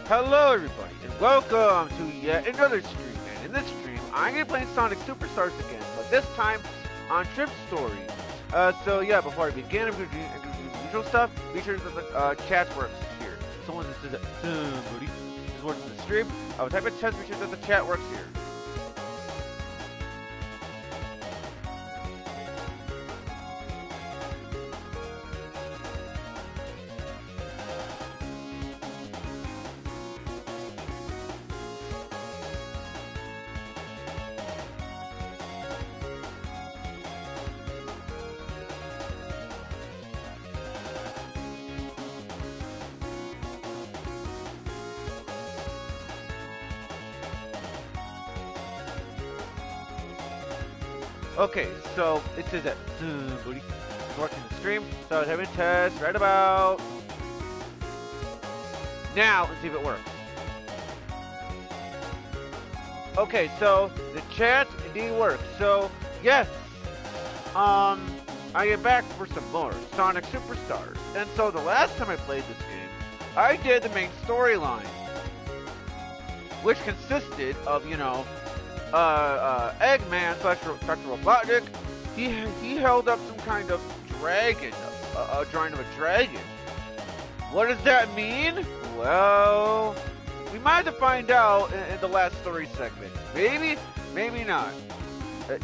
Hello everybody, and welcome to yet another stream. And in this stream, I'm going to be playing Sonic Superstars again, but this time on Trip Story. So yeah, before I begin, I'm going to do the usual stuff. Be sure that the chat works here. Someone that says somebody is watching the stream. I will type in chat, be sure that the chat works here. Okay, so it says that somebody is watching the stream, so I was having a test right about now. Let's see if it works. Okay, so the chat indeed works. So yes, I am back for some more Sonic Superstars. And so the last time I played this game, I did the main storyline, which consisted of, you know, Eggman slash Dr. Robotnik. He held up some kind of dragon, a drawing of a dragon. What does that mean? Well, we might have to find out in the last story segment. Maybe, maybe not.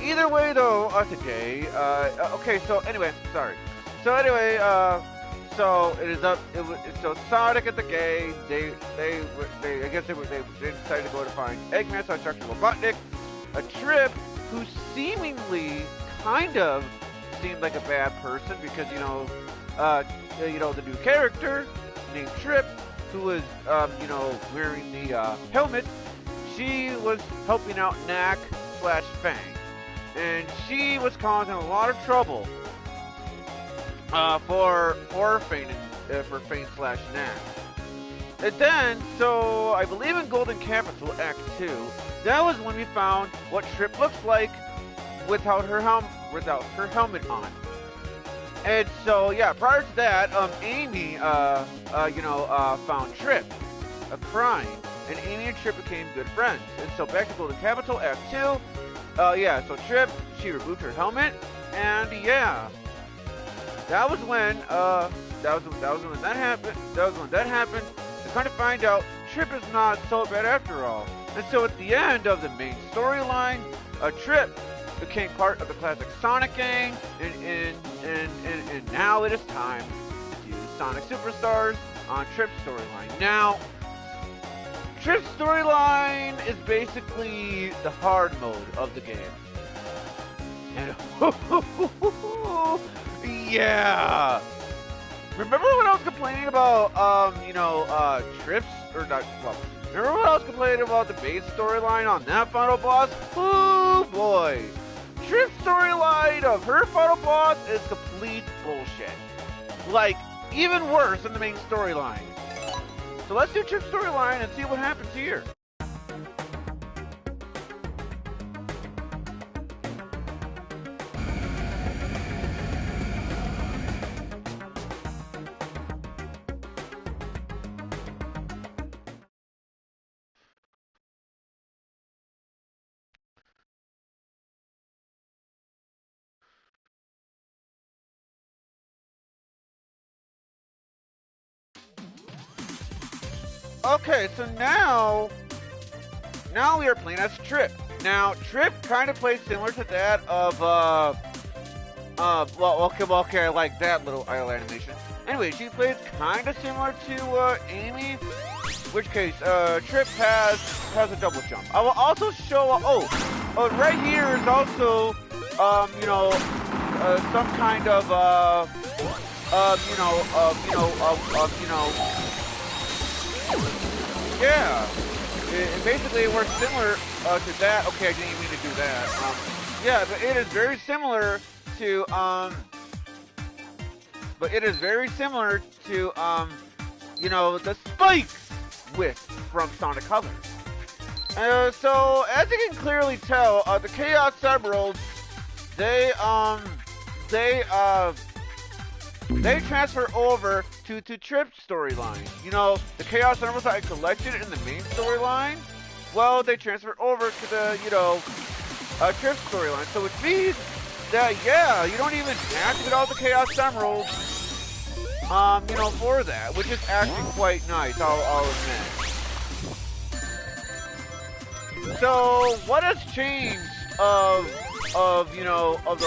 Either way, though, today. Okay, so anyway, sorry. So anyway, so it is up. So Sonic and the gang. They I guess they decided to go to find Eggman slash Dr. Robotnik. A Trip who seemingly kind of seemed like a bad person because you know the new character named Trip, who was wearing the helmet. She was helping out Knack slash Fang, and she was causing a lot of trouble for Fang slash Knack. And then, so I believe in Golden Capital Act 2, that was when we found what Trip looks like without her helmet on. And so, yeah, prior to that, Amy, found Trip, crying, and Amy and Trip became good friends. And so back to Golden Capital Act 2, so Trip, she removed her helmet, and yeah, that was when that happened. To kind of find out, Trip is not so bad after all. And so at the end of the main storyline, Trip became part of the classic Sonic gang, and now it is time to do Sonic Superstars on Trip's storyline. Now, Trip's storyline is basically the hard mode of the game. And yeah! Remember when I was complaining about, Trips, or not, well, remember when I was complaining about the base storyline on that final boss? Oh boy! Trip's storyline of her final boss is complete bullshit. Like, even worse than the main storyline. So let's do Trip's storyline and see what happens here. Okay, so now we are playing as Trip. Now, Trip kind of plays similar to that of, okay, I like that little idle animation. Anyway, she plays kind of similar to, Amy, which case, Trip has a double jump. I will also show, right here is also, some kind of, yeah, basically it works similar to that. Okay, I didn't even mean to do that. Yeah, but it is very similar to the spikes with from Sonic Colors. So as you can clearly tell, the Chaos Emeralds, they they transfer over to Trip's storyline. You know, the Chaos Emeralds that I collected in the main storyline, well, they transfer over to the, you know, Trip's storyline. So which means that, yeah, you don't even have to get all the Chaos Emeralds, you know, for that, which is actually quite nice, I'll admit. So what has changed you know, of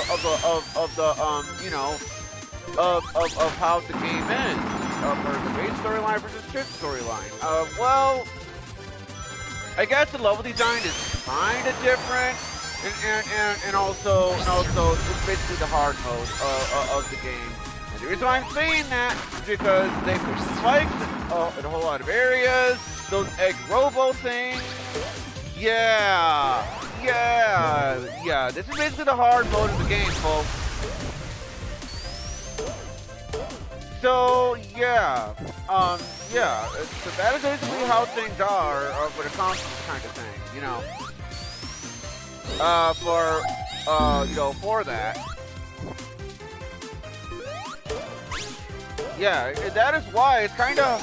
how the game ends, or the main storyline versus Trip's storyline? Well, I guess the level design is kind of different, and also it's basically the hard mode of the game. And the reason why I'm saying that is because they put spikes in a whole lot of areas. Those egg robo things. Yeah. This is basically the hard mode of the game, folks. So yeah. So that is basically how things are when it comes to this kind of thing, you know. For that. Yeah, that is why it's kind of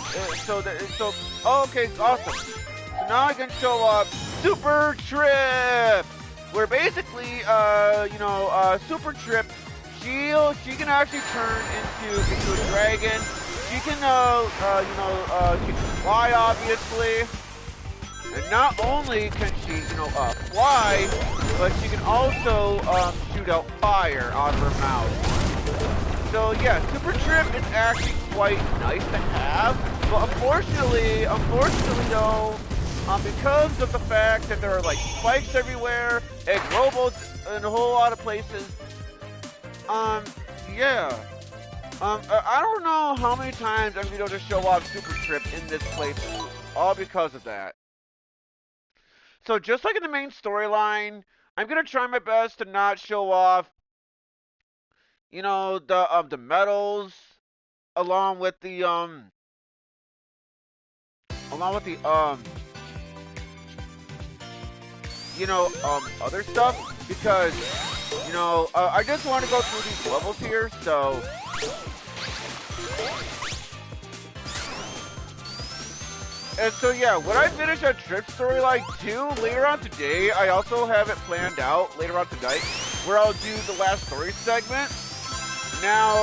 okay, awesome. So now I can show off Super Trip, where basically, Super Trip, she can actually turn into a dragon. She can, she can fly, obviously. And not only can she, fly, but she can also shoot out fire out of her mouth. So yeah, Super Trip is actually quite nice to have, but unfortunately though, because of the fact that there are like spikes everywhere, egg robots in a whole lot of places, I don't know how many times I'm going to show off Super Trip in this playthrough, all because of that. So just like in the main storyline, I'm going to try my best to not show off, the medals, along with the other stuff, because, I just want to go through these levels here, so. And so yeah, when I finish a Trip storyline 2 later on today, I also have it planned out later on tonight, where I'll do the last story segment. Now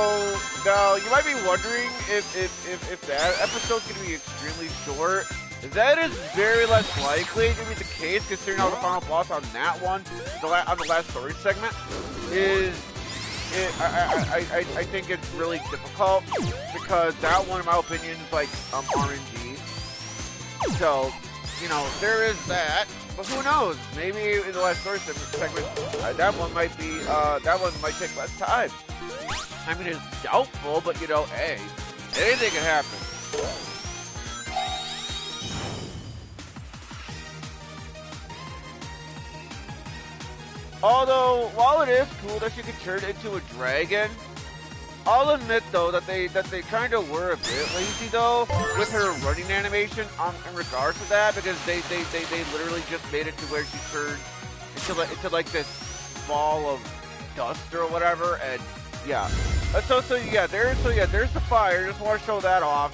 you might be wondering if that episode's gonna be extremely short. That is very less likely to be the case, considering how the final boss on that one, on the last story segment, I think it's really difficult, because that one, in my opinion, is like RNG. So, there is that. But who knows? Maybe in the last story segment, that one might take less time. I mean, it's doubtful, but hey, anything can happen. Although, while it is cool that she can turn into a dragon, I'll admit though that they kind of were a bit lazy though with her running animation in regards to that, because they literally just made it to where she turned into like this ball of dust or whatever, and yeah. There's the fire. Just want to show that off.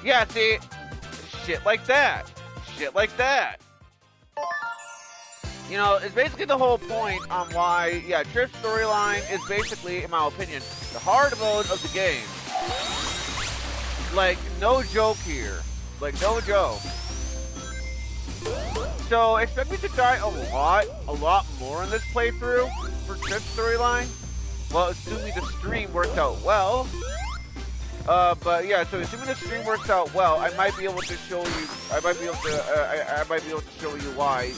Yeah, see. Shit like that. It's basically the whole point on why, Trip's storyline is basically, in my opinion, the hard mode of the game. Like, no joke here. Like, no joke. So, expect me to die a lot more in this playthrough for Trip's storyline. Well, assuming the stream works out well. But yeah, so assuming the stream works out well, I might be able to show you. I might be able to show you why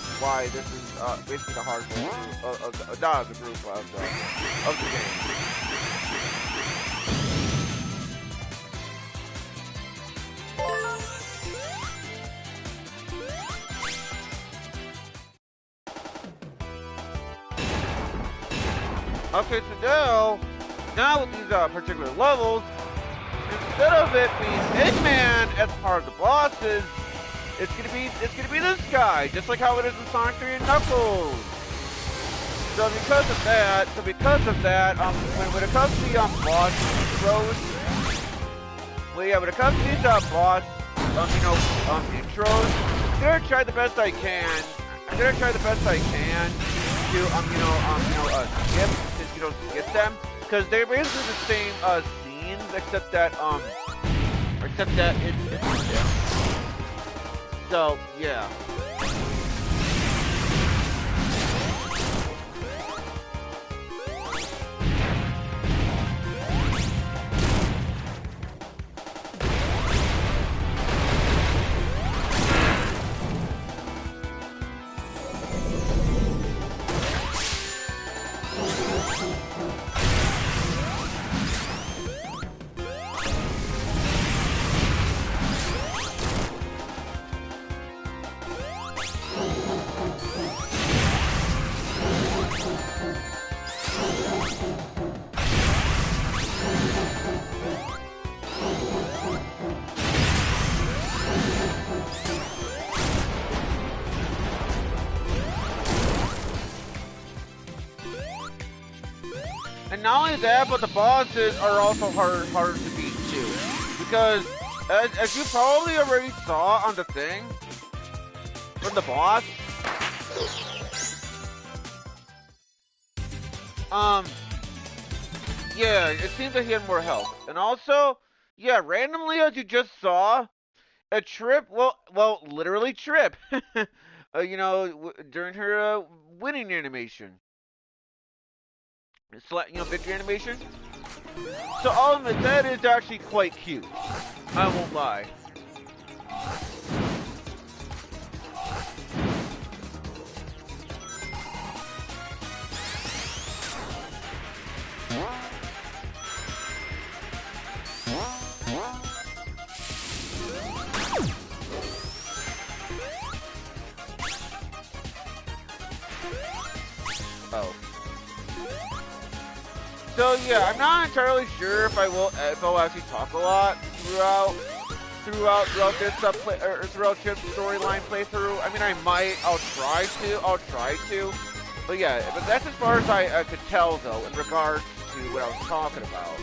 this is basically the hard mode of the group of the game. Okay, so now with these particular levels, instead of it being Eggman as part of the bosses, it's gonna be this guy, just like how it is in Sonic 3 and Knuckles. So because of that, when it comes to the boss intros, well, yeah, when it comes to these boss, intros, I'm gonna try the best I can. I'm gonna try the best I can to, skip, since you don't skip them, because they're basically the same scenes, except that it's yeah. So yeah. And not only that, but the bosses are also harder to beat too, because as you probably already saw on the thing from the boss, yeah, it seems that he had more health, and also, yeah, randomly as you just saw, a Trip, literally Trip, during her winning animation. Victory animation. So I'll admit that is actually quite cute. I won't lie. Oh. So yeah, I'm not entirely sure if I'll actually talk a lot throughout this throughout Chip's storyline playthrough. I mean, I might. I'll try to. But yeah, but that's as far as I could tell though in regards to what I was talking about.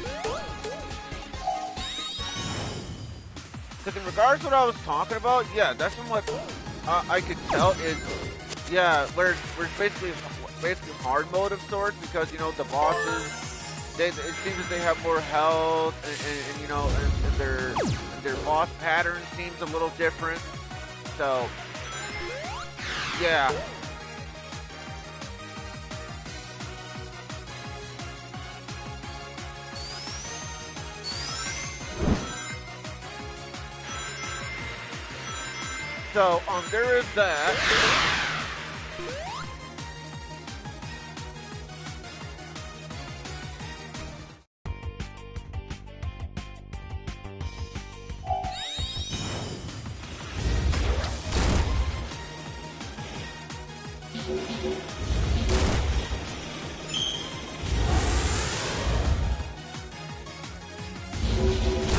Because in regards to what I was talking about, yeah, that's from what I could tell is, yeah, where it's basically hard mode of sorts, because the bosses. It seems that they have more health, and their boss pattern seems a little different. So, yeah. So, there is that.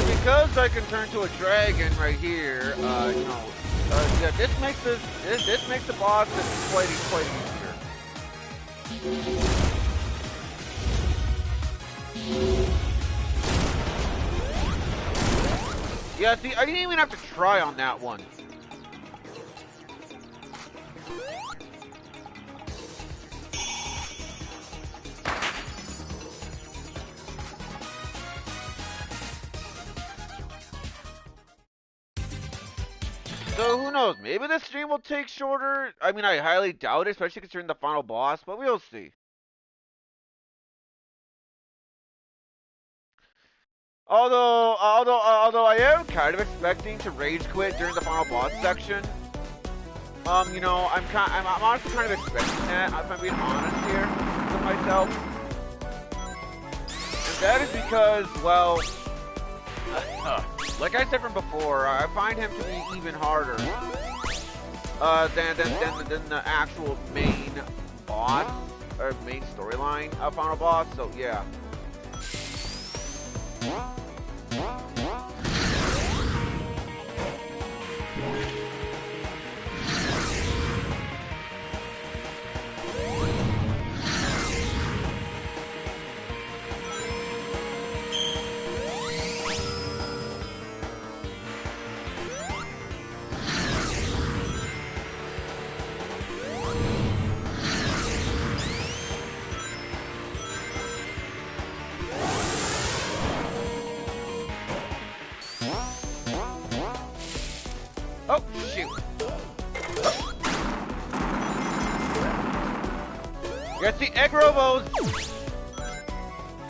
Because I can turn to a dragon right here, yeah, this makes the boss quite easier. Yeah, see, I didn't even have to try on that one. So who knows? Maybe this stream will take shorter. I mean, I highly doubt it, especially considering the final boss, but we'll see. Although I am kind of expecting to rage quit during the final boss section. I'm honestly kind of expecting that, if I'm being honest here with myself. And that is because, well, like I said from before, I find him to be even harder than the actual main boss or main storyline of Final Boss. So yeah. Get the egg robos!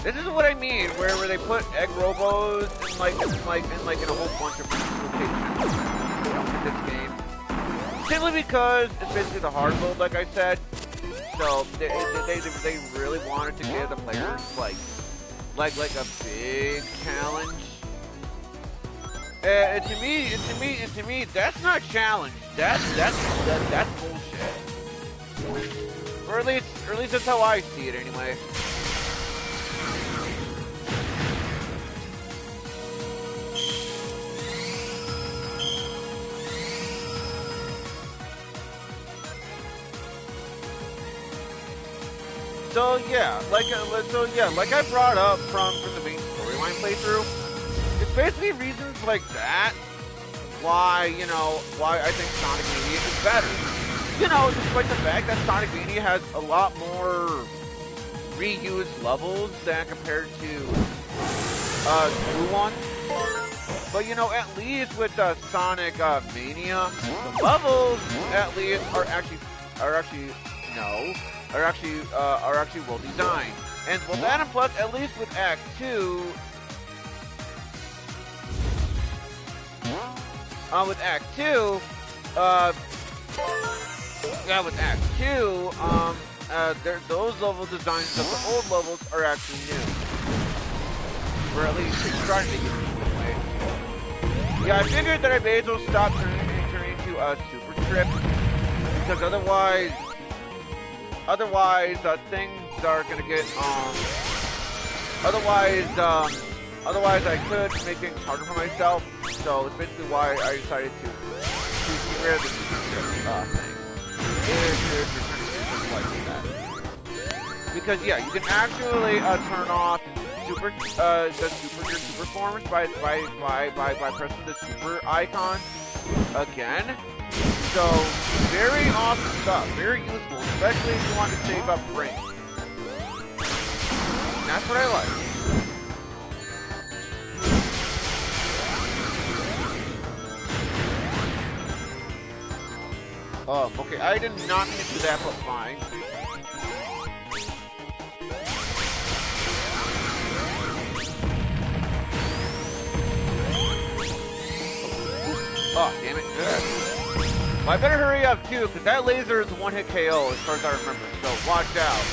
This is what I mean, where they put egg robos in in a whole bunch of locations in this game. Simply because it's basically the hard mode, like I said. So they really wanted to give the players like a big challenge. And to me, that's not a challenge. That's bullshit. Or at least that's how I see it anyway. So yeah, like I brought up from the main storyline playthrough, it's basically reasons like that why I think Sonic Mania is better. Despite the fact that Sonic Mania has a lot more reused levels than compared to new ones. But at least with Sonic Mania, the levels at least are actually well designed. And well, that and plus, at least with Act 2, those level designs of the old levels are actually new. Or at least trying to make it new anyway. Yeah, I figured that I may as well stop turning into a Super Trip, because otherwise things are gonna get otherwise I could make things harder for myself. So it's basically why I decided to get rid of the Super Trip thing. If you're turning into something like that, because yeah, you can actually turn off your super forms by pressing the super icon again. So, very awesome stuff, very useful, especially if you want to save up brain. And that's what I like. Okay, I did not mean to do that, but fine. Oh, damn it. Ugh. Well, I better hurry up too, because that laser is a one-hit KO as far as I remember, so watch out.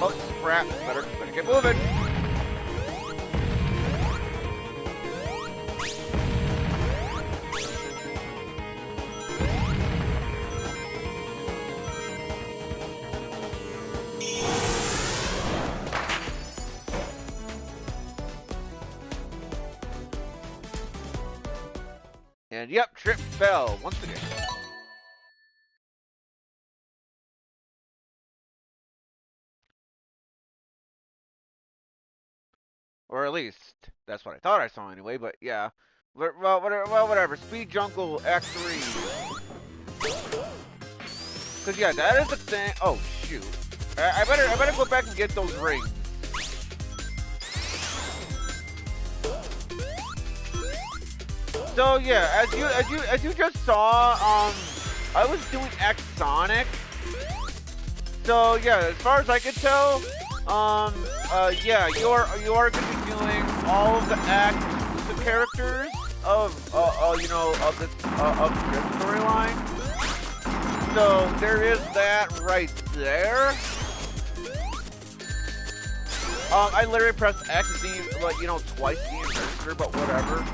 Oh, crap. Better get moving. And yep, Trip fell once again. Or at least, that's what I thought I saw anyway, but yeah. Well, whatever. Speed Jungle Act 3. Cause yeah, that is the thing. Oh, shoot. I better go back and get those rings. So yeah, as you just saw, I was doing X Sonic. So yeah, as far as I can tell, yeah, you are going to be doing all of the exclusive characters of the storyline. So there is that right there. I literally pressed X, twice the register, but whatever.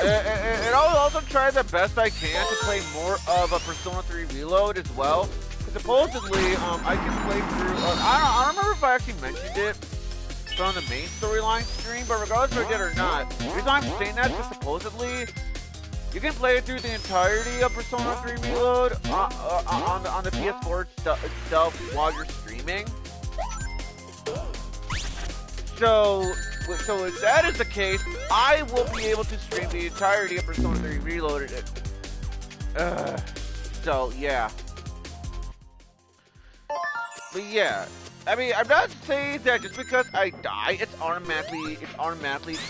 And I'll also try the best I can to play more of a Persona 3 Reload as well. Because supposedly, I can play through. I don't remember if I actually mentioned it from the main storyline stream, but regardless if I did or not, the reason I'm saying that is because supposedly you can play through the entirety of Persona 3 Reload on the PS4 itself while you're streaming. So, so if that is the case, I will be able to stream the entirety of Persona 3 Reloaded. So yeah. But yeah, I mean, I'm not saying that just because I die, it's automatically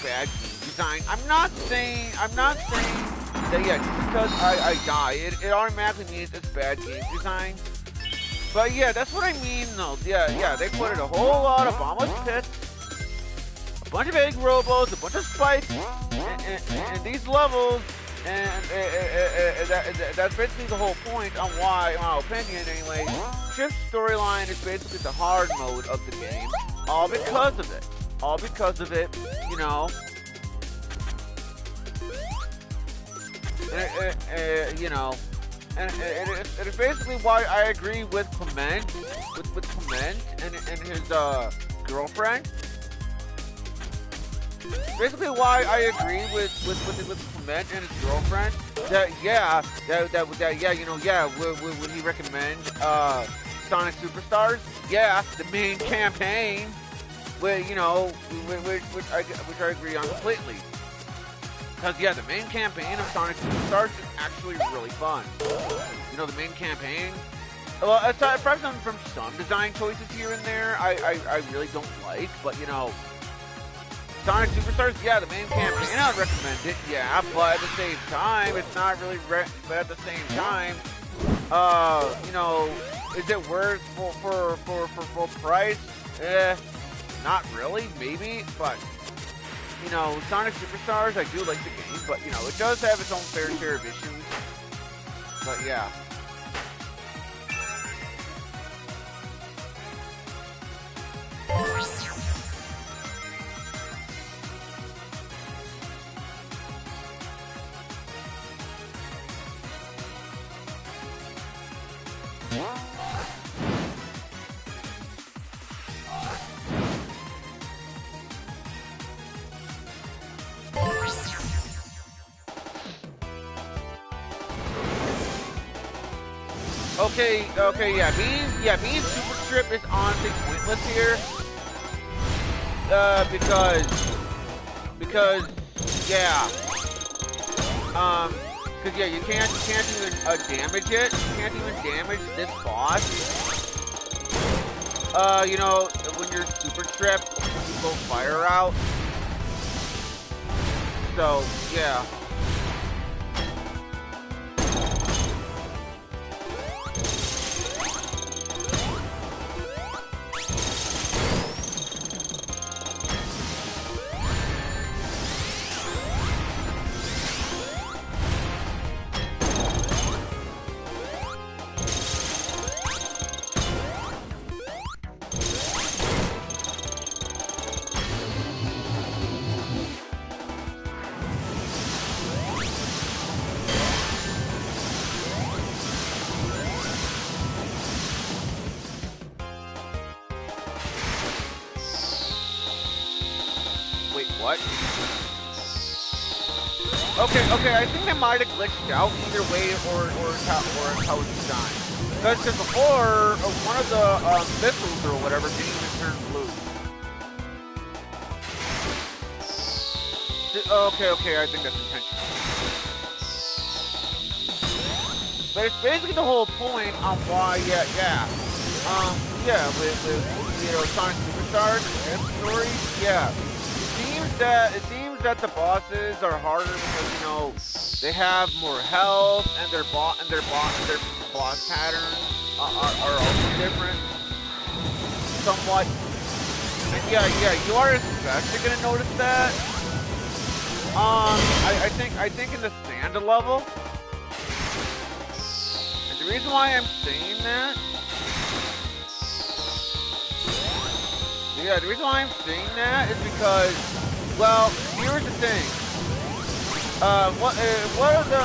bad game design. I'm not saying that yeah, just because I die, it automatically means it's bad game design. But yeah, that's what I mean though. Yeah, they put in a whole lot of bombless pits, a bunch of egg robos, a bunch of spikes, and these levels. And that's basically the whole point on why, in my opinion anyway, Shift's storyline is basically the hard mode of the game. All because of it. All because of it, you know. You know. And it's basically why I agree with Clement, with Clement and his girlfriend. Basically, why I agree with Clement and his girlfriend that yeah, you know, yeah, would he recommend Sonic Superstars? Yeah, the main campaign, you know, which I agree on completely. Because yeah, the main campaign of Sonic Superstars is actually really fun. You know, the main campaign. Well, aside from some design choices here and there, I really don't like, but you know. Sonic Superstars, yeah, the main campaign, I'd recommend it, yeah, but at the same time, it's not really, but at the same time, you know, is it worth for full price? Not really, maybe, but, you know, Sonic Superstars, I do like the game, but, you know, it does have its own fair share of issues, but yeah. Okay, yeah, being Super Strip is honestly pointless here. Because, yeah, cause yeah, you can't even damage it. You can't even damage this boss. You know, when you're Super Strip, you go fire out. So, yeah. Okay, I think they might have glitched out either way or how it's designed. Because before, one of the missiles or whatever didn't even turn blue. Okay, I think that's intentional. But it's basically the whole point on why, yeah, with you know, Sonic Superstars and story, yeah. It seems that the bosses are harder because, you know, they have more health and their boss patterns are also different, somewhat. And yeah, you are especially gonna notice that. I think in the standard level. And the reason why I'm saying that. Yeah, the reason why I'm saying that is because. Well, here's the thing. What are the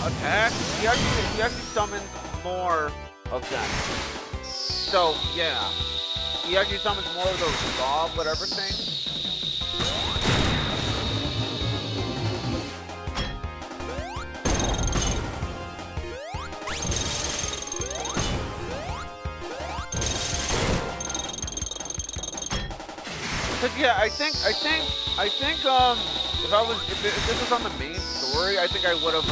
attacks? He actually summons more of them. So yeah, he actually summons more of those saw whatever things. Cause yeah, I think, if this was on the main story, I think I would have,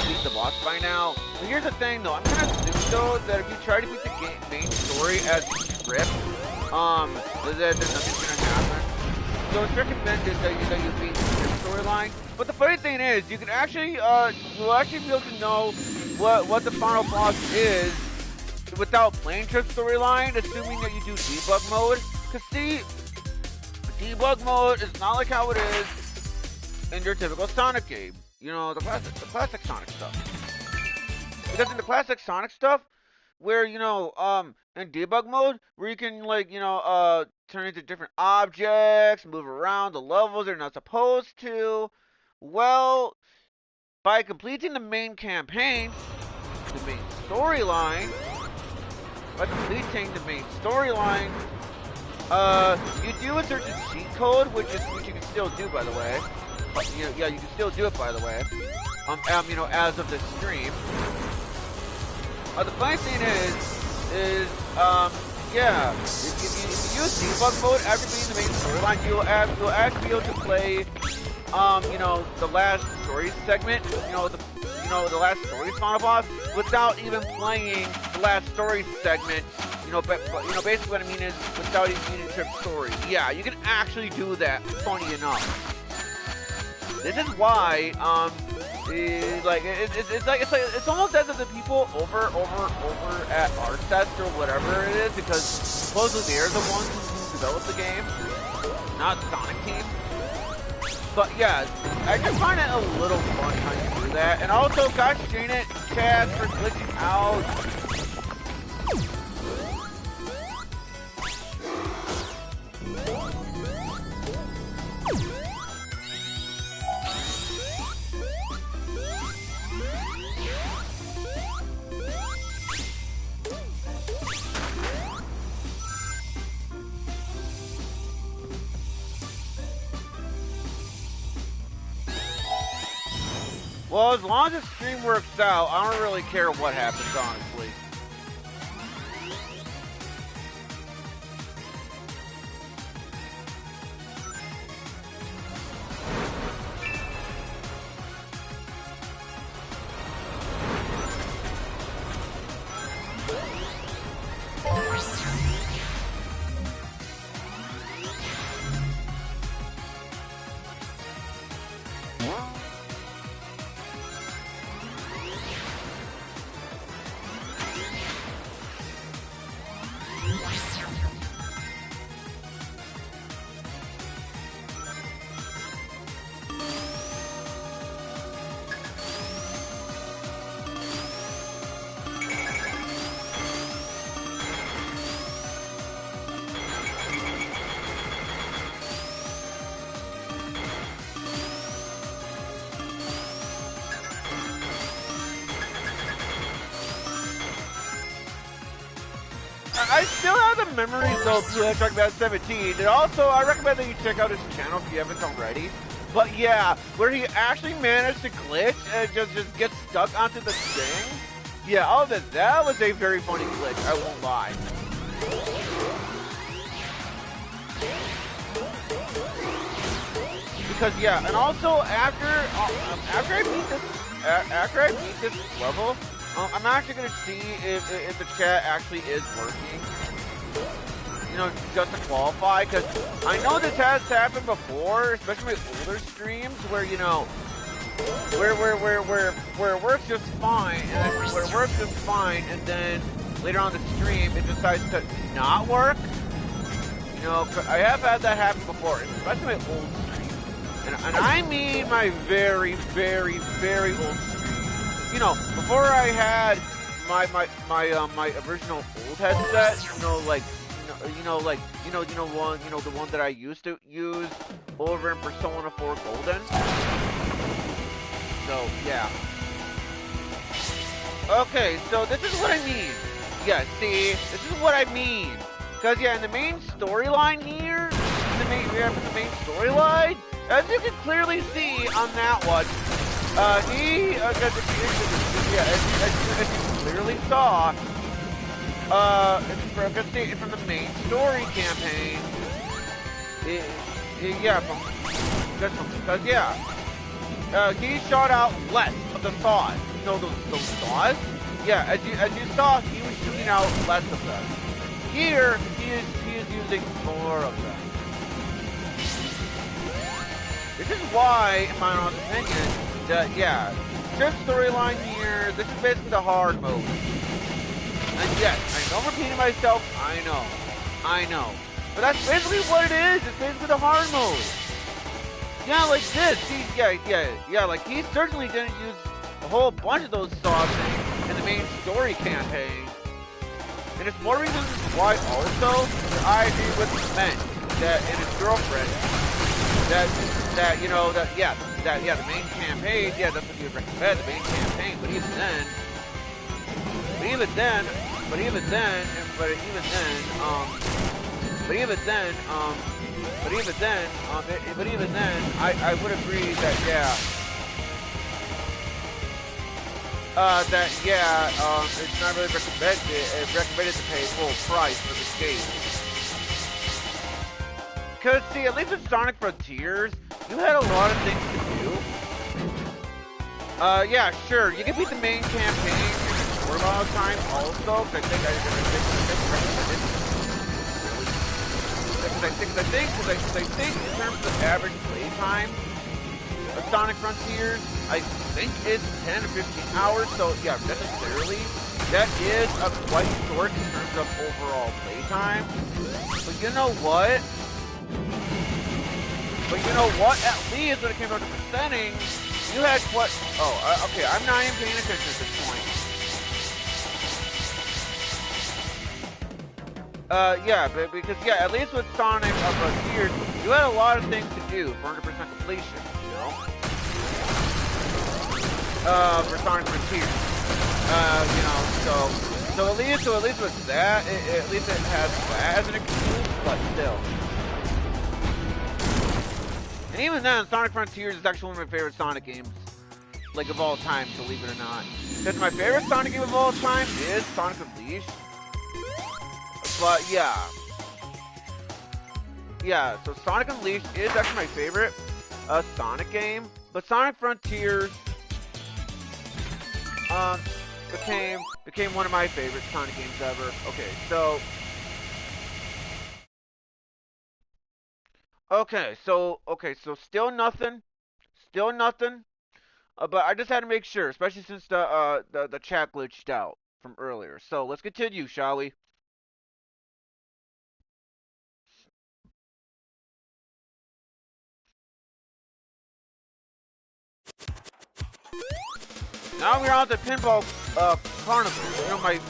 beat the boss by now. But here's the thing, though. I'm gonna assume, though, that if you try to beat the main story as Trip, then nothing's gonna happen. So it's recommended that you beat the Trip storyline. But the funny thing is, you can actually, you'll actually be able to know what the final boss is without playing Trip storyline, assuming that you do debug mode. Cause see, debug mode is not like how it is in your typical Sonic game. You know, the classic Sonic stuff. Because in the classic Sonic stuff, where, you know, in debug mode, where you can, like, you know, turn into different objects, move around the levels they're not supposed to, well, by completing the main campaign, the main storyline, you do insert the cheat code, which you can still do, by the way. You know, yeah, you can still do it, by the way. You know, as of this stream. The funny thing is, yeah, if you use debug mode after beating the main storyline, you'll actually be able to play, you know, the last story segment, you know, the last story final boss, without even playing the last story segment. You know, but you know, basically what I mean is without even beating Trip's story. Yeah, you can actually do that. Funny enough. This is why, it's almost as if the people over at Artest or whatever it is, because supposedly they're the ones who developed the game, not Sonic Team. But yeah, I just find it a little fun how you do that. And also, gosh dang it, Chad, for glitching out. Well, as long as the stream works out, I don't really care what happens, honestly. I still have the memories though of Track Bad 17, and also I recommend that you check out his channel if you haven't already. But yeah, where he actually managed to glitch and just get stuck onto the thing. Yeah, all of that was a very funny glitch, I won't lie. Because yeah, and also after I beat this level, I'm actually gonna see if the chat actually is working. You know, just to qualify, because I know this has happened before, especially with older streams, where you know, where it works just fine, and then later on the stream it decides to not work. You know, I have had that happen before, especially my old stream, and I mean my very, very, very old stream. You know, before I had my original old headset, the one that I used to use over in Persona 4 Golden. So yeah. Okay, so this is what I mean. Yeah, see, this is what I mean. Cause yeah, in the main storyline here, in the main storyline, as you can clearly see on that one. As you clearly saw, from the main story campaign, Yeah, because yeah, he shot out less of the saws. You know those saws? Yeah, as you saw, he was shooting out less of them. Here, he is using more of them. This is why, in my own opinion, that yeah, Trip's storyline here, this is basically the hard mode. And yes, I know I'm repeating myself, I know. But that's basically what it is, it's basically the hard mode. Yeah, like this, yeah, like he certainly didn't use a whole bunch of those saw things in the main story campaign. And it's more reasons why also that I agree with Men that and his girlfriend that you know that the main campaign, yeah, that's what you would recommend, the main campaign, but even then I would agree that it's not really recommended to pay full price for this game. Because, see, at least with Sonic Frontiers, you had a lot of things to do. Yeah, sure, you can beat the main campaign for a lot of time also, because I think in terms of average playtime of Sonic Frontiers, I think it's 10 or 15 hours, so yeah, necessarily, that is a quite short in terms of overall playtime. But you know what? At least when it came down to percenting, you had what? Oh, okay, I'm not even paying attention at this point. Yeah, but because, yeah, at least with Sonic Frontiers, you had a lot of things to do for 100% completion, you know? For Sonic Frontiers. You know, so at least with that, at least it has that as an excuse, but still. And even then, Sonic Frontiers is actually one of my favorite Sonic games, like, of all time, believe it or not. Because my favorite Sonic game of all time is Sonic Unleashed. But yeah. Yeah, so Sonic Unleashed is actually my favorite Sonic game. But Sonic Frontiers became one of my favorite Sonic games ever. Okay, so still nothing. But I just had to make sure, especially since the chat glitched out from earlier. So let's continue, shall we? Now we're on to Pinball Carnival.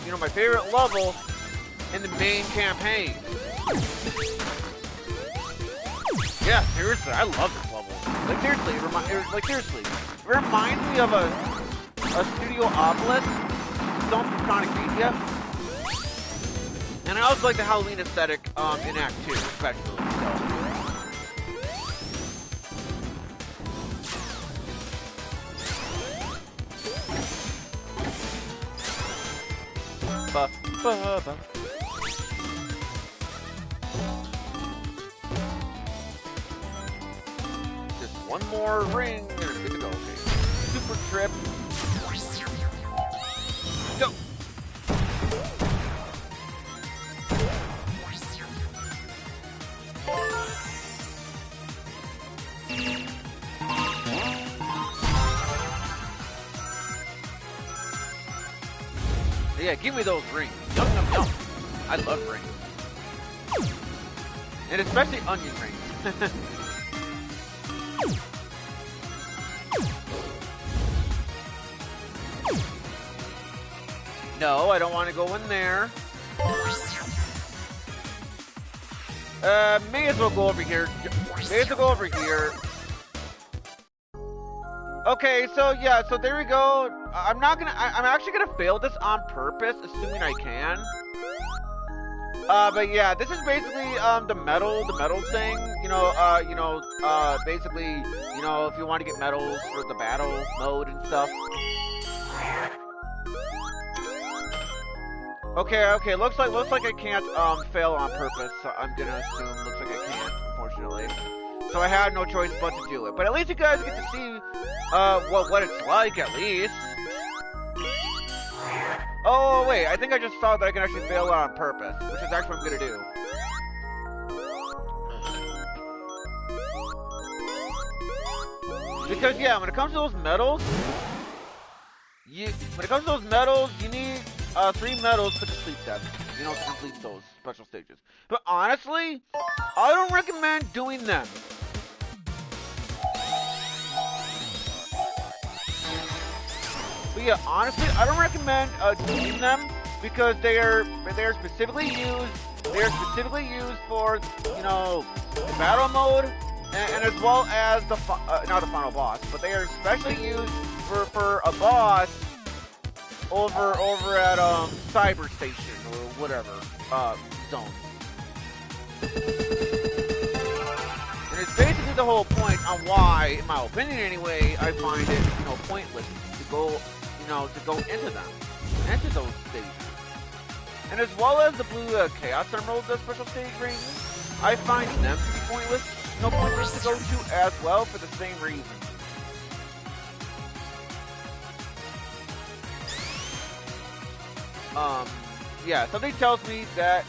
You know my favorite level in the main campaign. Yeah, seriously, I love this level. Like seriously, it reminds me of a Studio Obelisk film from Sonic Mania. And I also like the Halloween aesthetic in Act 2, especially. Just one more ring and it's good to go. Okay. Super trip. Go. Yeah, give me those rings. Yum, yum, yum. I love rings. And especially onion rings. No, I don't want to go in there. May as well go over here. Okay, so yeah, so there we go. I'm actually gonna fail this on purpose, assuming I can. But yeah, this is basically the medal thing. Basically, if you want to get medals for the battle mode and stuff. Okay, looks like I can't fail on purpose. So I'm gonna assume looks like I can't, unfortunately. So I had no choice but to do it. But at least you guys get to see what it's like, at least. Oh, wait, I think I just saw that I can actually fail on purpose, which is actually what I'm gonna do. Because, yeah, when it comes to those medals, you need 3 medals to complete them. You know, to complete those special stages. But honestly, I don't recommend doing them. But yeah, honestly, I don't recommend doing them because they are specifically used. They are specifically used for, you know, the battle mode and as well as the not the final boss, but they are especially used for a boss over at Cyber Station or whatever zone. And it's basically the whole point on why, in my opinion anyway, I find it, you know, pointless to go, you know, to go into them, into those stages. And as well as the blue Chaos Emerald special stage rings, I find them to be pointless, no pointless to go to as well for the same reason. Yeah, something tells me that.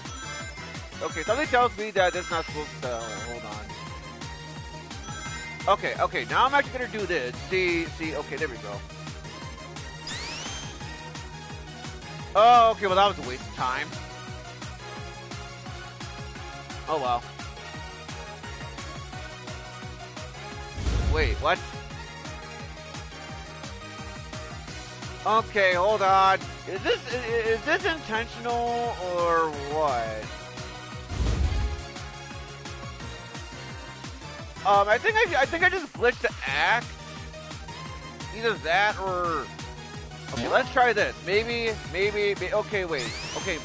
Okay, something tells me that it's not supposed to. Hold on. Okay, now I'm actually gonna do this. See, okay, there we go. Oh, okay, well that was a waste of time. Oh well. Wait, what? Okay, hold on. Is this intentional or what? I think I just glitched the act. Either that or okay, let's try this. Maybe okay, wait. Okay,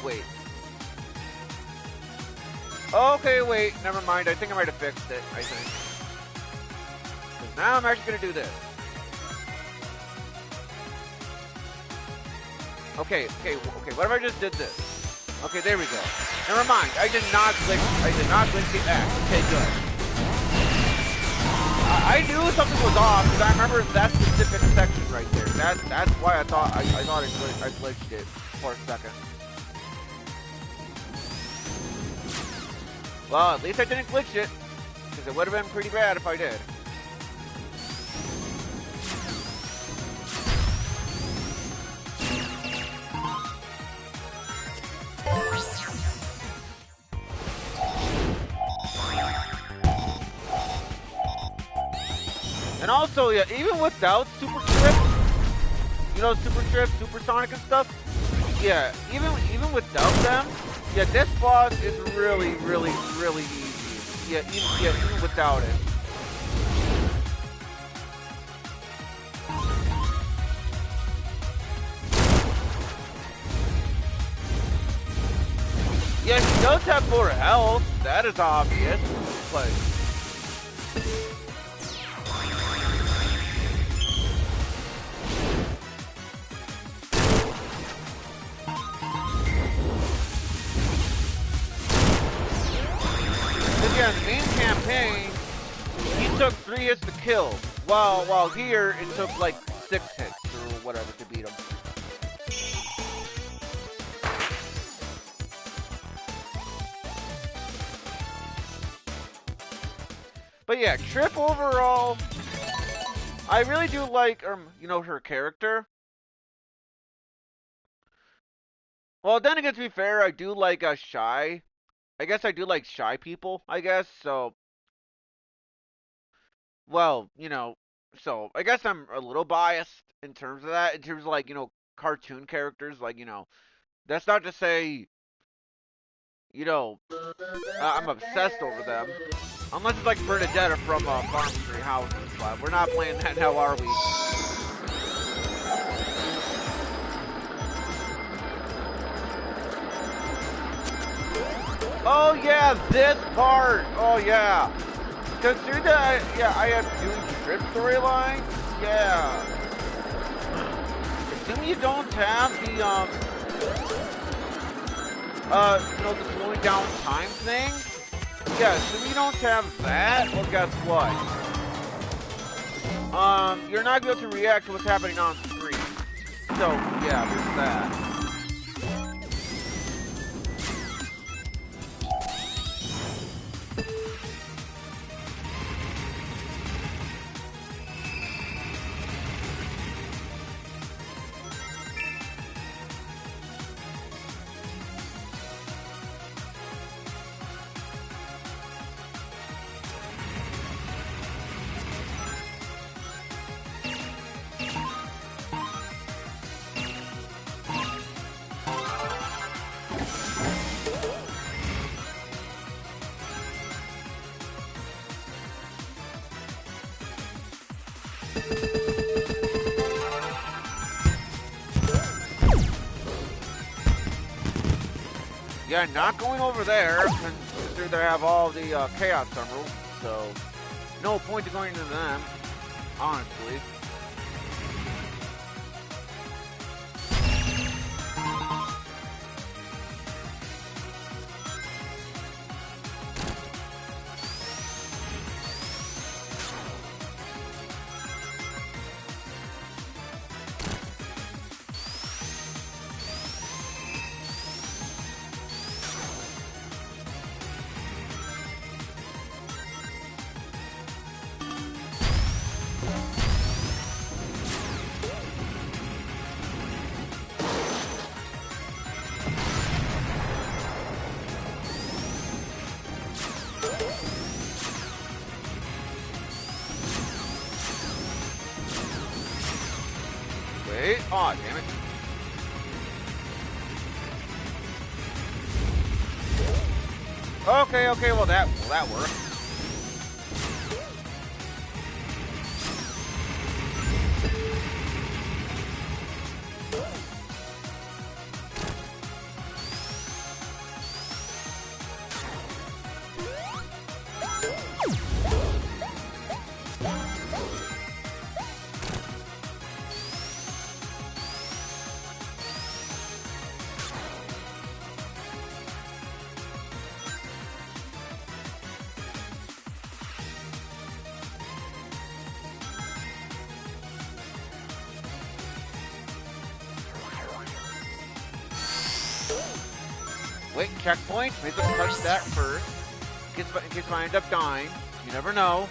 wait. Never mind. I think I might have fixed it, I think. 'Cause now I'm actually gonna do this. Okay, what if I just did this? Okay, there we go. Never mind, I did not glitch the act. Okay, good. I knew something was off because I remember that specific section right there. That's why I thought I glitched it for a second. Well, at least I didn't glitch it, because it would have been pretty bad if I did. And also, yeah, even without Super Strip, you know, Super Strip, Supersonic and stuff, yeah, even without them, yeah, this boss is really easy. Yeah, even without it. Yeah, he does have more health, that is obvious, but yeah, in the main campaign, he took 3 hits to kill, while here it took like 6 hits or whatever to beat him. But yeah, Trip overall, I really do like, you know, her character. Well, then again, to be fair, I do like Shy. I guess I do like shy people, I guess, so, well, you know, so, I guess I'm a little biased in terms of that, in terms of, like, you know, cartoon characters, like, you know, that's not to say, you know, I'm obsessed over them, unless it's like Bernadetta from Farm Street House, but we're not playing that now, are we? Oh yeah, this part! Oh yeah! Consider that, I am doing Trip storyline? Yeah. Assuming you don't have the, you know, the slowing down time thing, Yeah, so we don't have that. Well, guess what? You're not going to be able to react to what's happening on screen. So, yeah, there's that. Yeah, not going over there, because they have all the Chaos Emeralds, so no point to going into them, honestly. Wait, aw, damn it. Okay, well that worked. Wait, checkpoint. Maybe I'll touch that first. In case I end up dying. You never know.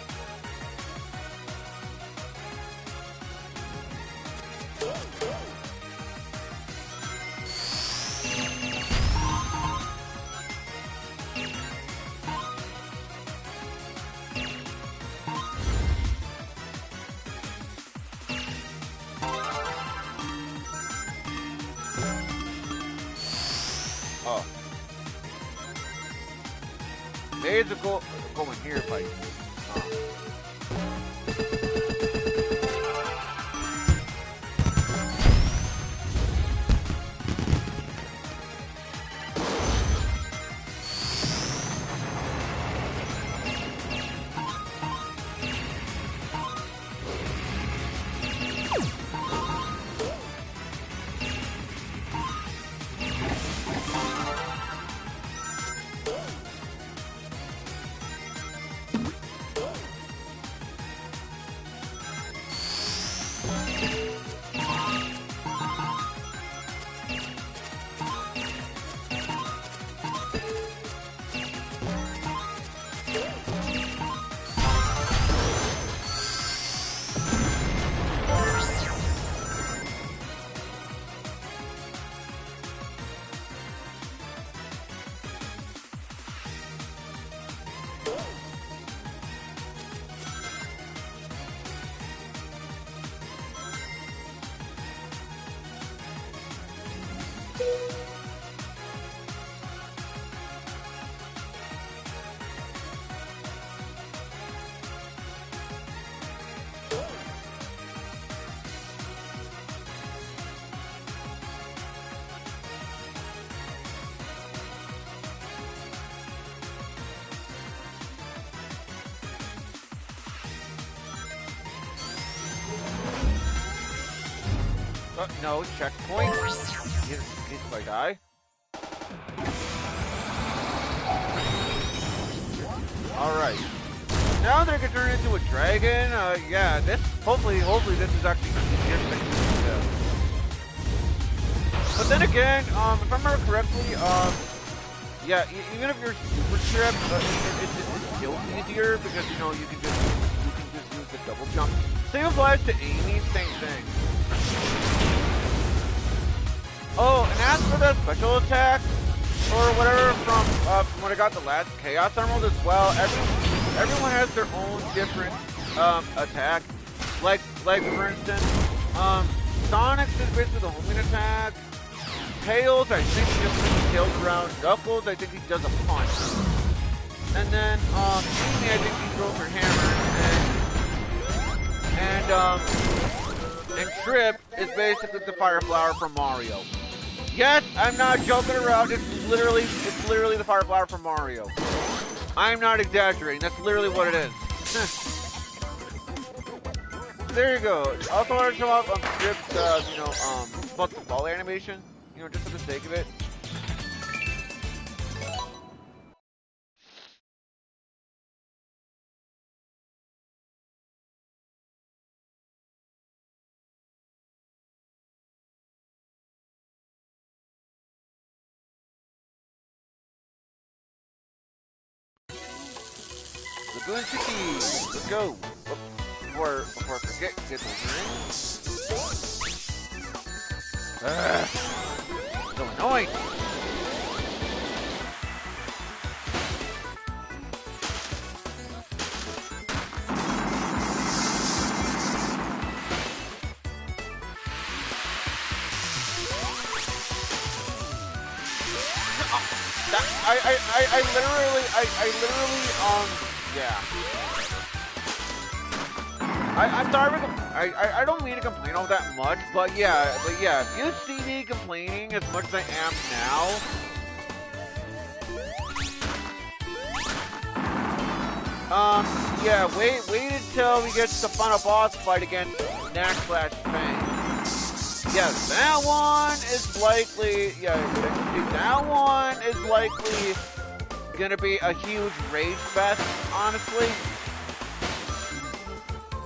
Oh. Maybe it's go in here if I... No, checkpoint. In case if I die. Alright. Now they can turn into a dragon. Yeah, this hopefully this is actually easier than But then again, if I remember correctly, yeah, even if you're super tripped, it's still easier because you know you can just use the double jump. Same applies to Amy, same thing. Oh, and as for the special attack or whatever from when I got the last Chaos Emerald as well, everyone has their own different attack. Like for instance, Sonic's is basically the homing attack. Tails, I think he just swings tails around. Knuckles, I think he does a punch. And then Amy, I think he throws her hammer. And Trip is basically the fire flower from Mario. Yes, I'm not joking around. It's literally the fire flower from Mario. I'm not exaggerating. That's literally what it is. There you go. Also want to show off Trip's, about the ball animation. You know, just for the sake of it. Lagoon City! Let's go! Before I forget, get the ring. So annoying! I literally, yeah. I'm sorry, I don't mean to complain all that much, but yeah, if you see me complaining as much as I am now, yeah, wait until we get to the final boss fight against Knack/Fang. Yes, that one is likely, gonna be a huge rage fest, honestly.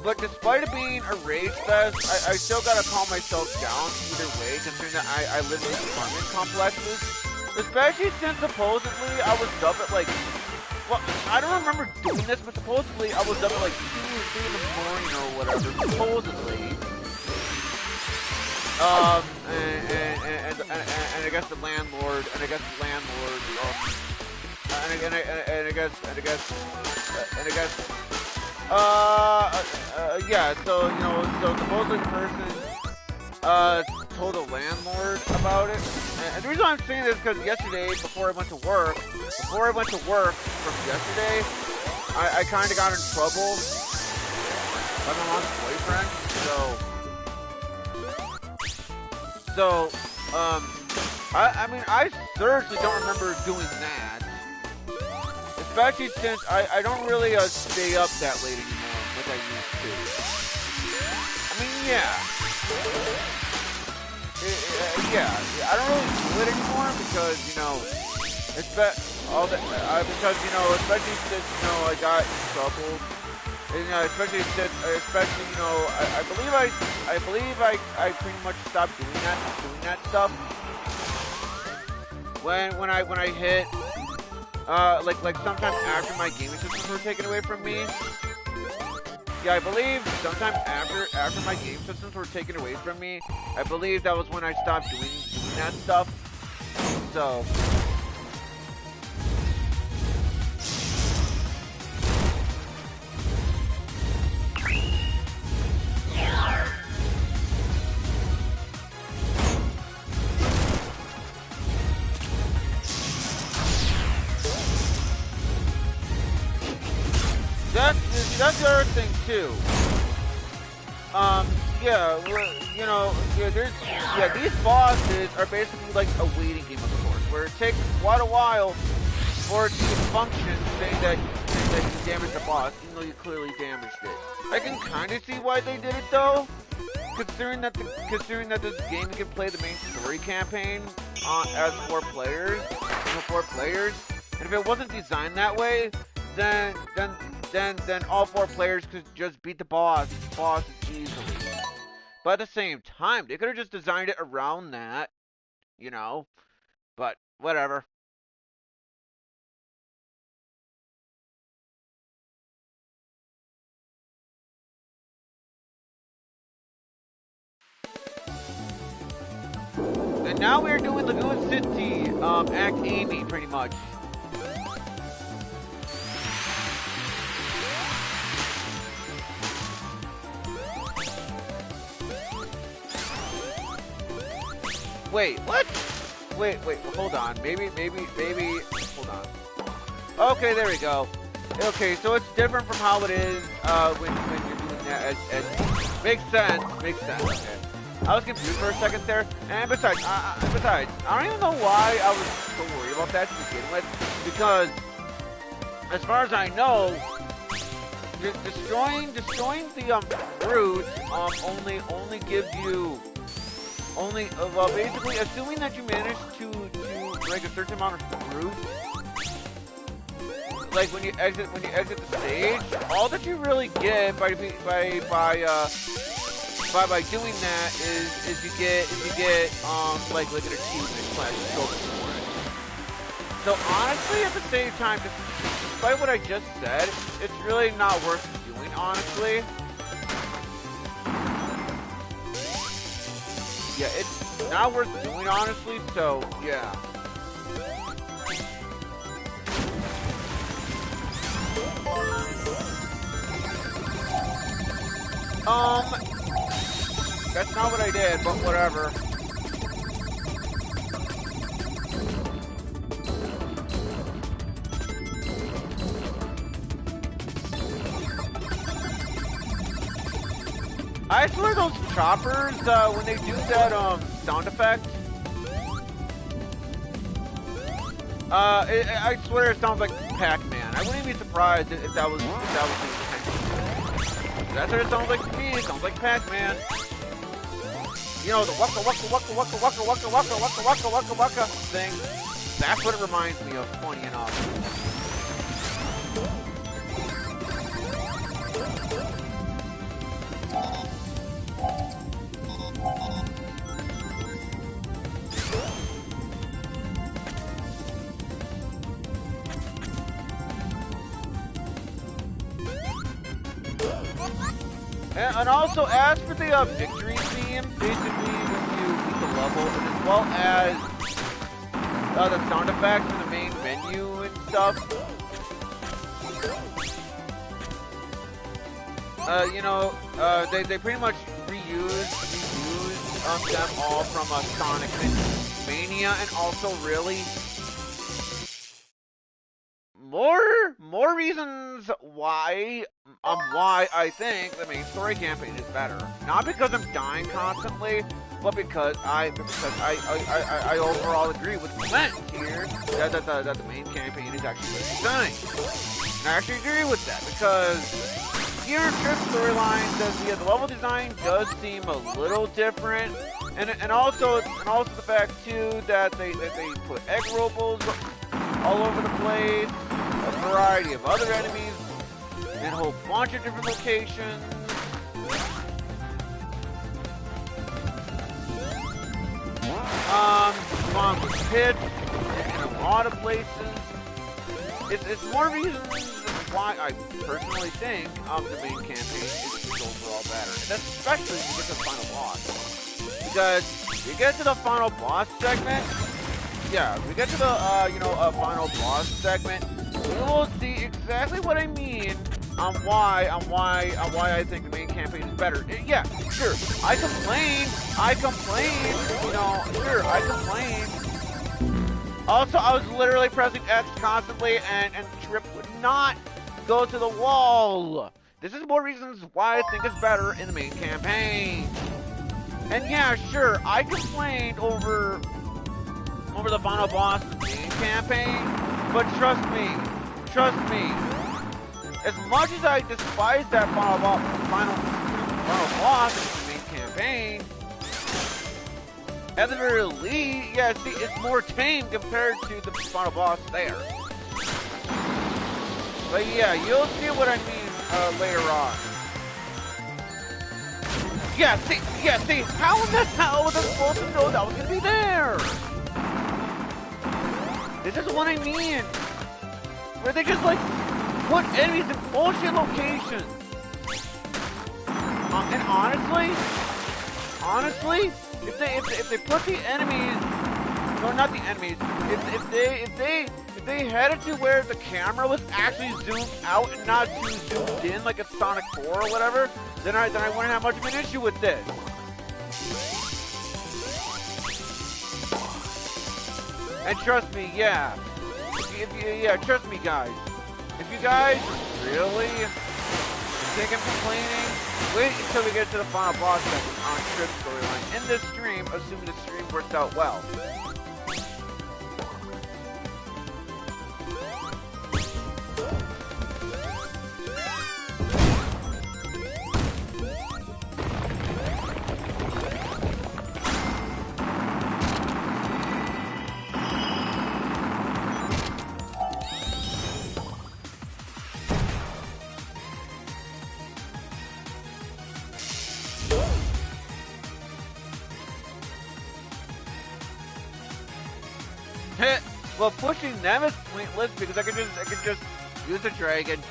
But despite it being a rage fest, I still gotta calm myself down either way, considering that I live in apartment complexes. Especially since supposedly I was up at like, well, I don't remember doing this, but supposedly I was up at like 2 or 3 in the morning or whatever, supposedly. And I guess the landlord, yeah, so, you know, so supposedly the person, told the landlord about it. And the reason I'm saying this is because yesterday, before I went to work from yesterday, I kind of got in trouble by my mom's boyfriend, I mean, I seriously don't remember doing that. Especially since I don't really stay up that late anymore like I used to. I mean, yeah. I don't really do it anymore because, you know, especially since, you know, I got in trouble. And, you know, especially, you know, I believe I pretty much stopped doing that stuff. When I hit, like sometime after my gaming systems were taken away from me. Yeah, I believe sometime after my game systems were taken away from me, I believe that was when I stopped doing that stuff. So. That's the other thing too. These bosses are basically like a waiting game of sorts, where it takes quite a while for it to function, saying that you damaged the boss, even though you clearly damaged it. I can kind of see why they did it though, considering that this game can play the main story campaign as 4 players, and if it wasn't designed that way, then all 4 players could just beat the boss easily. But at the same time, they could have just designed it around that, you know. But whatever. And now we're doing Lagoon City, Act Amy, pretty much. Wait, what? Wait, hold on. Maybe, hold on. Okay, there we go. Okay, so it's different from how it is, when you're doing that as makes sense, okay. I was confused for a second there, and besides, I don't even know why I was so worried about that to begin with, because, as far as I know, destroying the, brute, only gives you, well, basically, assuming that you manage to break a certain amount of brute, like when you exit the stage, all that you really get by doing that is you get like an achievement / trophy for it. So honestly, at the same time, despite what I just said, it's really not worth doing, honestly. Yeah, it's not worth doing, honestly, so yeah. That's not what I did, but whatever. I swear those choppers, when they do that, sound effect, I swear it sounds like Pac-Man. I wouldn't be surprised if that was the intention. That's what it sounds like to me. It sounds like Pac-Man. You know, the waka waka thing. That's what it reminds me of, funny enough. And also, as for the victory theme, basically when you beat the level, as well as the sound effects in the main menu and stuff, you know, they pretty much reuse them all from Sonic Mania, and also really more reasons why I think the main story campaign is better. Not because I'm dying constantly, but because I overall agree with Clint here that the main campaign is actually good design. And I actually agree with that, because here in Trip storyline, the level design does seem a little different, and also the fact too that they put egg robots all over the place, a variety of other enemies, in a whole bunch of different locations. Spawn with pits in a lot of places. It's more reasons why I personally think the main campaign is overall better, and that's especially when you get to the final boss. Because you get to the final boss segment, we get to the final boss segment, you will see exactly what I mean on why I think the main campaign is better. Yeah, sure, I complain, you know, sure, I complain. Also, I was literally pressing X constantly, and Trip would not go to the wall. This is more reasons why I think it's better in the main campaign. And yeah, sure, I complained over the final boss in the main campaign, but trust me, as much as I despise that final boss in the main campaign, at the very least, yeah, see, it's more tame compared to the final boss there. But yeah, you'll see what I mean later on. Yeah, see, how in the hell was I supposed to know that was gonna be there? This is what I mean. Where they just like put enemies in bullshit locations. And honestly, if they put the enemies, no, not the enemies. If they had it to where the camera was actually zoomed out and not too zoomed in like a Sonic 4 or whatever, then I wouldn't have much of an issue with this. And trust me, yeah. Trust me, guys. If you guys really think I'm complaining, wait until we get to the final boss section on Trip's storyline in this stream, assuming the stream works out well. Well, pushing them is pointless because I can just use a dragon.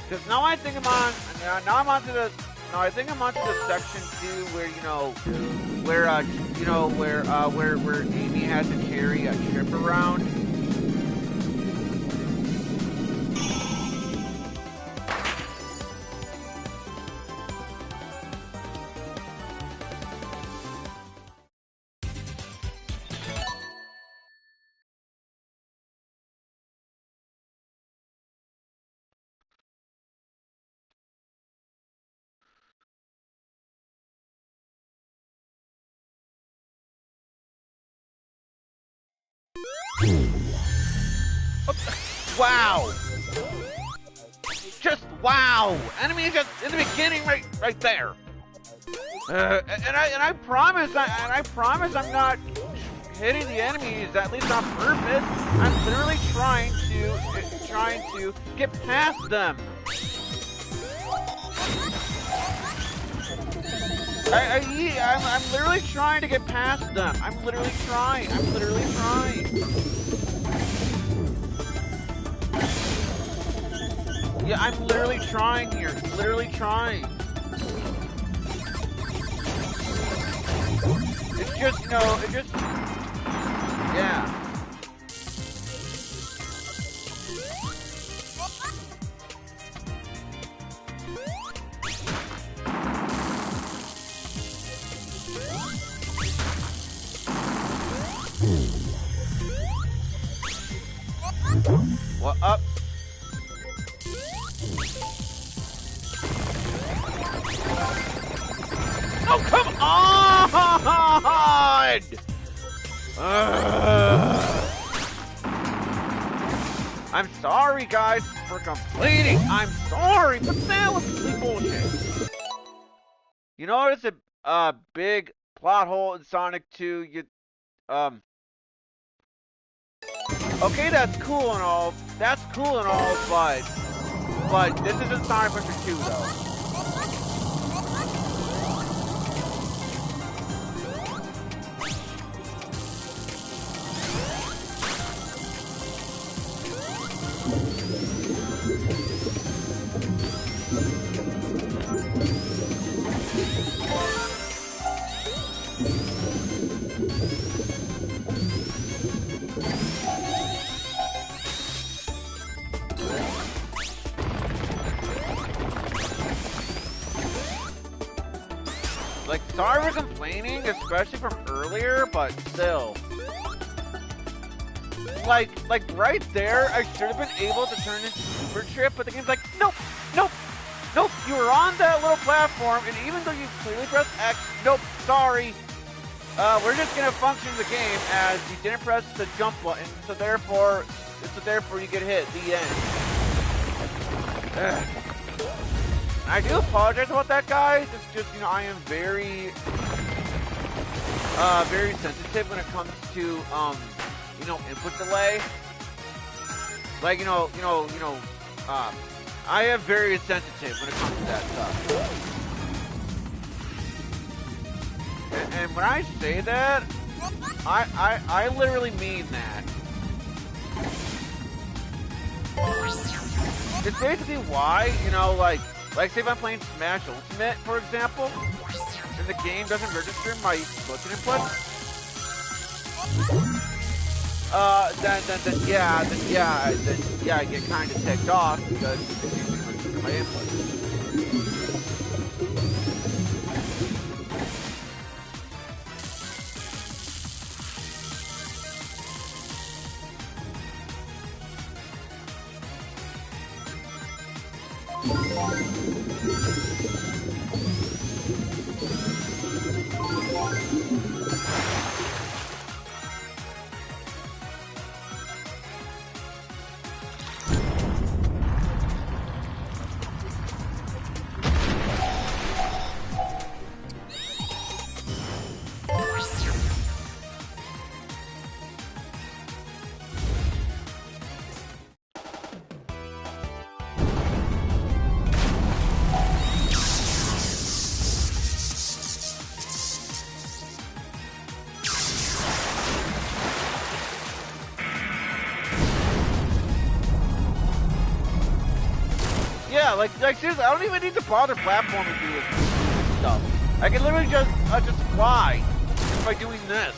Because now I think I'm onto the section 2 where where Amy has to carry a Trip around. Wow! Just wow! Enemy just in the beginning, right there. And I promise I'm not hitting the enemies, at least on purpose. I'm literally trying to get past them. I'm literally trying to get past them. I'm literally trying. Yeah, I'm literally trying here. Literally trying. It's just, yeah. What up? Oh, come on! I'm sorry, guys, for complaining. I'm sorry, but that was complete bullshit. You notice a big plot hole in Sonic 2. Okay, that's cool and all. But this isn't Sonic Adventure 2, though. Like, sorry for complaining, especially from earlier, but still. Like right there, I should have been able to turn into Super Trip, but the game's like, nope, you were on that little platform, and even though you clearly pressed X, nope, sorry. We're just gonna function the game as you didn't press the jump button, so therefore you get hit. The end. Ugh. I do apologize about that, guys. It's just, you know, I am very sensitive when it comes to, you know, input delay. Like, I am very sensitive when it comes to that stuff. And when I say that, I literally mean that. It's basically why, you know, like say if I'm playing Smash Ultimate, for example, and the game doesn't register my button input, then I get kind of ticked off because it doesn't register my input. Like seriously, I don't even need to bother platforming through this stuff. I can literally just fly just by doing this.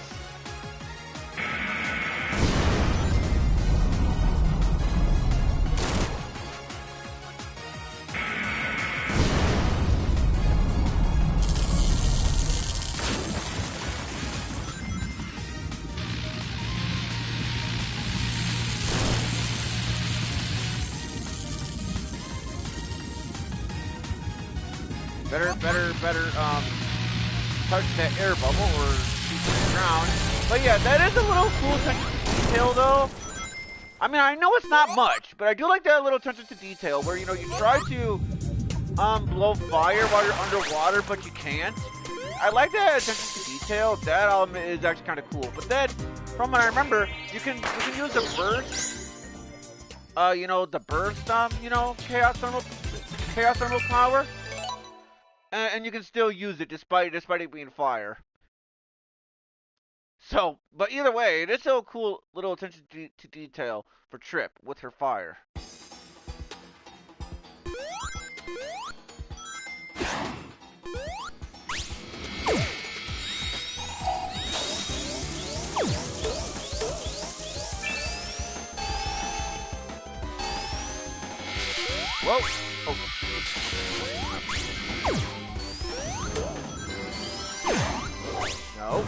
Better touch that air bubble or shoot to the ground. But yeah, that is a little cool attention to detail though. I mean, I know it's not much, but I do like that little attention to detail where, you know, you try to blow fire while you're underwater, but you can't. I like that attention to detail. That element is actually kind of cool. But then, from what I remember, you can use the burst. You know, the burst you know, chaos thermal power. And you can still use it despite it being fire. So, but either way, it is still a cool little attention to detail for Trip with her fire. Whoa! Oh. No.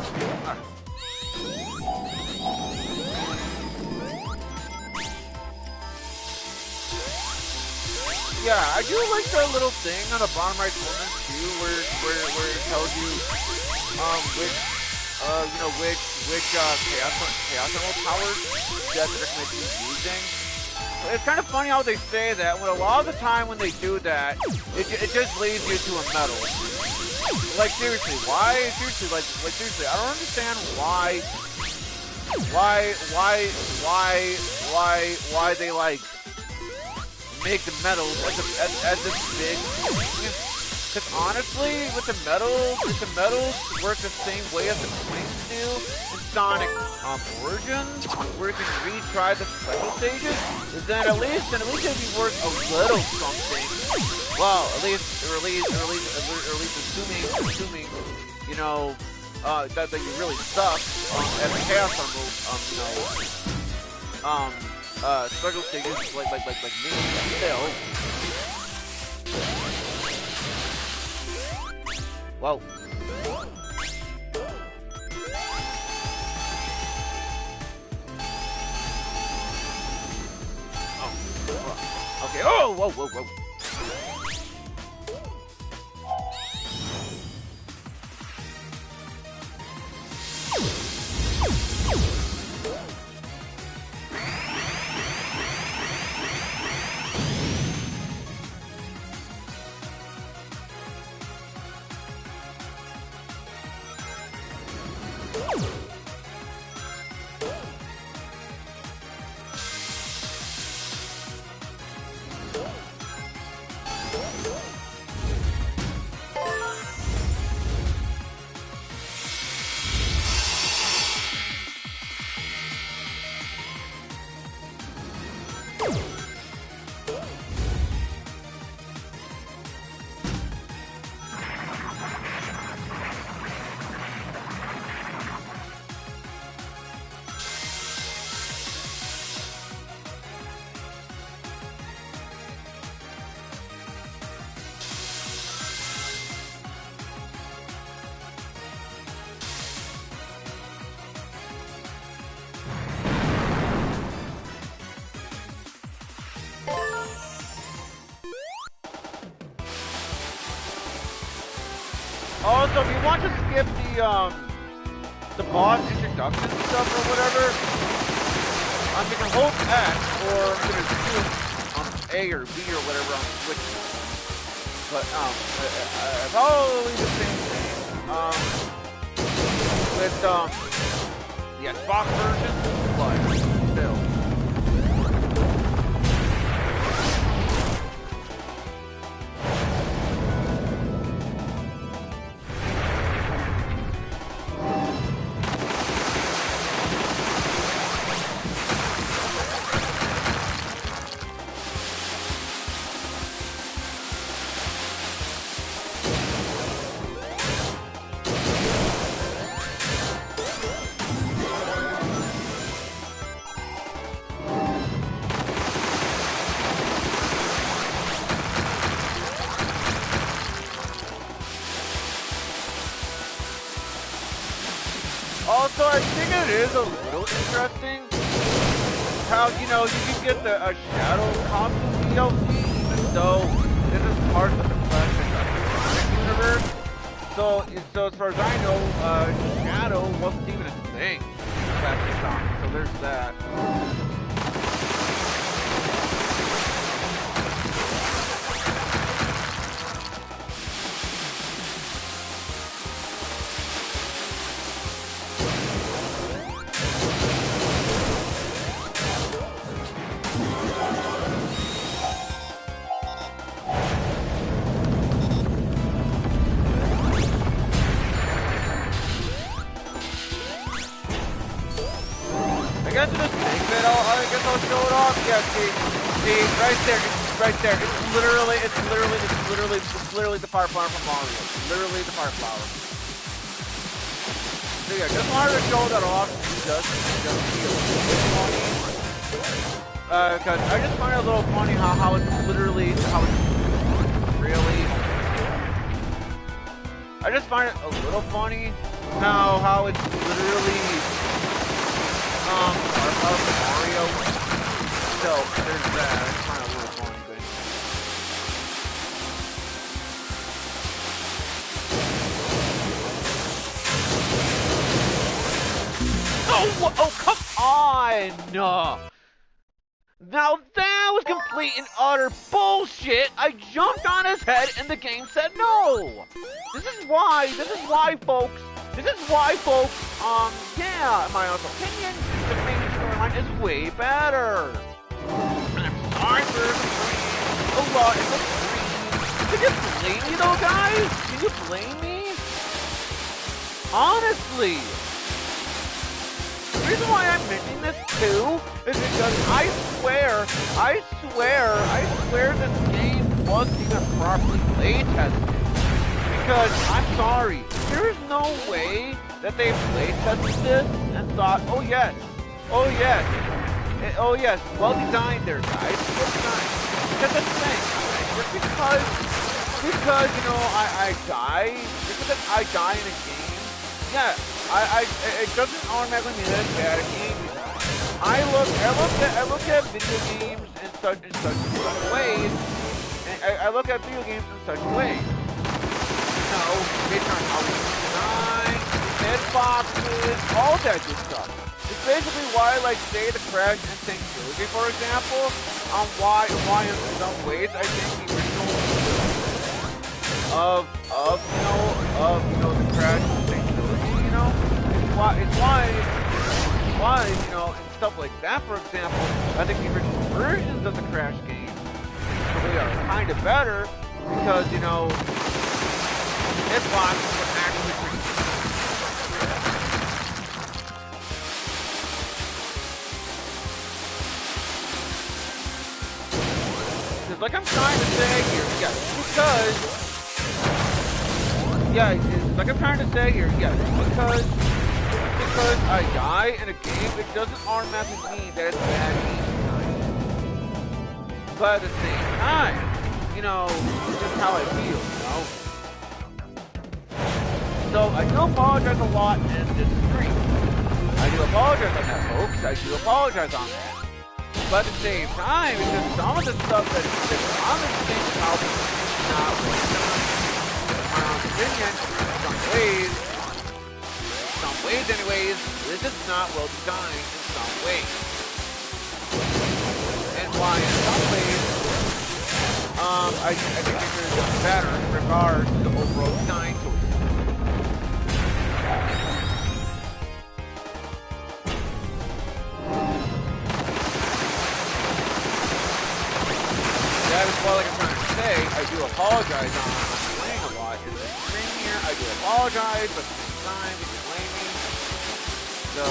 Yeah, I do like the little thing on the bottom right corner too, where it tells you which chaos emerald powers that they're going to be using. It's kind of funny how they say that. When a lot of the time when they do that, it just leads you to a medal. Like seriously, why? Seriously, like seriously, I don't understand why they like make the medals as this big. Because honestly, with the medals work the same way as the coins do in Sonic Origins, where you can retry the special stages. Then at least it'd be worth a little something. Well, at least assuming, you know, that you really suck at the Chaos Emerald, special stages like me still. Whoa. Oh. Okay. Oh, whoa. Also, if you want to skip the boss introduction stuff or whatever, you can hold X or I'm gonna do A or B or whatever on Switch. But probably the same thing with the Xbox version, but still. Also, I think it is a little interesting how, you know, you can get a Shadow costume DLC even though this is part of the classic universe. So as far as I know, Shadow wasn't even a thing in classic Sonic, so there's that. I guess I'll show it off. Yeah, see, right there. It's literally the fire flower from Mario. Literally the fire flower. So yeah, just wanted to show that off. Just feel funny. Cause I just find it a little funny how it's really. I just find it a little funny how it's literally. Mario. So there's that. It's kind of a little funny, but oh, come on! Now that was complete and utter bullshit. I jumped on his head and the game said no. This is why, folks. Yeah, in my own opinion, the main storyline is way better. And I'm sorry for complaining a lot in the stream. Can you blame me though, guys? Can you blame me? Honestly. The reason why I'm mentioning this too is because I swear this game wasn't even properly play tested. Because, I'm sorry, there is no way that they play tested this and thought, oh yes, well designed there, guys, well designed. Because that's the thing, just because, you know, I die, just because I die in a game, yeah, it doesn't automatically mean that it's bad game design. I look at video games in such ways, and I look at video games in such ways. Based on how it's designed, hitboxes, all that good stuff. It's basically why, like, say, the Crash and Tank Trilogy, for example, why in some ways I think the original of the Crash and Tank Trilogy, you know, why, you know, and stuff like that, for example, I think the original versions of the Crash games really are kind of better because, you know, hitboxes were actually pretty good. Because, like I'm trying to say here, because I die in a game, it doesn't automatically mean that it's bad each time. But at the same time, you know, it's just how I feel, you know? So I do apologize a lot in this stream. I do apologize on that, folks. I do apologize on that. But at the same time, because some of the stuff that is on the thing about is not well done. In my own opinion, some ways anyways, this is not well designed in some ways. And why in some ways, I think it could have done better in regards to the overall design choices. That is what, like I'm trying to say, I do apologize on playing a lot in this stream here. I do apologize, but at the same time, you can blame me. So,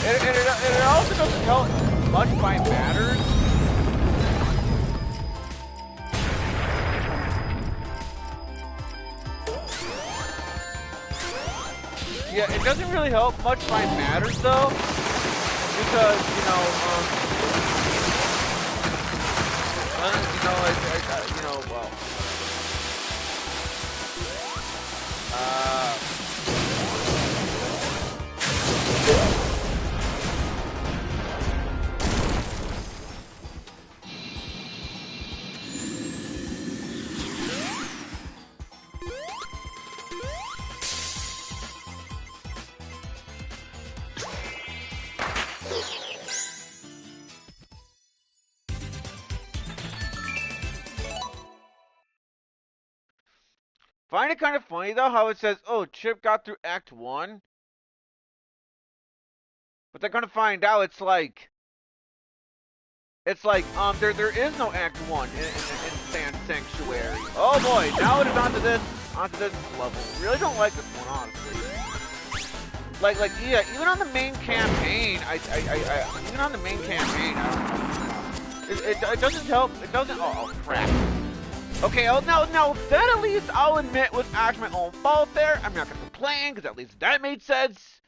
it also doesn't help much by matters. Yeah, it doesn't really help much by matters though, because you know, well. Find it kind of funny though how it says, "Oh, Chip got through Act 1," but they're gonna find out it's like there is no Act 1 in Sand Sanctuary. Oh boy, now it is onto this level. Really don't like this one, honestly. Like yeah, even on the main campaign, I it doesn't help. It doesn't. Oh crap. Okay, now that at least I'll admit was actually my own fault there. I'm not gonna complain because at least that made sense.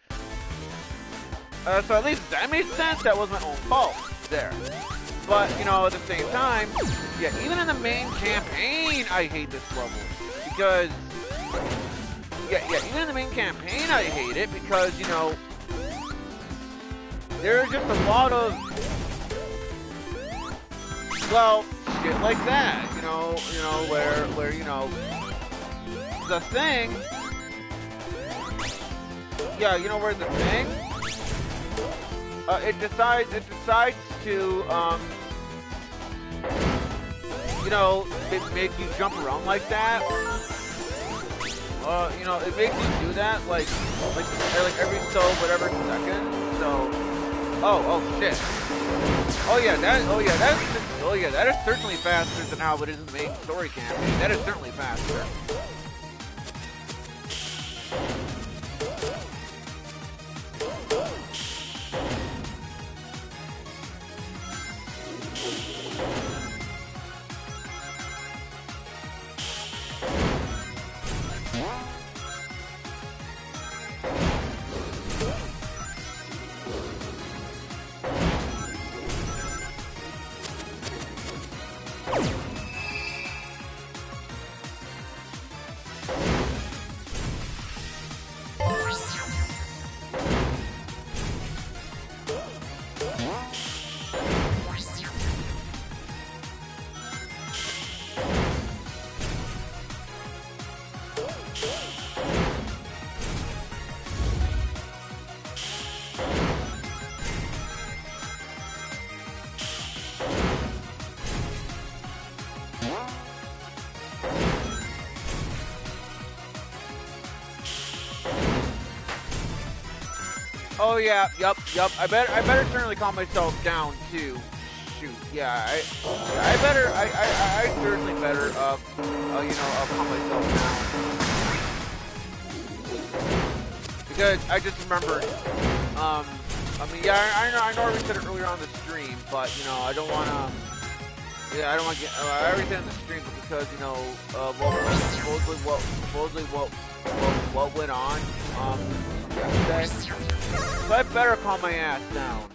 So at least that made sense. That was my own fault there. But you know, at the same time, yeah, even in the main campaign, I hate this level because even in the main campaign, I hate it because you know there's just a lot of shit like that, you know, where you know the thing, yeah, you know where the thing, it decides to you know, make you jump around like that. You know, it makes you do that like every whatever second. So, oh shit. That is certainly faster than how it is in the main story campaign. That is certainly faster. Oh yeah, yep. I better certainly calm myself down too. Shoot, yeah, I certainly better, calm myself down. Because I just remembered, I mean, yeah, I know I already said it earlier on the stream, but, you know, I don't want to, yeah, I don't want to get, I already said it on the stream, but because, you know, supposedly what went on, yesterday, so I better calm my ass down.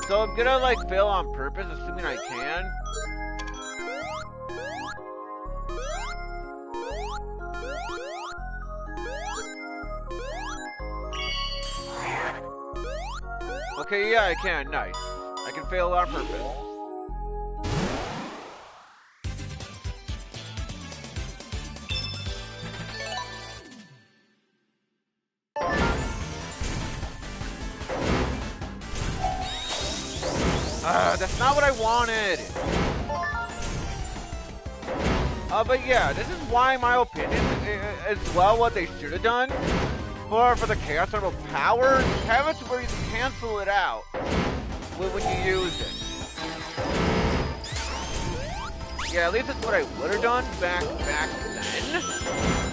So I'm gonna, like, fail on purpose, assuming I can. Okay, yeah, I can. Nice. I can fail on purpose. That's not what I wanted. But yeah, this is why, in my opinion, as well, what they should have done for the Chaos Emerald power, have it to where you can cancel it out when you use it. Yeah, at least that's what I would have done back then,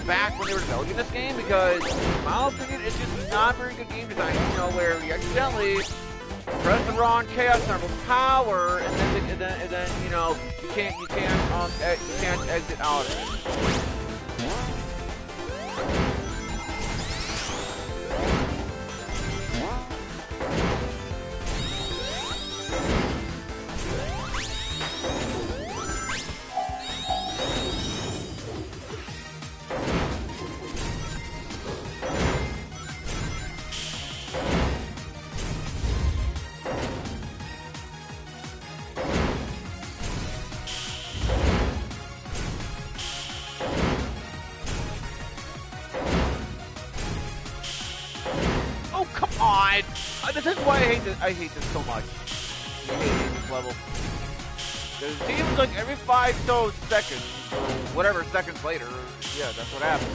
back when they were developing this game, because in my opinion, it's just not very good game design, you know, where you accidentally press the wrong Chaos Emerald power, and then you know, you can't exit out of it. This is why I hate this so much. I hate this level. It seems like every 5 seconds, or whatever seconds later, yeah, that's what happens.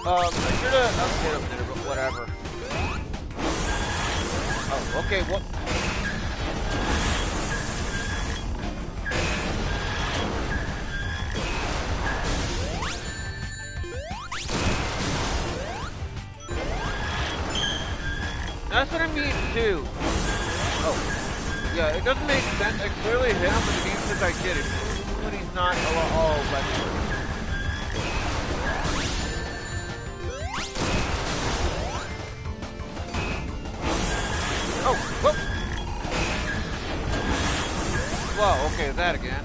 I should have updated a minute, but whatever. Oh, okay, what? That's what I mean, too. Oh. Yeah, it doesn't make sense. I clearly hit him, but the game says I did it. When he's not all left. Oh, whoop! Whoa, okay, that again.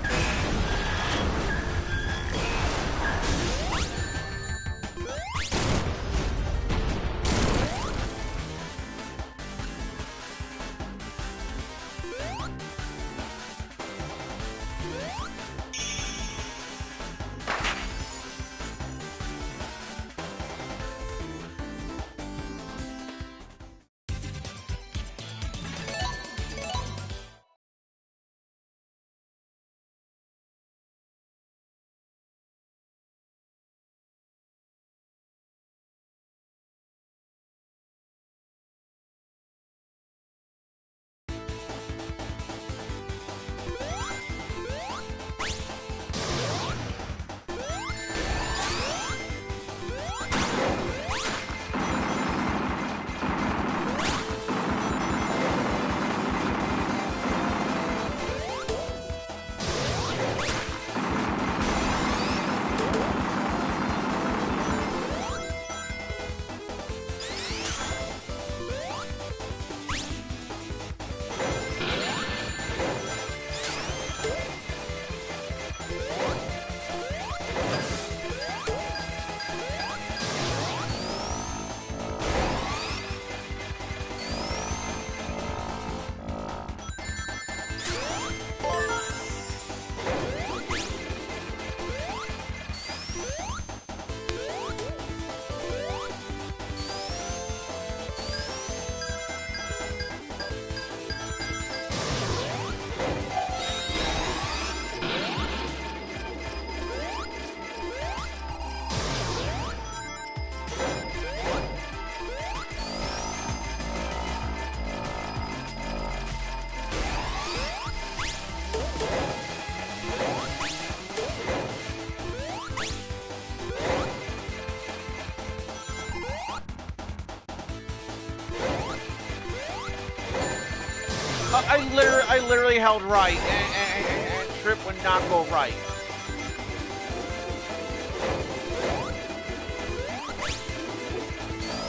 I literally held right, and Trip would not go right.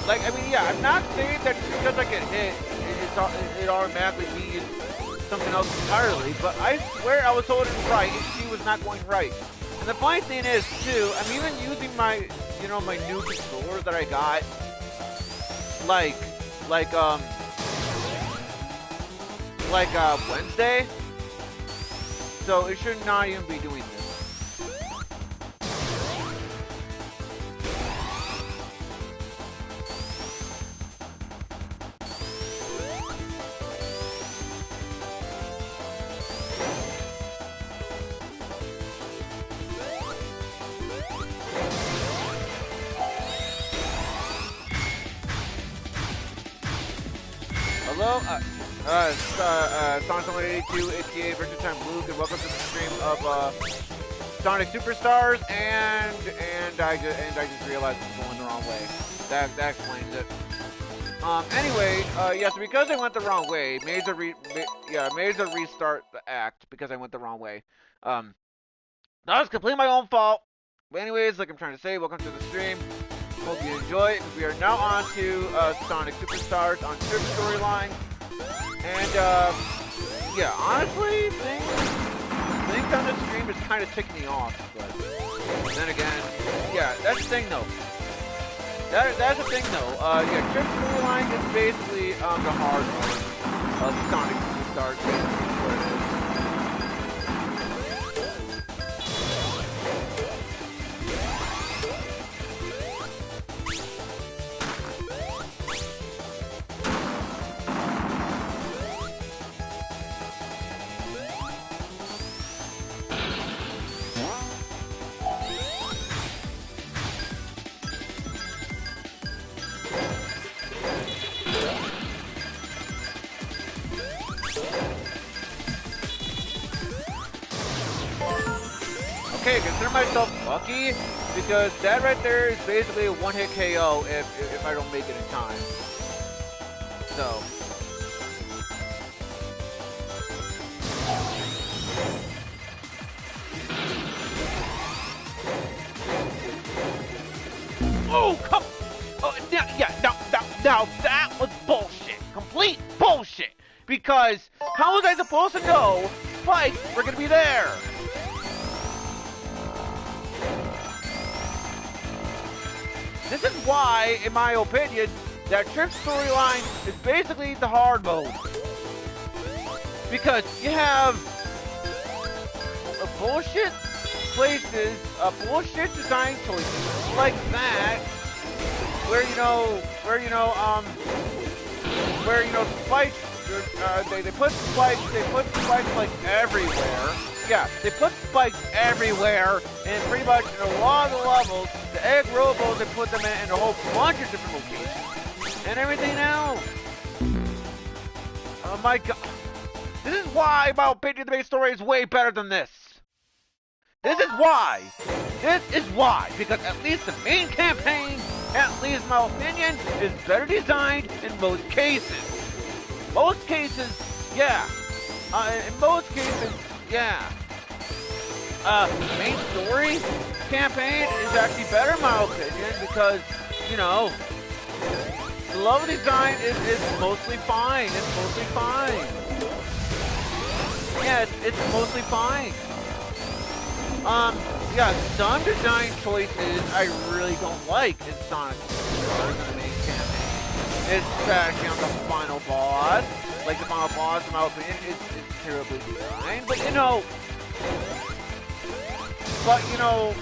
Like, I mean, yeah, I'm not saying that because I get hit, it automatically means something else entirely, but I swear I was holding right and she was not going right. And the funny thing is, too, I'm even using my, you know, my new controller that I got, like Wednesday, so it should not even be doing this. Hello, Sonic182, aka Virtual Time Luke, and welcome to the stream of Sonic Superstars. And I just realized I'm going the wrong way. That explains it. Anyway, yeah. So because I went the wrong way, made to restart the act because I went the wrong way. That was completely my own fault. But anyways, like I'm trying to say, welcome to the stream. Hope you enjoy it. We are now on to Sonic Superstars on Trip storyline. And, yeah, honestly, things on this stream is kind of ticking me off. But then again, yeah, that's the thing, though. That's the thing, though. Yeah, Trip storyline is basically the hard part of Sonic Superstars, basically, is what it is. Okay, consider myself lucky because that right there is basically a one-hit KO if I don't make it in time. So. Oh, come! Oh, yeah, now that was bullshit. Complete bullshit. Because how was I supposed to know spikes were gonna be there? This is why, in my opinion, that Trip storyline is basically the hard mode. Because you have bullshit places, bullshit design choices like that, where spikes, they put spikes like everywhere. Yeah, they put spikes everywhere, and pretty much in a lot of the levels, the egg robos, they put them in a whole bunch of different locations, and everything else. Oh my god. This is why, in my opinion, the main story is way better than this. This is why. Because at least the main campaign, at least in my opinion, is better designed in most cases. Most cases, yeah. In most cases, yeah. Main story campaign is actually better in my opinion because, you know, the level design is mostly fine. It's mostly fine. Yeah, it's mostly fine. Yeah, some design choices I really don't like in Sonic Superstars in the main campaign. Especially on the final boss. Like the final boss, in my opinion, is terribly designed. But you know,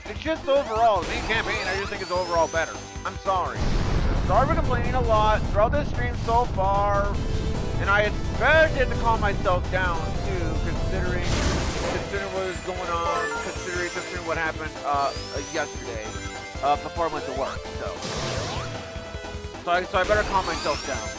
it's just overall, the main campaign, I just think is overall better. I'm sorry. I'm sorry for complaining a lot throughout this stream so far. And I especially had to calm myself down, too, considering what was going on, considering what happened yesterday, before I went to work, so I better calm myself down.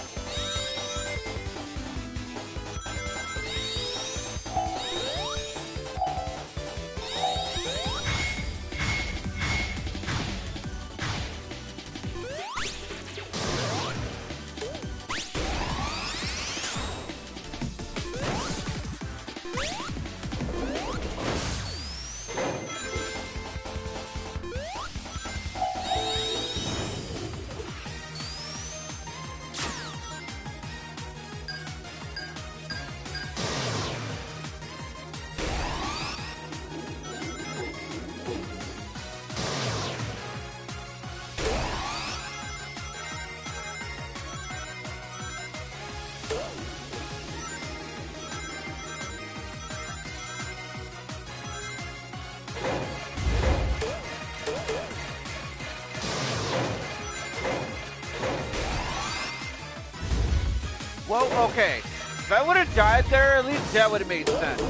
Well, okay. If I would have died there, at least that would have made sense.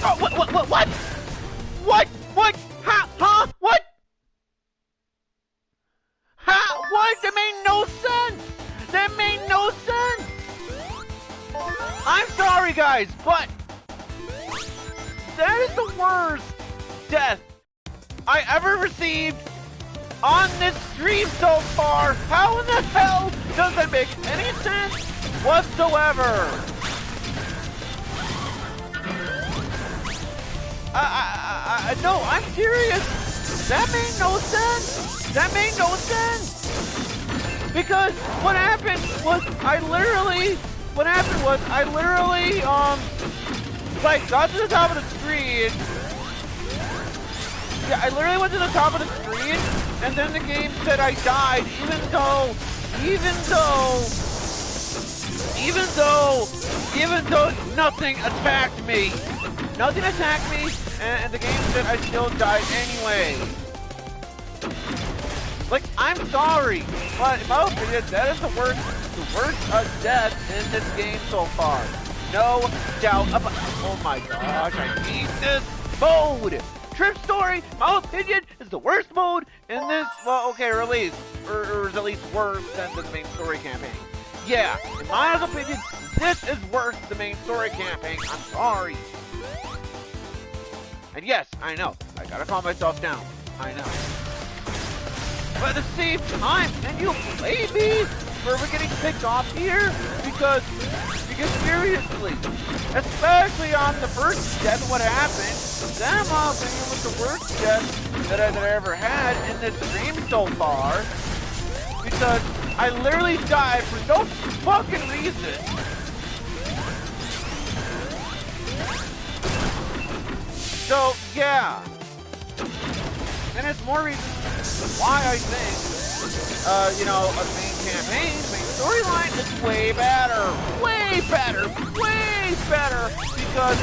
Oh, what? What? Huh? What? How? What? That made no sense! That made no sense! I'm sorry, guys, but that is the worst death I ever received on this stream so far. How in the hell does that make any sense whatsoever? No, I'm serious. That made no sense. That made no sense. Because what happened was I literally, like, got to the top of the screen. Yeah, I literally went to the top of the screen, and then the game said I died, even though nothing attacked me. Nothing attacked me, and the game said I still died anyway. Like, I'm sorry, but in my opinion, that is the worst death in this game so far. No doubt about. Oh my gosh, I hate this mode. Trip Story, in my opinion, is the worst mode in this. Well, okay, or is at least worse than the main story campaign. Yeah, in my opinion, this is worse than the main story campaign. I'm sorry. And yes, I know, I gotta calm myself down. I know. But at the same time, can you blame me for getting picked off here? Because seriously, especially on the first death, what happened, that in my opinion was the worst death that I ever had in this stream so far. Because I literally died for no fucking reason. So, yeah. And it's more reasons why I think, a main campaign, main storyline is way better. Way better. Because,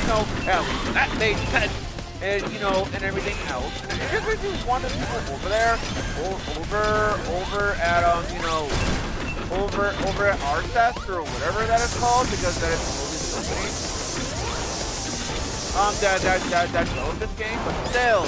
that made sense. And, and everything else. And it just makes me want the people over there, over at, over at Arcest or whatever that is called, because that is totally the company. That knows this game, but still.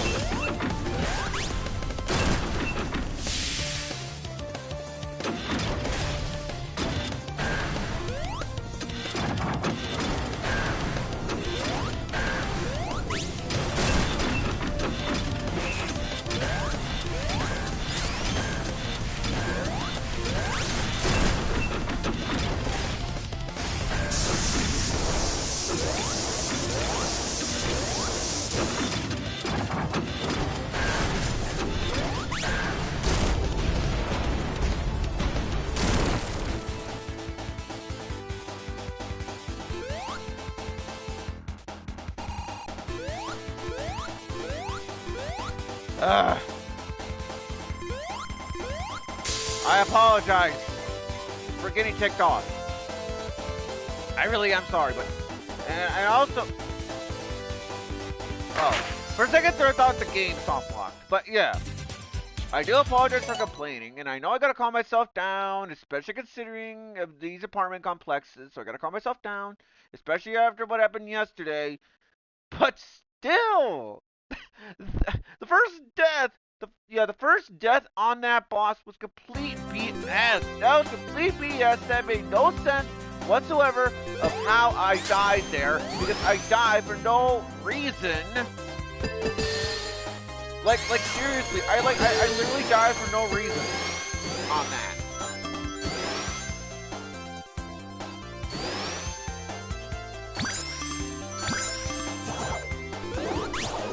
Ugh. I apologize for getting ticked off. I really am sorry, but... And also... Oh. For a second there, I thought the game soft locked. But yeah. I do apologize for complaining, and I know I gotta calm myself down, especially considering these apartment complexes, so I gotta calm myself down, especially after what happened yesterday. But still, the first death, the first death on that boss was complete BS. That was complete BS. That made no sense whatsoever of how I died there, because I died for no reason. Like seriously, I literally died for no reason on that.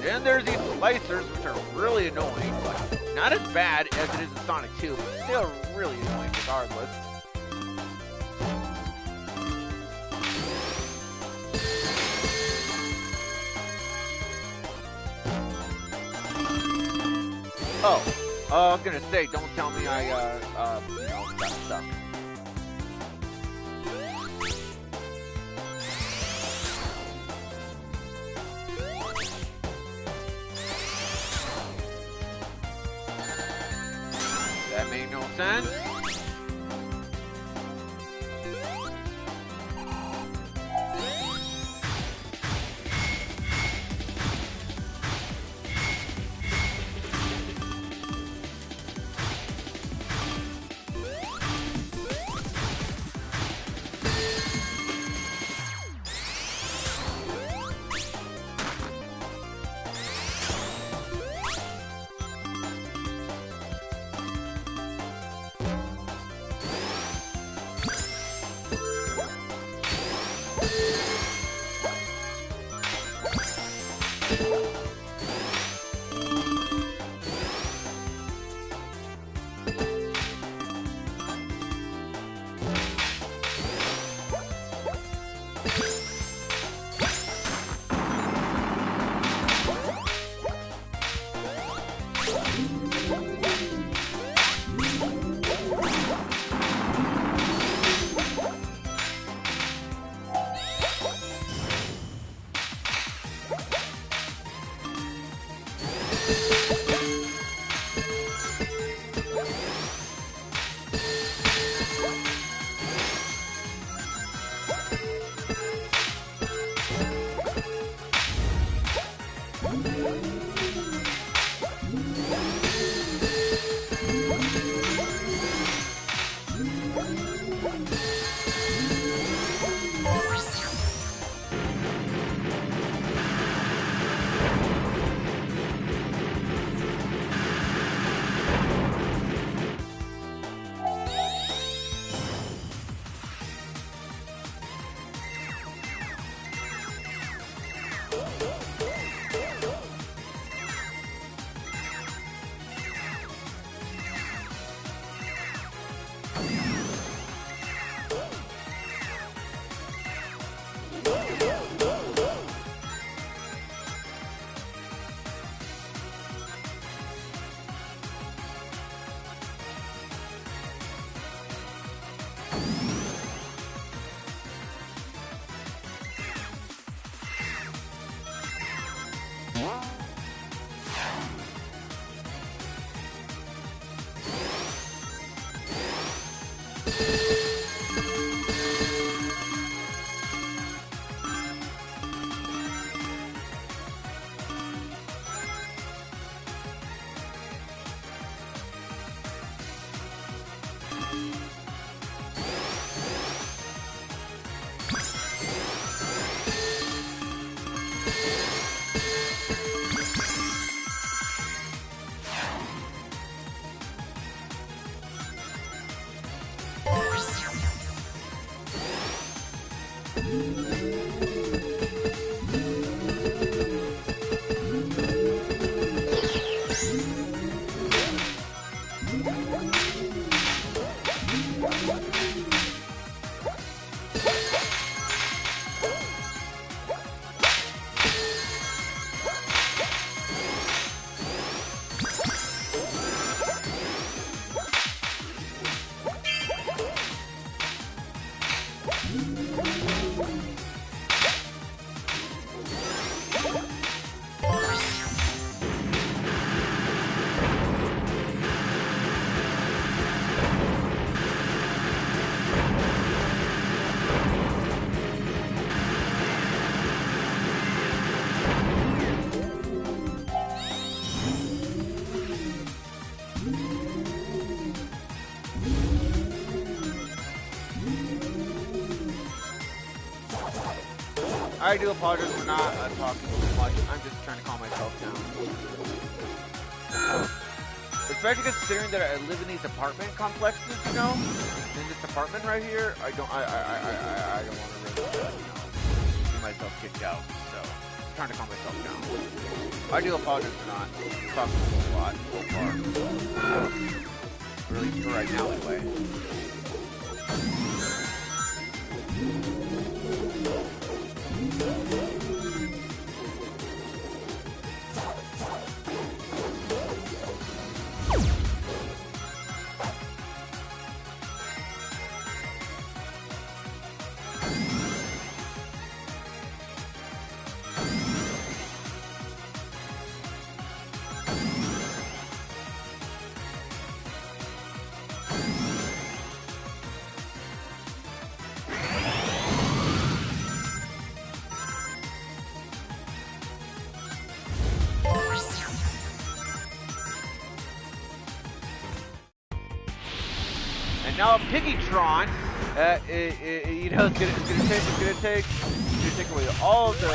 Then there's these slicers, which are really annoying, but not as bad as it is in Sonic 2, but still really annoying regardless. Oh, I was gonna say, don't tell me I, you know, got stuck. That made no sense. I do apologize for not talking too much. I'm just trying to calm myself down. Especially considering that I live in these apartment complexes, you know? In this apartment right here, I don't want to risk, get myself kicked out. So, I'm trying to calm myself down. I do apologize for not talking a whole lot so far. Really, for right now, anyway. Now a Piggytron, you know, it's gonna take away all of the.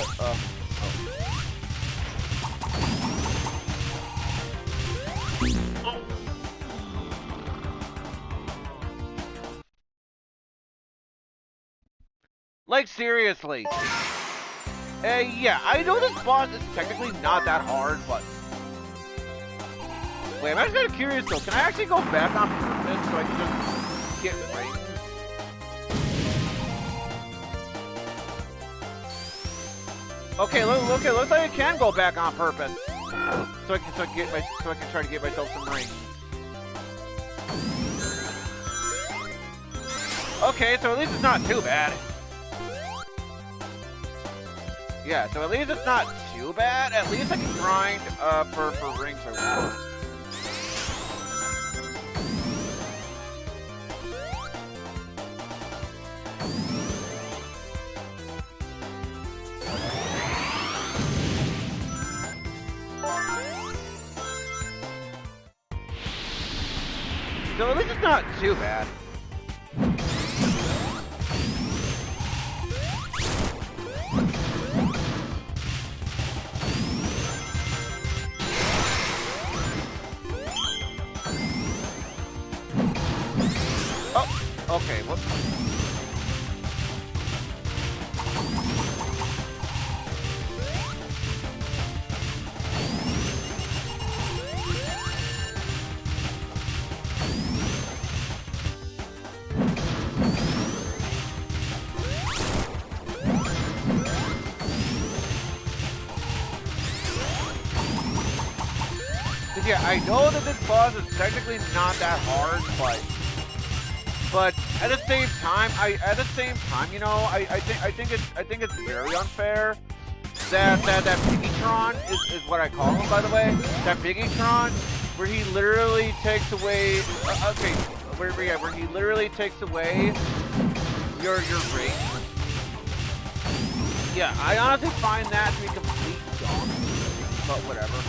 Like seriously. Yeah, I know this boss is technically not that hard, but. Wait, I'm actually kind of curious though. Can I actually go back on purpose so I can just get rings? Okay, looks like I can go back on purpose, so I can try to get myself some rings. Okay, so at least it's not too bad. Yeah, so at least it's not too bad. At least I can grind for rings I want. So at least it's not too bad. Oh, okay, what? Yeah, I know that this boss is technically not that hard, but at the same time, you know, I think it's very unfair that Piggytron is what I call him, by the way. That Piggytron, where he literally takes away, where he literally takes away your ring. Yeah, I honestly find that to be complete dumb, but whatever.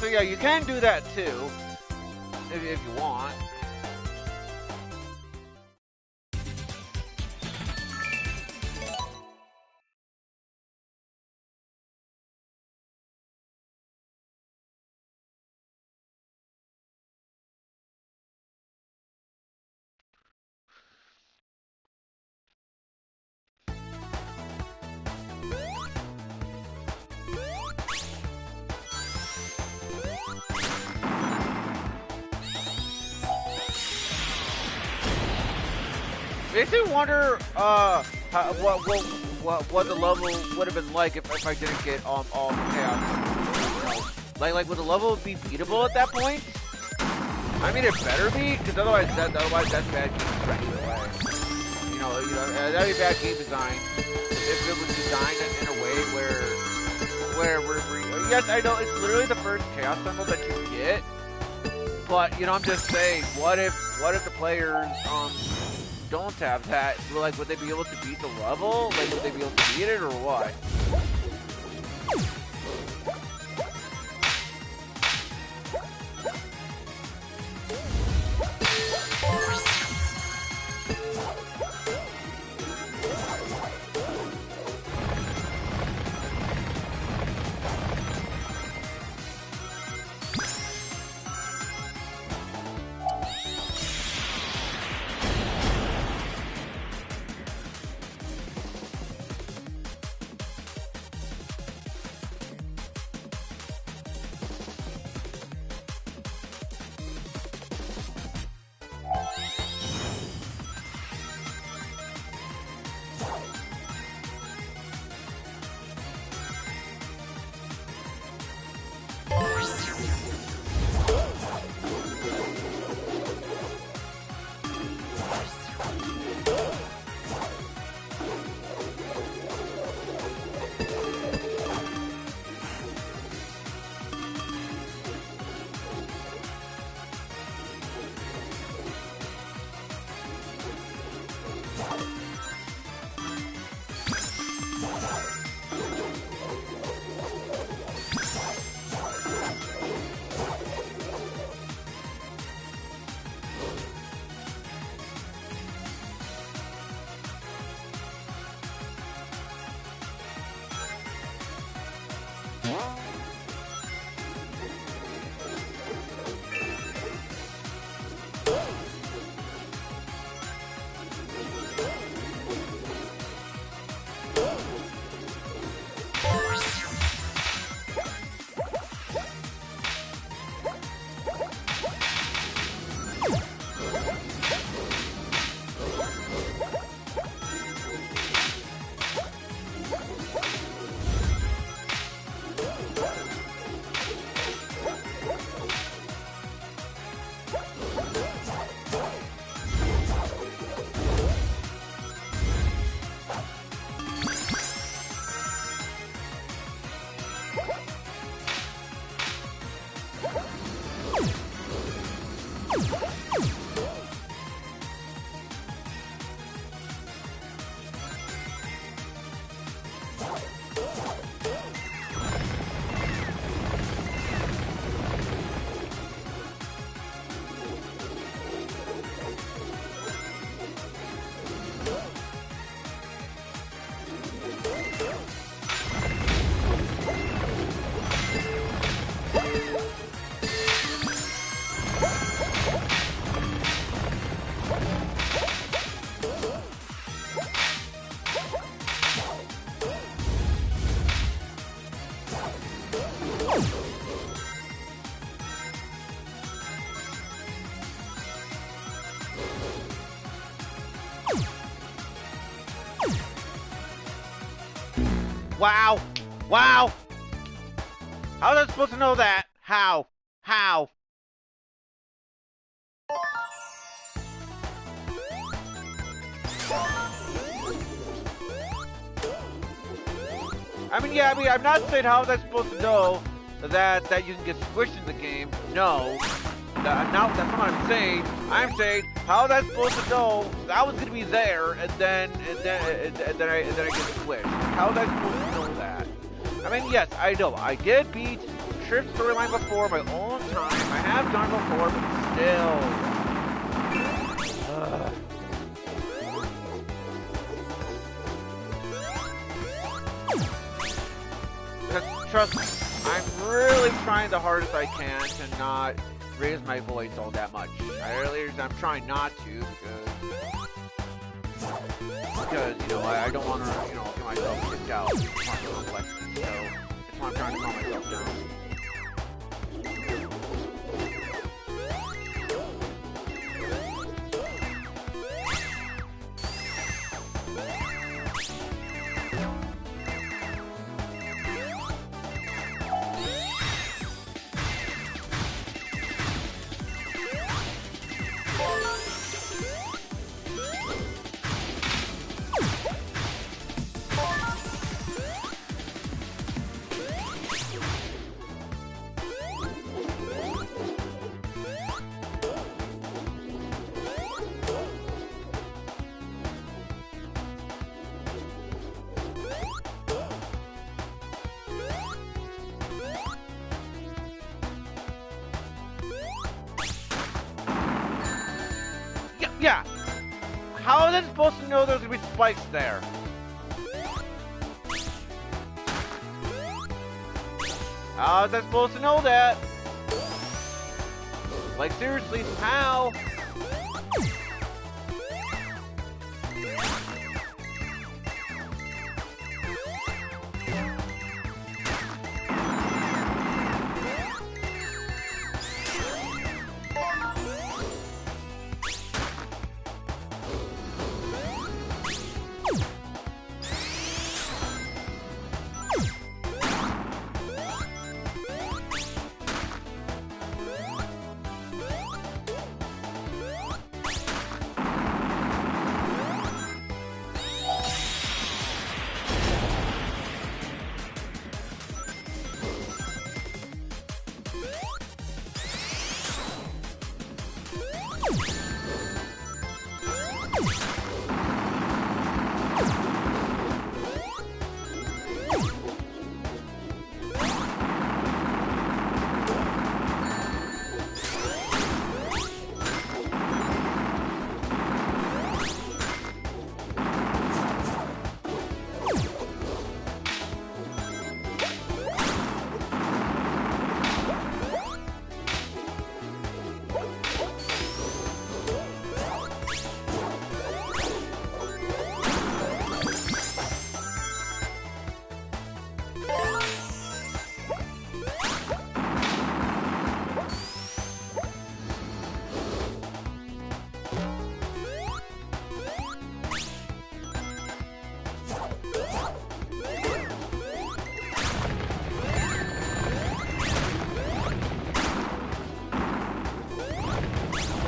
So yeah, you can do that too, if you want. Makes me wonder what the level would have been like if I didn't get all chaos. Like would the level be beatable at that point? I mean, it better be, because otherwise that's bad game design either way. That'd be bad game design if it was designed in a way where yes, I know it's literally the first chaos emerald that you get, but I'm just saying, what if the players don't have that? Like, would they be able to beat the level? Like, would they be able to beat it or what? Wow! Wow! How was I supposed to know that? How? How? I'm not saying how was I supposed to know that you can get squished in the game. No. That's not what I'm saying. I'm saying, how was I supposed to know I was gonna be there and then I get squished? How was I supposed to know that? I mean, yes, I know. I did beat Trip's storyline before my own time. I have done it before, but still. Trust me, I'm really trying the hardest I can to not raise my voice all that much. I'm trying not to because I don't want to get myself kicked out. It's more complex, so that's why I'm trying to calm myself down. Yeah. How is it supposed to know there's gonna be spikes there? How is that supposed to know that? Like, seriously, how?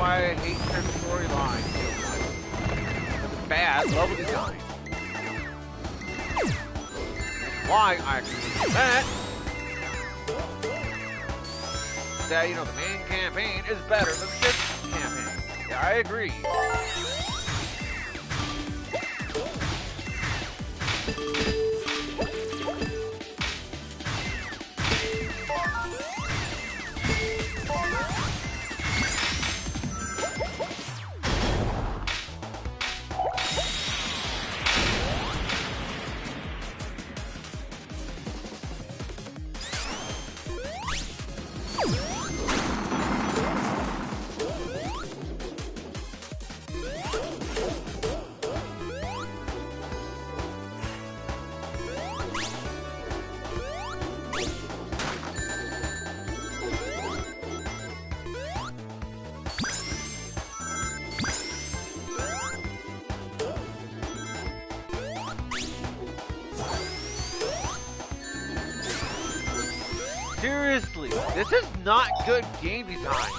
Why I hate their storyline so much. It's bad level design. Why I actually that you know the main campaign is better than this campaign. Yeah, I agree. Seriously, this is not good game design.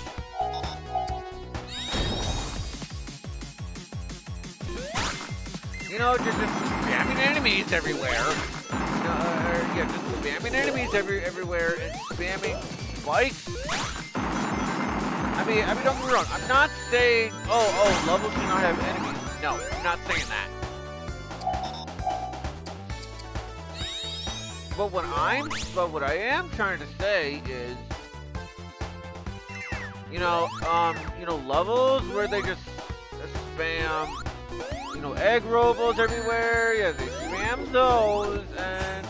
You know, just spamming enemies everywhere. Yeah, just spamming enemies everywhere and spamming spikes. I mean, don't get me wrong. I'm not saying, oh, levels do not have enemies. No, I'm not saying that. But what I am trying to say is, levels where they just spam, egg robots everywhere. Yeah, they spam those, and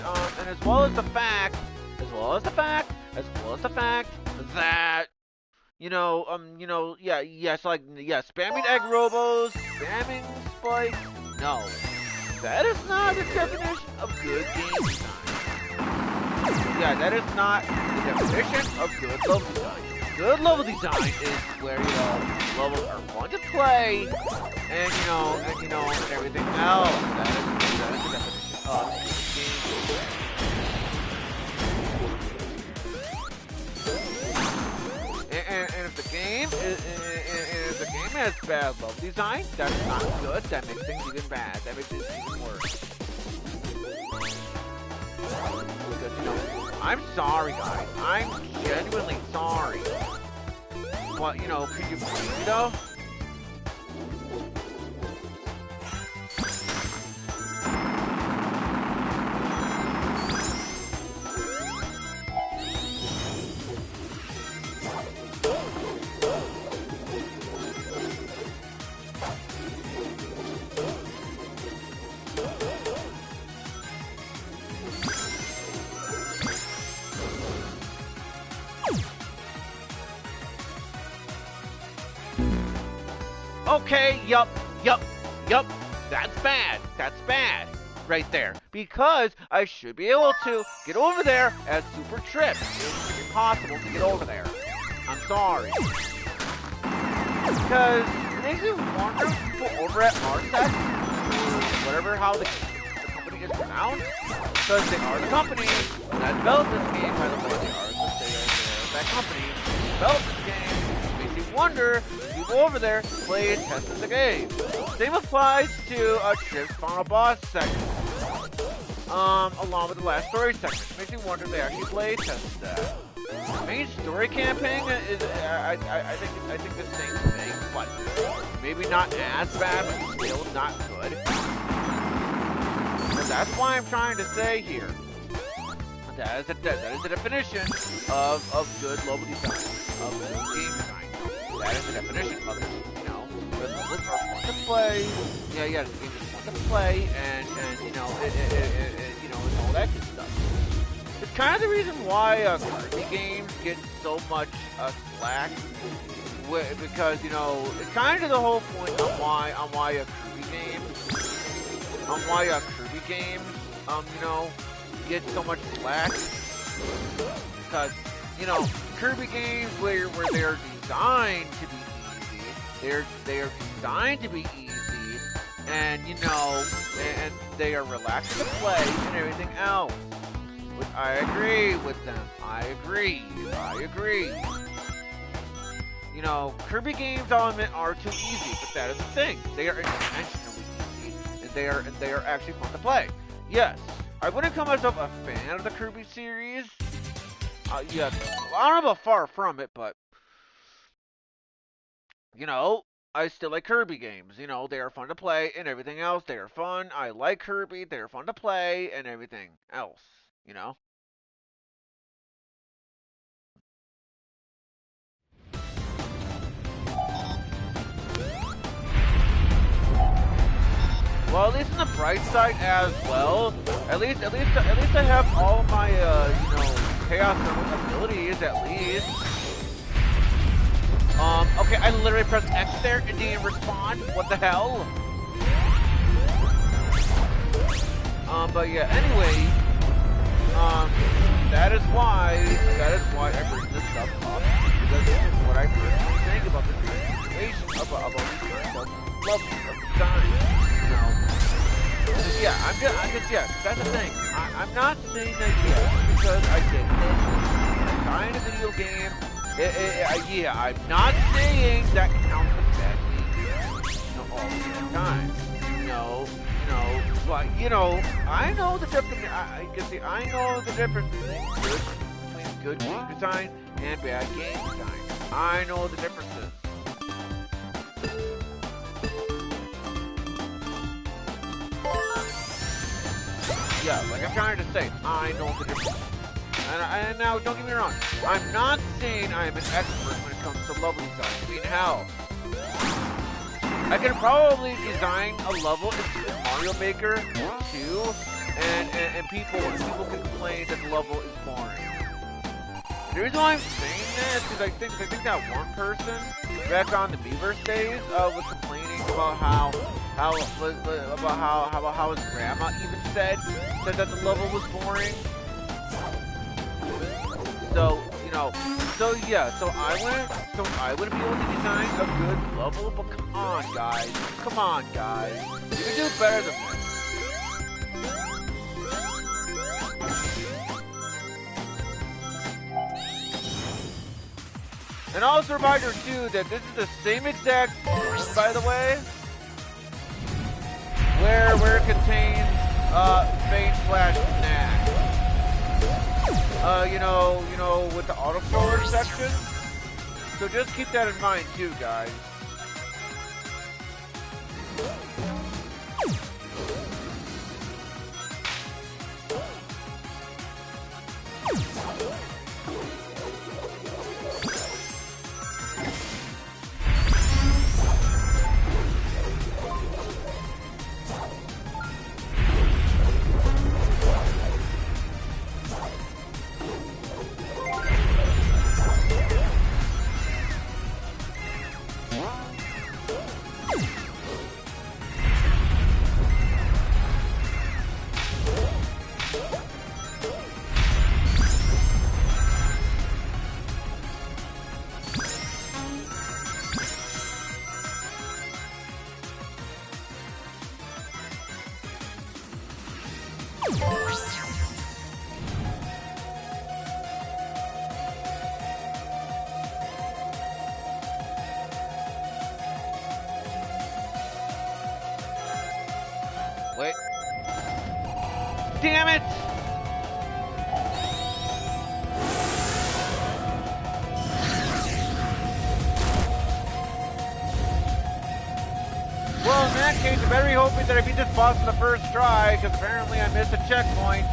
as well as the fact that, spamming egg robots, spamming spikes. No, that is not the definition of good game design. Yeah, that is not the definition of good level design. Good level design is where, levels are fun to play, and, and everything else. That is the definition of game design. And if the game as bad level design. That's not good. That makes things even bad. That makes things even worse. Because, you know, I'm sorry, guys. I'm genuinely sorry. But, you know, could you please, you know? Okay, yup, that's bad, right there, because I should be able to get over there as Super Trip. It's impossible to get over there. I'm sorry. Because it makes me wonder if people over at Arset, whatever how the company is pronounced, because they are the company that developed this game, by the way, they are that company that developed this game. Wonder people over there play and test the game. Same applies to Trip's final boss segment, along with the last story segment. It makes me wonder if they actually play tested that. The main story campaign is I think the same thing, but maybe not as bad, but still not good. And that's why I'm trying to say here. That is the definition of good level design, of good game design. That is the definition of it, you know. The levels are fun to play. Yeah, the game is fun to play, and you know, you know, and all that good stuff. It's kind of the reason why Kirby games get so much slack, because you know, it's kind of the whole point on why Kirby games, you know, get so much slack, because you know, Kirby games where they're designed to be easy. They are designed to be easy, and you know, and they are relaxing to play and everything else. Which I agree with them. I agree. You know, Kirby games, I'll admit, are too easy, but that is the thing. They are intentionally easy, and they are actually fun to play. Yes, I wouldn't call myself a fan of the Kirby series. Yeah, I don't know about far from it, but you know, I still like Kirby games. You know, they are fun to play and everything else. They are fun. I like Kirby. They are fun to play and everything else. You know? Well, at least on the bright side as well. At least I have all my you know, chaos abilities at least. Okay, I literally pressed X there and didn't respond. What the hell? But yeah, anyway, that is why I bring this stuff up, because this is what I personally think about this situation, about these kinds of levels of design, you know. Yeah, I'm just, yeah, that's the thing. I'm not saying that, yeah, because I did this kind of video game. Yeah, I'm not saying that counts as bad game, you know, all the time. No, but you know, I know the difference. I know the difference between good game design and bad game design. I know the differences. Yeah, like I'm trying to say, I know the difference. And now, don't get me wrong, I'm not saying I am an expert when it comes to level design. I mean, hell, I can probably design a level in Super Mario Maker 2, and people complain that the level is boring. The reason why I'm saying this is I think that one person back on the Miiverse days was complaining about how his grandma even said that the level was boring. So, you know, so yeah, so I wouldn't be able to design a good level, but come on guys, you can do better than this. And also a reminder too that this is the same exact room, by the way, where it contains Feint slash Knack. You know, with the auto storage section. So just keep that in mind too, guys. Wait. Damn it! Well, in that case, I better be hoping that I beat this boss in the first try, because apparently I missed a checkpoint.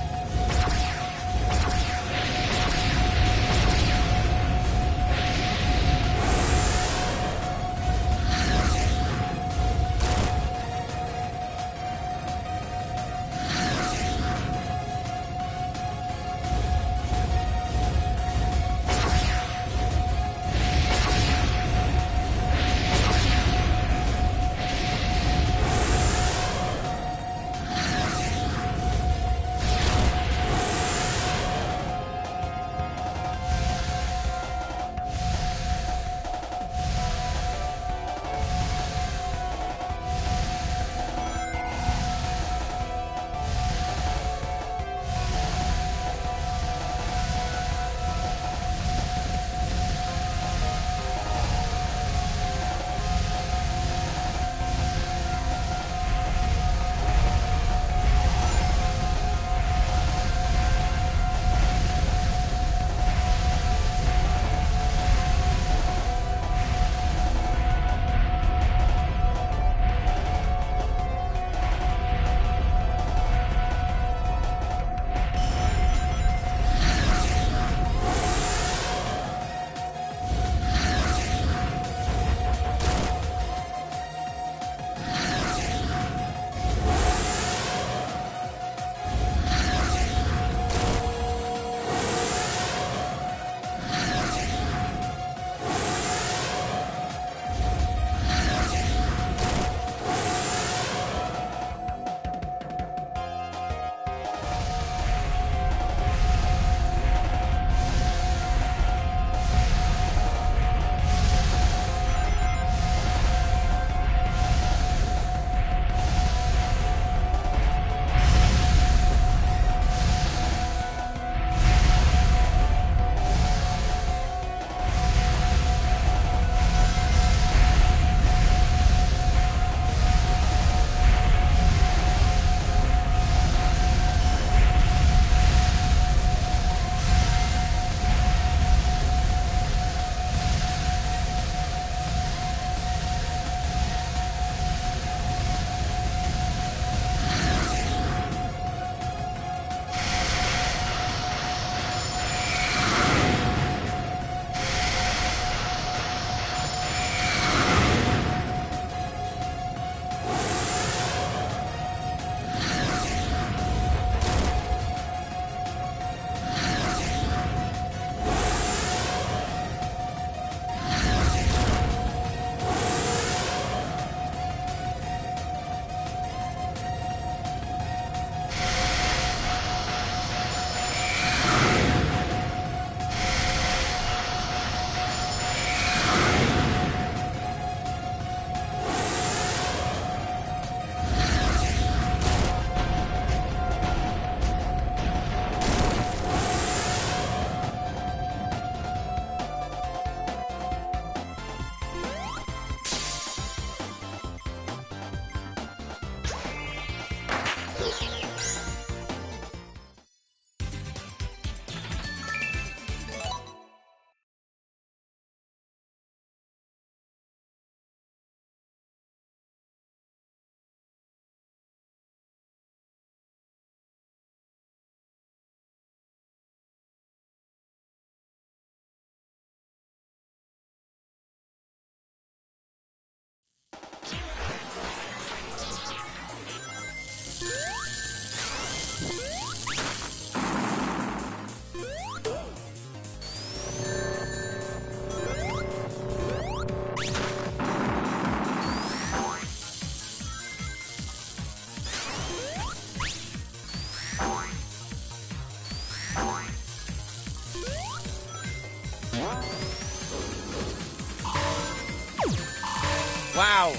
Wow.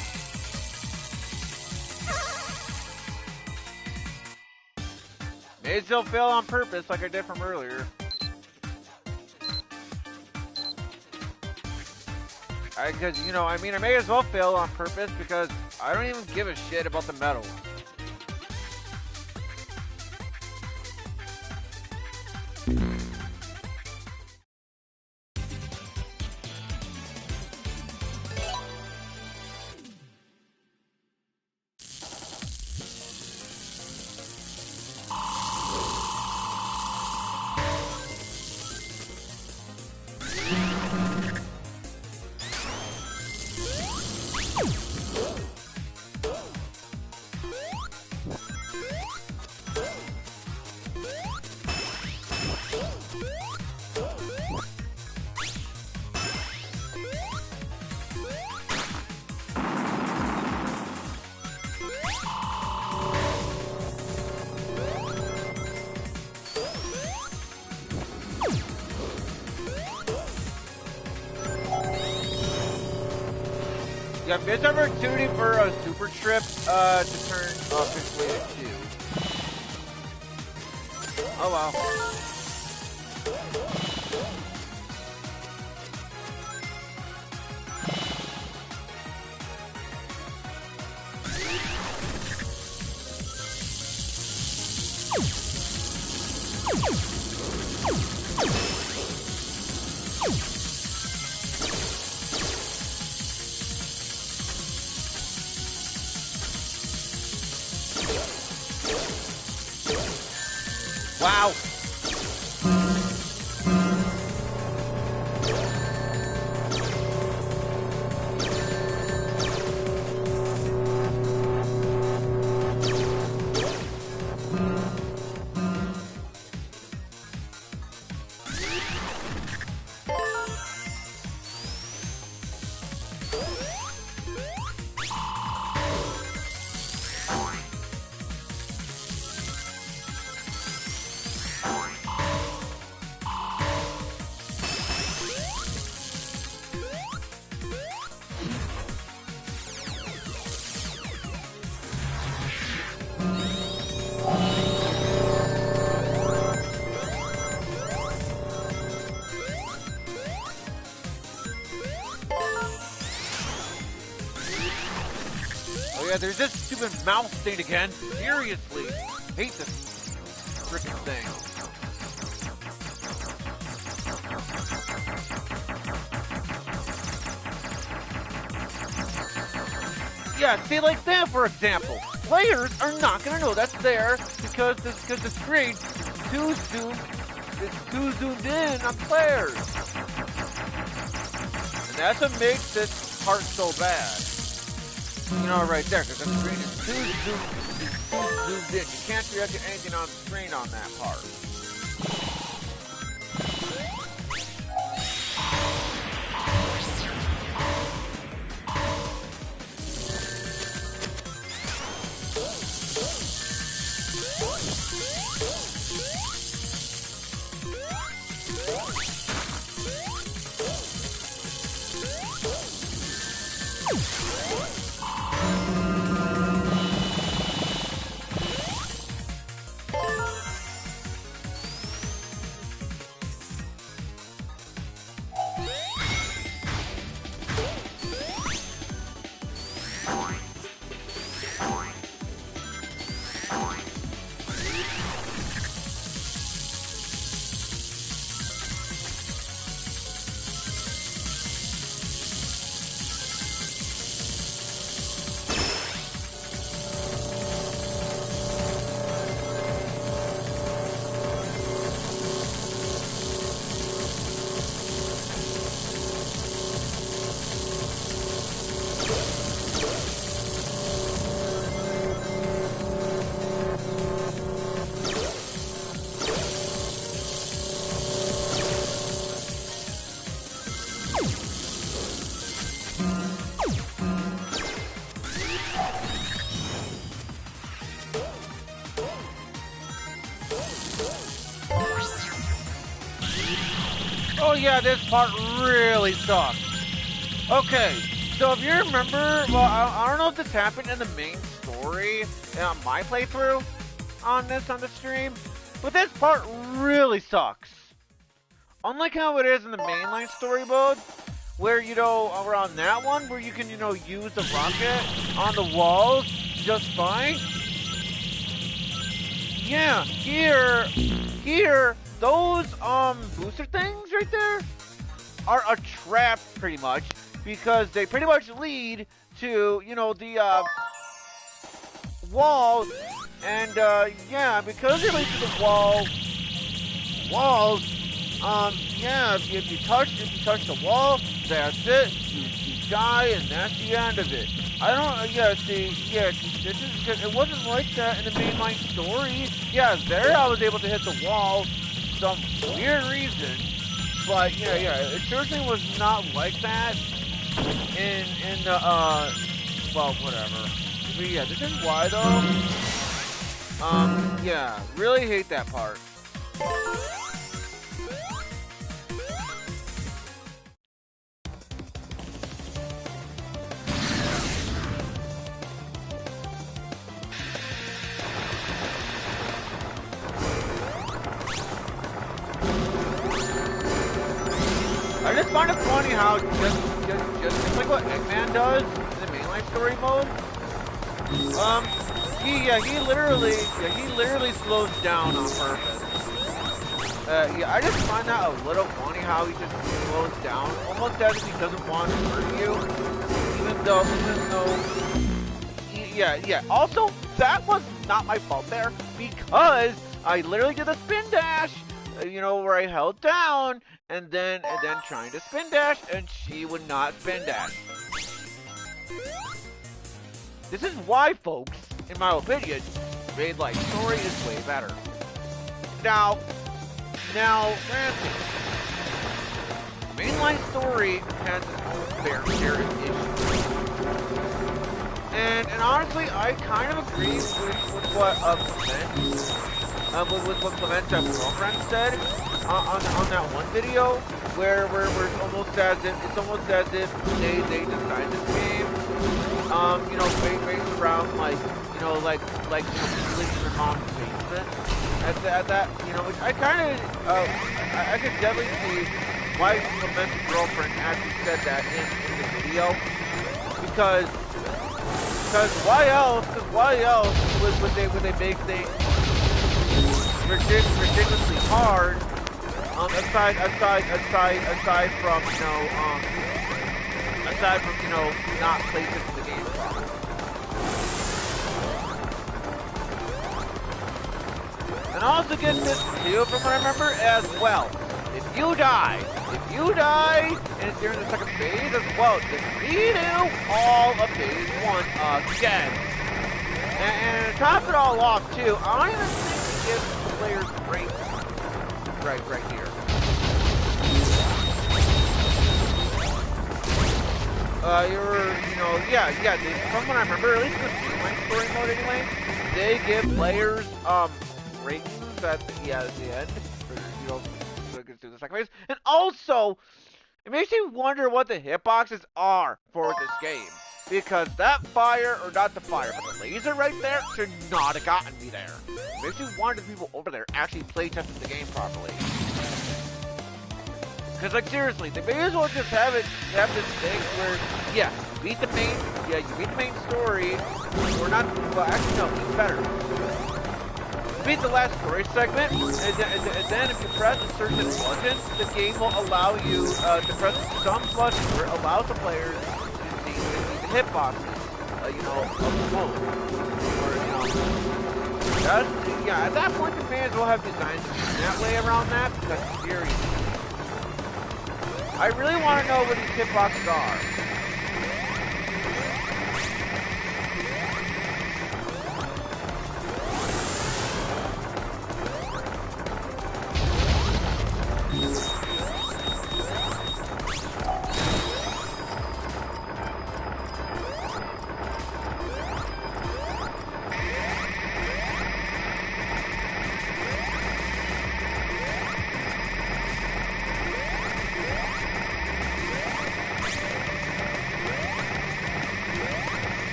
May still fail on purpose like I did from earlier. Because, you know, I mean, I may as well fail on purpose because I don't even give a shit about the medal. You have missed opportunity for a super trip to turn officially to 2. Oh wow. Wow. Yeah, there's this stupid mouse thing again. Seriously. Hate this frickin' thing. Yeah, see, like that, for example. Players are not gonna know that's there because the screen is too zoomed in on players. And that's what makes this part so bad. You know, right there, because the screen is too zoomed in. You can't react to anything on the screen on that part. Oh yeah, this part really sucks. Okay, So if you remember, well, I don't know if this happened in the main story, my playthrough on the stream, but this part really sucks. Unlike how it is in the mainline story mode, where, you know, around that one, where you can, you know, use the rocket on the walls just fine. Yeah, here, those, booster things right there are a trap, pretty much, because they pretty much lead to, you know, the, wall, and, yeah, because they lead to the walls, yeah, if you touch the wall, that's it. You die, and that's the end of it. I don't, yeah, see, yeah, this is because it wasn't like that in the mainline story. Yeah, there I was able to hit the wall for some weird reason, but yeah, it certainly was not like that in the, well, whatever. But yeah, this is why though. Yeah, really hate that part. I just find it funny how just like what Eggman does in the mainline story mode. He literally slows down on purpose. Yeah, I just find that a little funny how he just slows down, almost as if he doesn't want to hurt you, even though, yeah. Also, that was not my fault there because I literally did a spin dash, you know, where I held down and then trying to spin dash, and she would not spin dash. This is why, folks, in my opinion, mainline story is way better. Now, granted, mainline story has its own fair share of issues. And honestly, I kind of agree with what Clement's girlfriend said on that one video, where it's almost as if they designed this game, you know, based around like living in their mom's basement. At that, you know, which I kind of, I could definitely see why Clement's girlfriend actually said that in the video, because why else would they make things ridiculously hard, aside from, you know, not placing the game properly. And also get this too, from what I remember as well. If you die, and it's during the second phase as well, just redo all of phase 1 again. And to top it all off too, I don't even think it gives the players breaks right here. From what I remember, at least in the mainline story mode anyway, they give players, ratings at the end, for, you know, so it gets through the second phase. And also, it makes you wonder what the hitboxes are for this game. Because that fire, or not the fire, but the laser right there should not have gotten me there. It makes you wonder if people over there actually play tested the game properly. Because, like, seriously, they may as well just have this thing where, yeah, you beat the main story, or not, well, actually, no, it's better. You beat the last story segment, and then if you press a certain button, the game will allow you to press some button where it allows the players to see the hitboxes, you know, of the phone. Or, you know, yeah, at that point, the fans will have designed that way around that, because that's serious. I really want to know what these hitboxes are.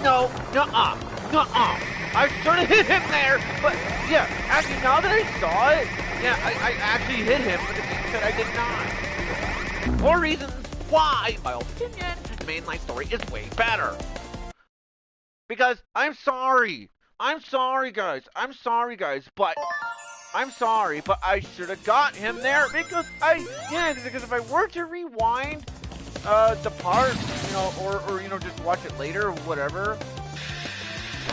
No, nuh-uh, nuh-uh. I should have hit him there, but yeah, actually, now that I saw it, yeah, I actually hit him, but the game said I did not. For reasons why, in my opinion, the mainline story is way better. Because I'm sorry, guys, but I should have got him there because because if I were to rewind the part, or just watch it later or whatever,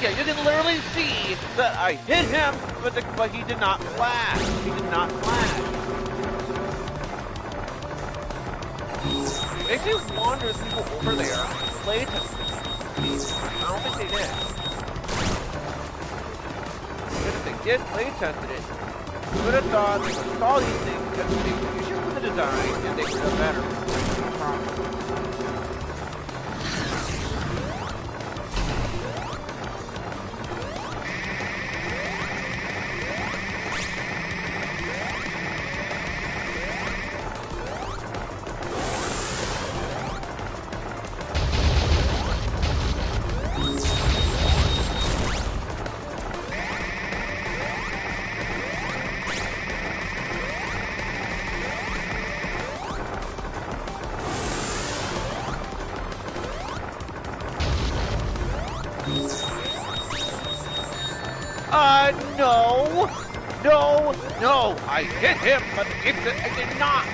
yeah, you can literally see that I hit him, but he did not flash. Makes me wonder if people over there played him. I don't think they did. Because if they did play tested it, you would have thought they would have saw these things because they took issues with the design and they would have better. No problem. No, I hit him, but I did not.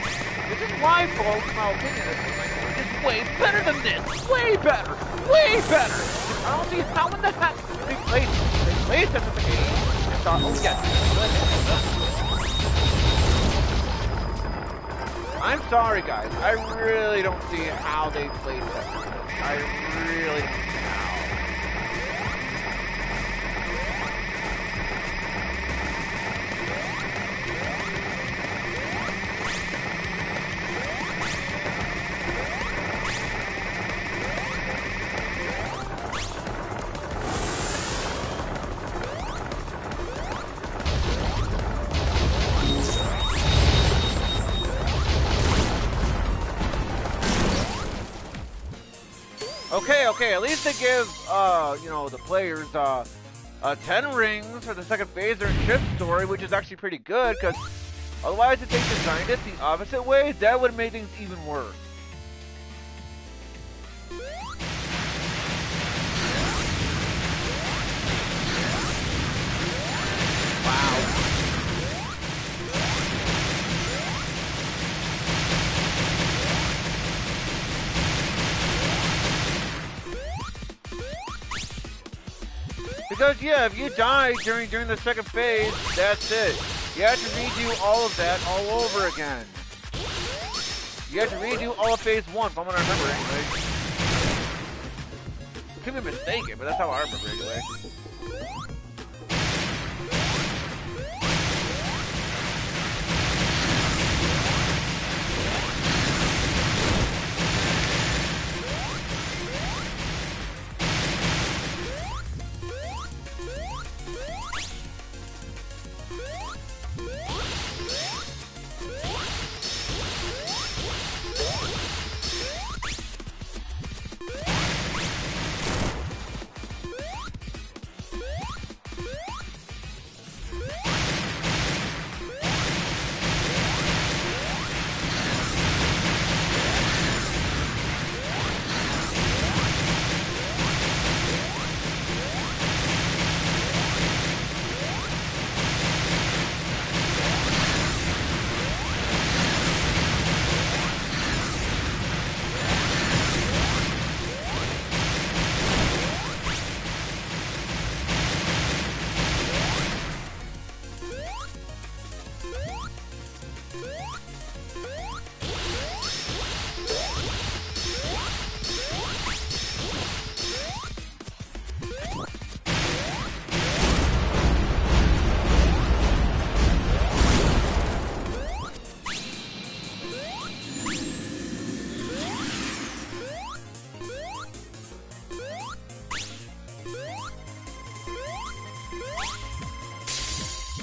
This is why, folks, my opinion is way better than this. Way better. I don't see how in the heck they played this at the game and thought, oh yes, I'm sorry, guys. I really don't see how they played this. I really don't see how. Okay, at least they give, the players, 10 rings for the second phase or shift story, which is actually pretty good, because otherwise if they designed it the opposite way, that would have made things even worse. Wow. Because yeah, if you die during the second phase, that's it. You have to redo all of that all over again. You have to redo all of phase 1, if I'm gonna remember anyway. Could be mistaken, but that's how I remember anyway.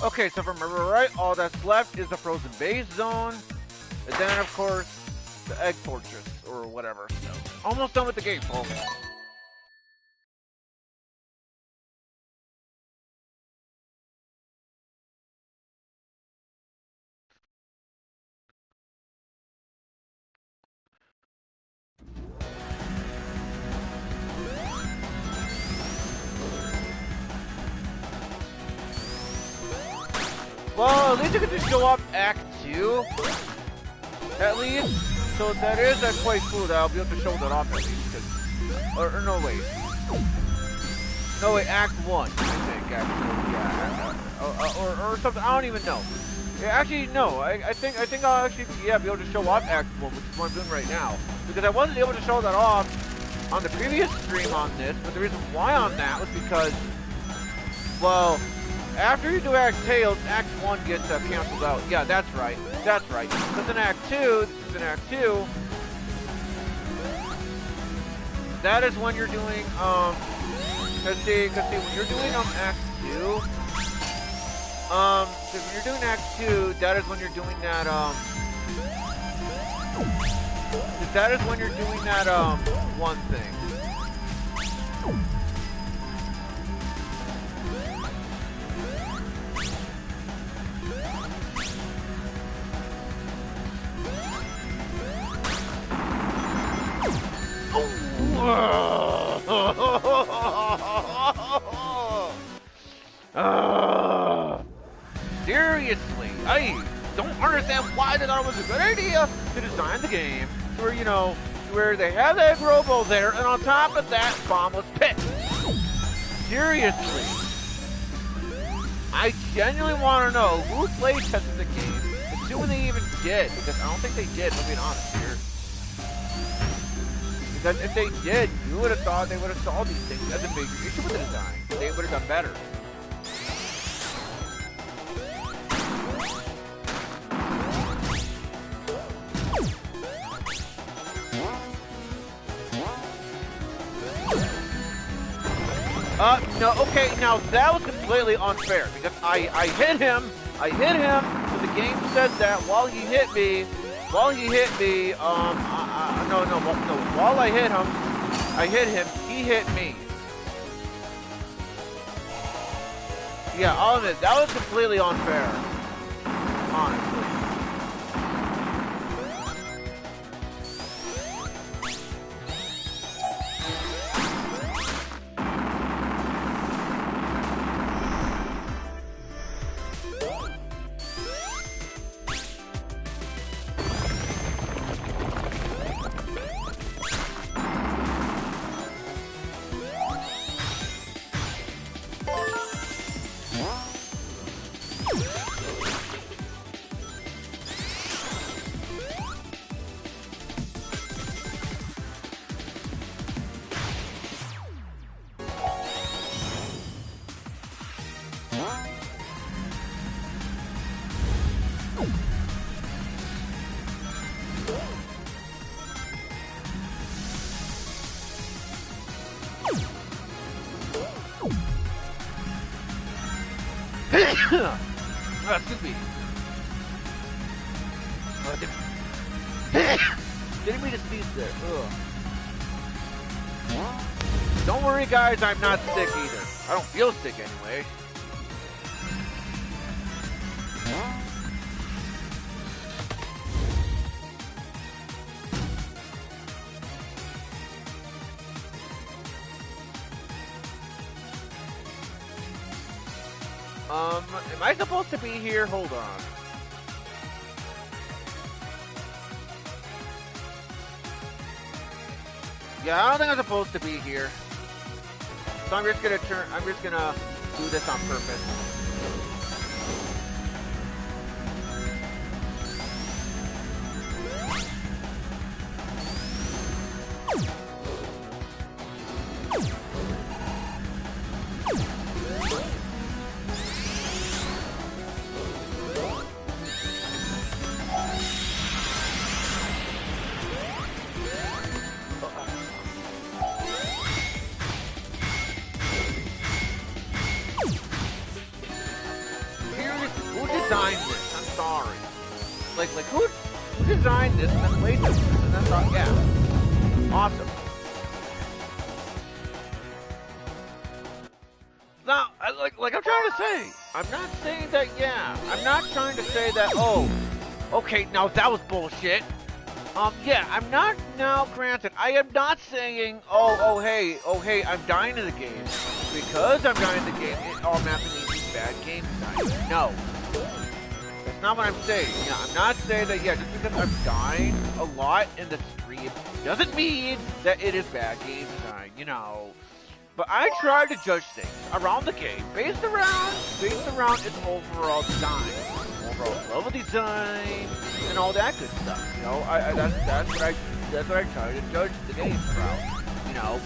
Okay, so if I remember right, all that's left is the frozen base zone, and then of course the egg fortress or whatever. So, almost done with the game, folks. Well, at least you can just show up Act 2. At least. So that is quite cool that I'll be able to show that off at least. Or no, wait. No, wait, Act 1, I think, actually. Yeah. Or something. I don't even know. Yeah, actually, no. I think I'll actually, be able to show off Act 1, which is what I'm doing right now. Because I wasn't able to show that off on the previous stream on this, but the reason why on that was because, well, after you do Act 2, Act 1 gets canceled out. Yeah, that's right. That's right. Because in Act 2, this is in Act 2, that is when you're doing, cause see, when you're doing, Act 2, cause when you're doing Act 2, that is when you're doing that, one thing. Seriously, I don't understand why they thought it was a good idea to design the game where, you know, where they have that robo there, and on top of that, bombless pit. Seriously. I genuinely want to know who play tested the game, assuming they even did, because I don't think they did, if I'm being honest here. Because if they did, you would have thought they would have solved these things as a major issue with the design. They would have done better. No, okay, now that was completely unfair, because I hit him, so the game said that while he hit me, while I hit him, he hit me. Yeah, I'll admit, that was completely unfair, honestly. Excuse me. Didn't mean to sneeze there. Ugh. Don't worry, guys. I'm not sick either. I don't feel sick anyway. Am I supposed to be here? Hold on. Yeah, I don't think I'm supposed to be here. So I'm just gonna do this on purpose. Who designed this and then played this? And then thought, yeah, awesome. Now, like I'm trying to say, I'm not saying that, yeah, I'm not trying to say that, oh, okay, now that was bullshit. Yeah, I'm not, now granted, I am not saying, oh, hey, I'm dying in the game. Because I'm dying in the game, it automatically means bad game design. No. not what I'm saying. Yeah, I'm not saying that, yeah, just because I'm dying a lot in the stream doesn't mean that it is bad game design, you know. But I try to judge things around the game based around its overall design, overall level design, and all that good stuff. You know, that's what I try to judge the game around. You know.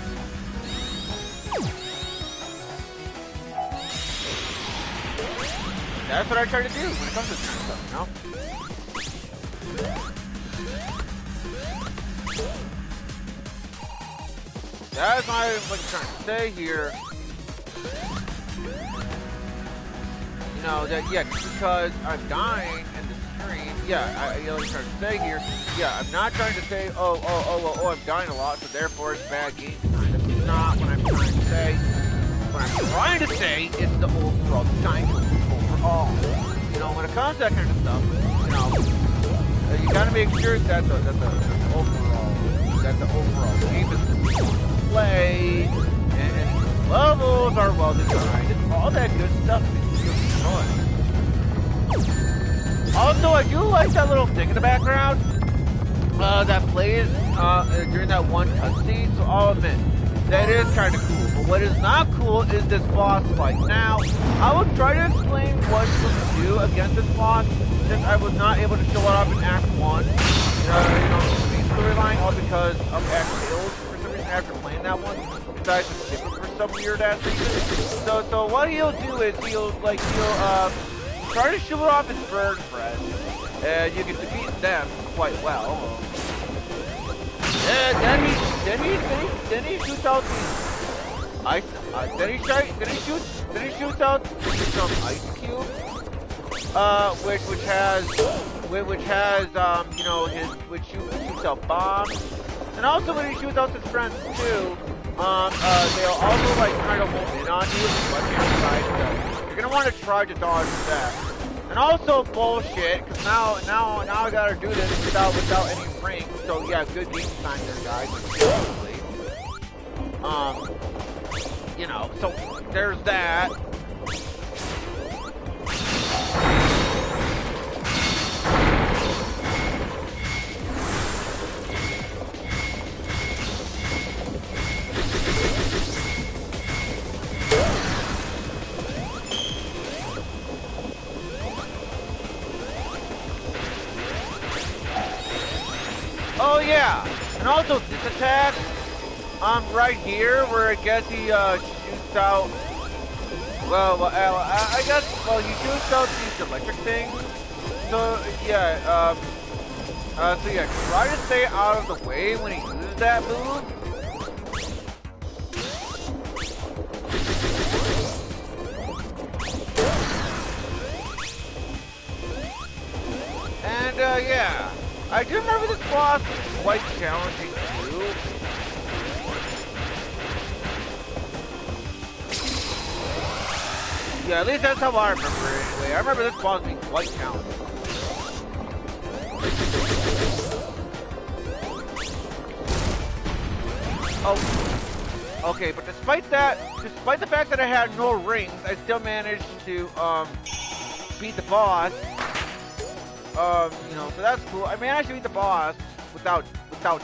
That's what I try to do when it comes to this kind of stuff, you know? That's what I'm trying to say here. You know, that, yeah, just because I'm dying in the stream, yeah, I'm trying to say here, yeah, I'm not trying to say, oh, I'm dying a lot, so therefore it's bad game design. That's not what I'm trying to say. What I'm trying to say is the overall design overall. You know, when it comes to that kind of stuff, you know, you gotta make sure that the overall game is play and levels are well designed and all that good stuff is really fun. Also, I do like that little thing in the background that plays during that one cutscene, so I'll admit that is kind of cool. But what is not cool is this boss fight. Now, I will try to explain what to do against this boss, since I was not able to show it off in Act 1. You know, the storyline, all because of Act 2. For some reason, after playing that one, decided to skip it for some weird ass reason. So what he'll do is he'll try to show it off his bird friends, and you can defeat them quite well. Then he shoots out ice. Then he shoots out some ice cube, which shoots out bombs, and also when he shoots out his friends too, they'll also like kind of hold in on you, but you're gonna want to try to dodge that. And also bullshit, because now I gotta do this without any rings. So yeah, good game design there, guys. You know, so there's that. Oh yeah, and also this attack, right here where it gets he shoots out. Well, I guess he shoots out these electric things. So yeah, try to stay out of the way when he uses that move. And yeah. I do remember this boss was quite challenging too. Yeah, at least that's how I remember it anyway. I remember this boss being quite challenging. Oh. Okay, but despite the fact that I had no rings, I still managed to beat the boss. You know, so that's cool. I managed to beat the boss without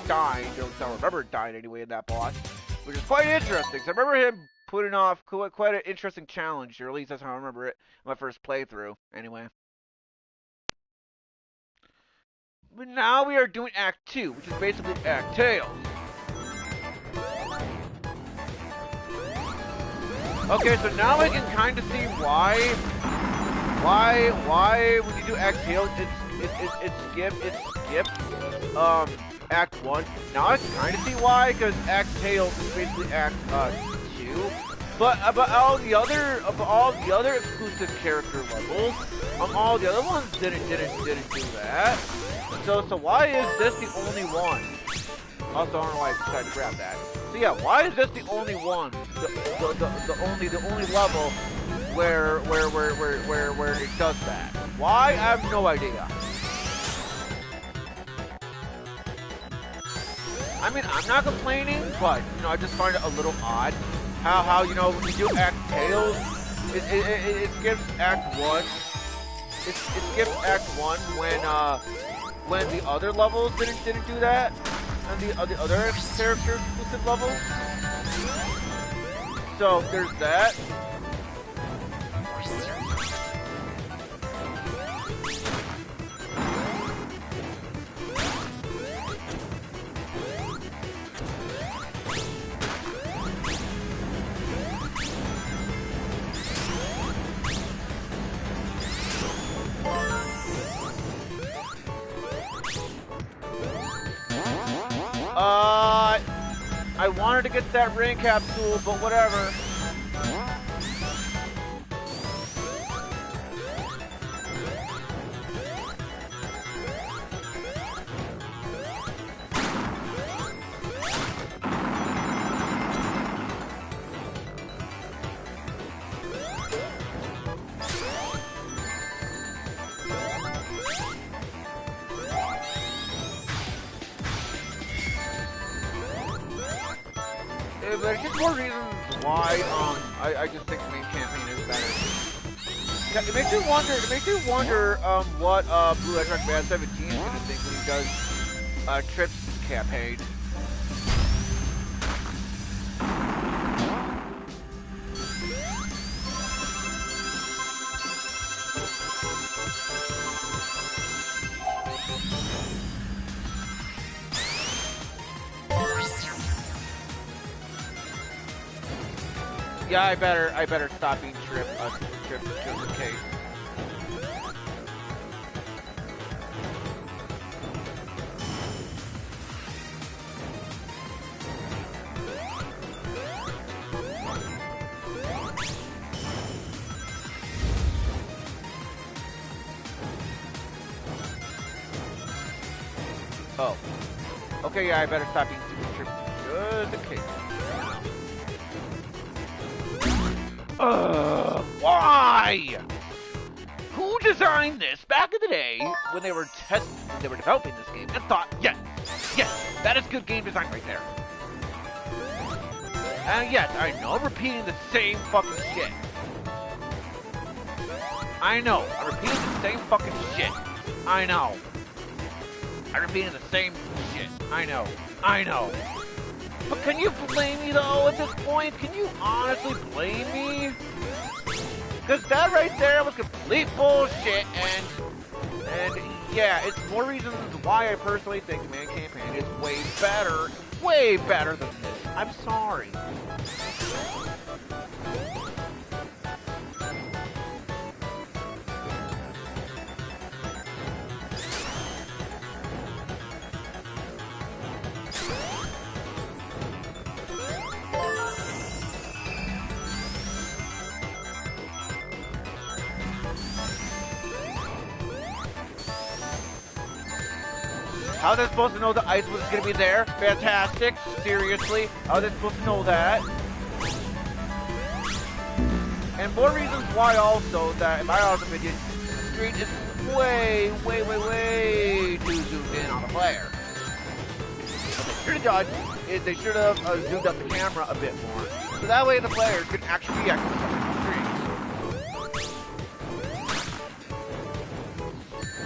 dying. I don't remember dying anyway in that boss, which is quite interesting. So I remember him putting off quite an interesting challenge, or at least that's how I remember it in my first playthrough. Anyway. But now we are doing Act 2, which is basically Act Tails. Okay, so now I can kind of see why when you do Act Tails, it's skip Act 1. Now I can kind of see why, because Act Tails is basically Act 2. But all the other exclusive character levels, all the other ones didn't do that. So why is this the only one? Also, I don't know why I decided to grab that. So yeah, why is this the only one? The only level where it does that? Why? I have no idea. I mean, I'm not complaining, but you know, I just find it a little odd how you know when you do Act Tails, it skips Act 1. it skipped Act 1 when the other levels didn't do that, and the other character exclusive levels. So there's that. I wanted to get that rain capsule, but whatever. There's just more reasons why I just think the main campaign is better. It makes you wonder what Blue Extract Bad 17 is gonna think when he does Trip's campaign. Yeah, I better stop being Trip just in case. Oh. Okay, yeah, I better stop being Super Trip just in case. Why? Who designed this back in the day when they were developing this game and thought, yes, that is good game design right there. And yes, I know I'm repeating the same fucking shit. I know, I'm repeating the same fucking shit. I know. I'm repeating the same shit. I know. But can you blame me though at this point? Can you honestly blame me? Because that right there was complete bullshit, and yeah, it's more reasons why I personally think the main campaign is way better than this. I'm sorry. How are they supposed to know the ice was going to be there? Fantastic. Seriously. How are they supposed to know that? And more reasons why also that, in my honest opinion, the screen is way too zoomed in on the player. What they should have done is they should have zoomed up the camera a bit more. So that way the player could actually react to the screen.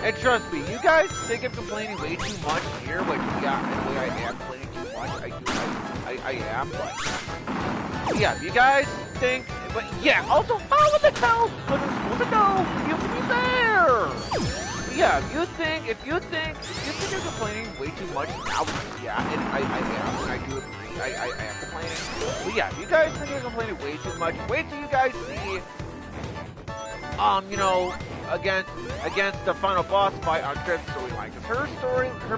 And trust me, you guys think I'm complaining way too much here, which yeah, in a way I am complaining too much. I am, but yeah, you guys think, but yeah, also how the hell was I supposed to know you have to be there? But yeah, if you think you're complaining way too much now, yeah, and I am, and I do agree, I am complaining. But yeah, if you guys think you're complaining way too much, wait till you guys see, you know, against the final boss fight on Trip's storyline, because her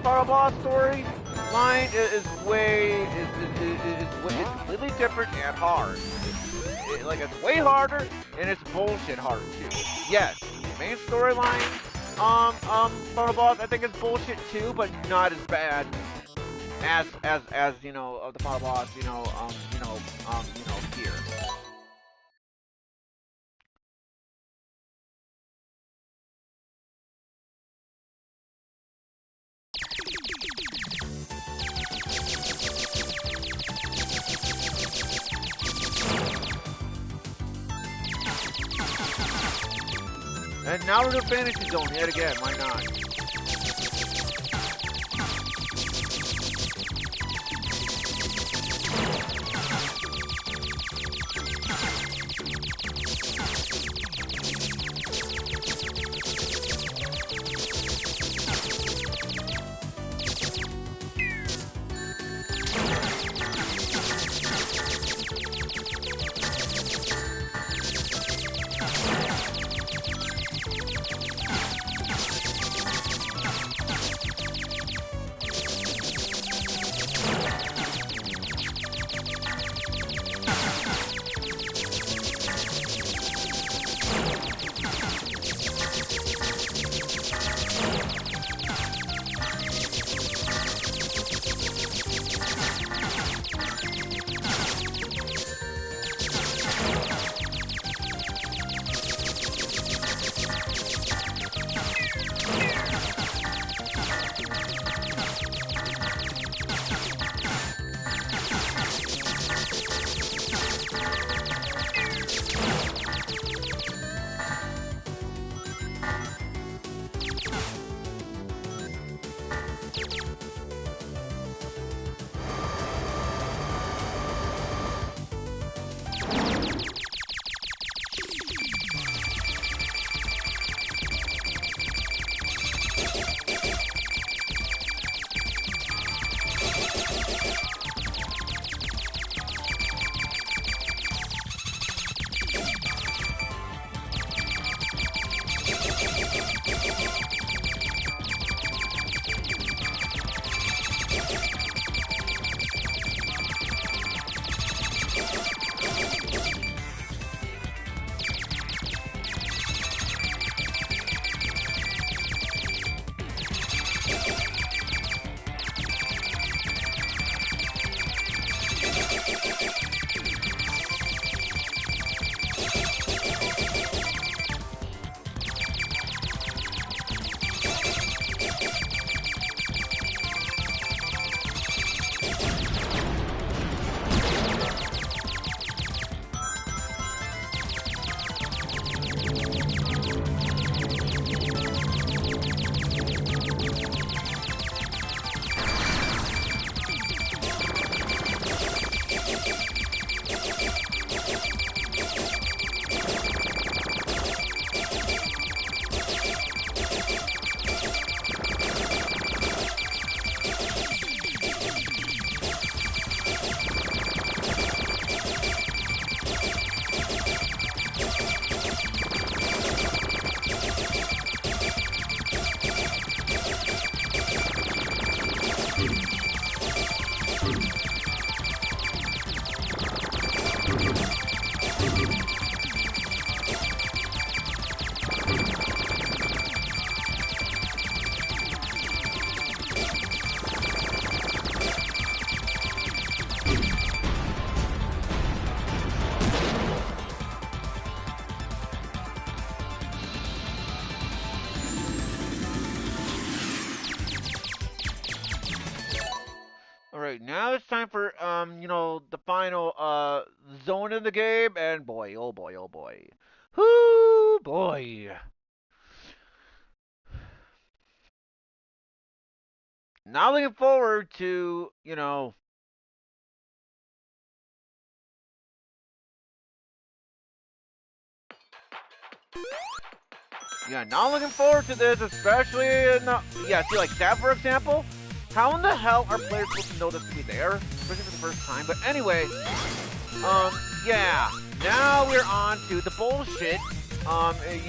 final boss storyline is completely different and hard. It's way harder, and it's bullshit hard too. Yes, main storyline, final boss I think is bullshit too, but not as bad as you know the final boss here. And now we're doing Fantasy Zone yet again. Why not? Alright, now it's time for, the final, zone in the game, and boy, oh boy, oh boy. Whoo, boy. Now looking forward to, yeah, now looking forward to this, especially in the, yeah, see, like that, for example? How in the hell are players supposed to know this to be there? Especially for the first time, but anyway, yeah, now we're on to the bullshit, but it's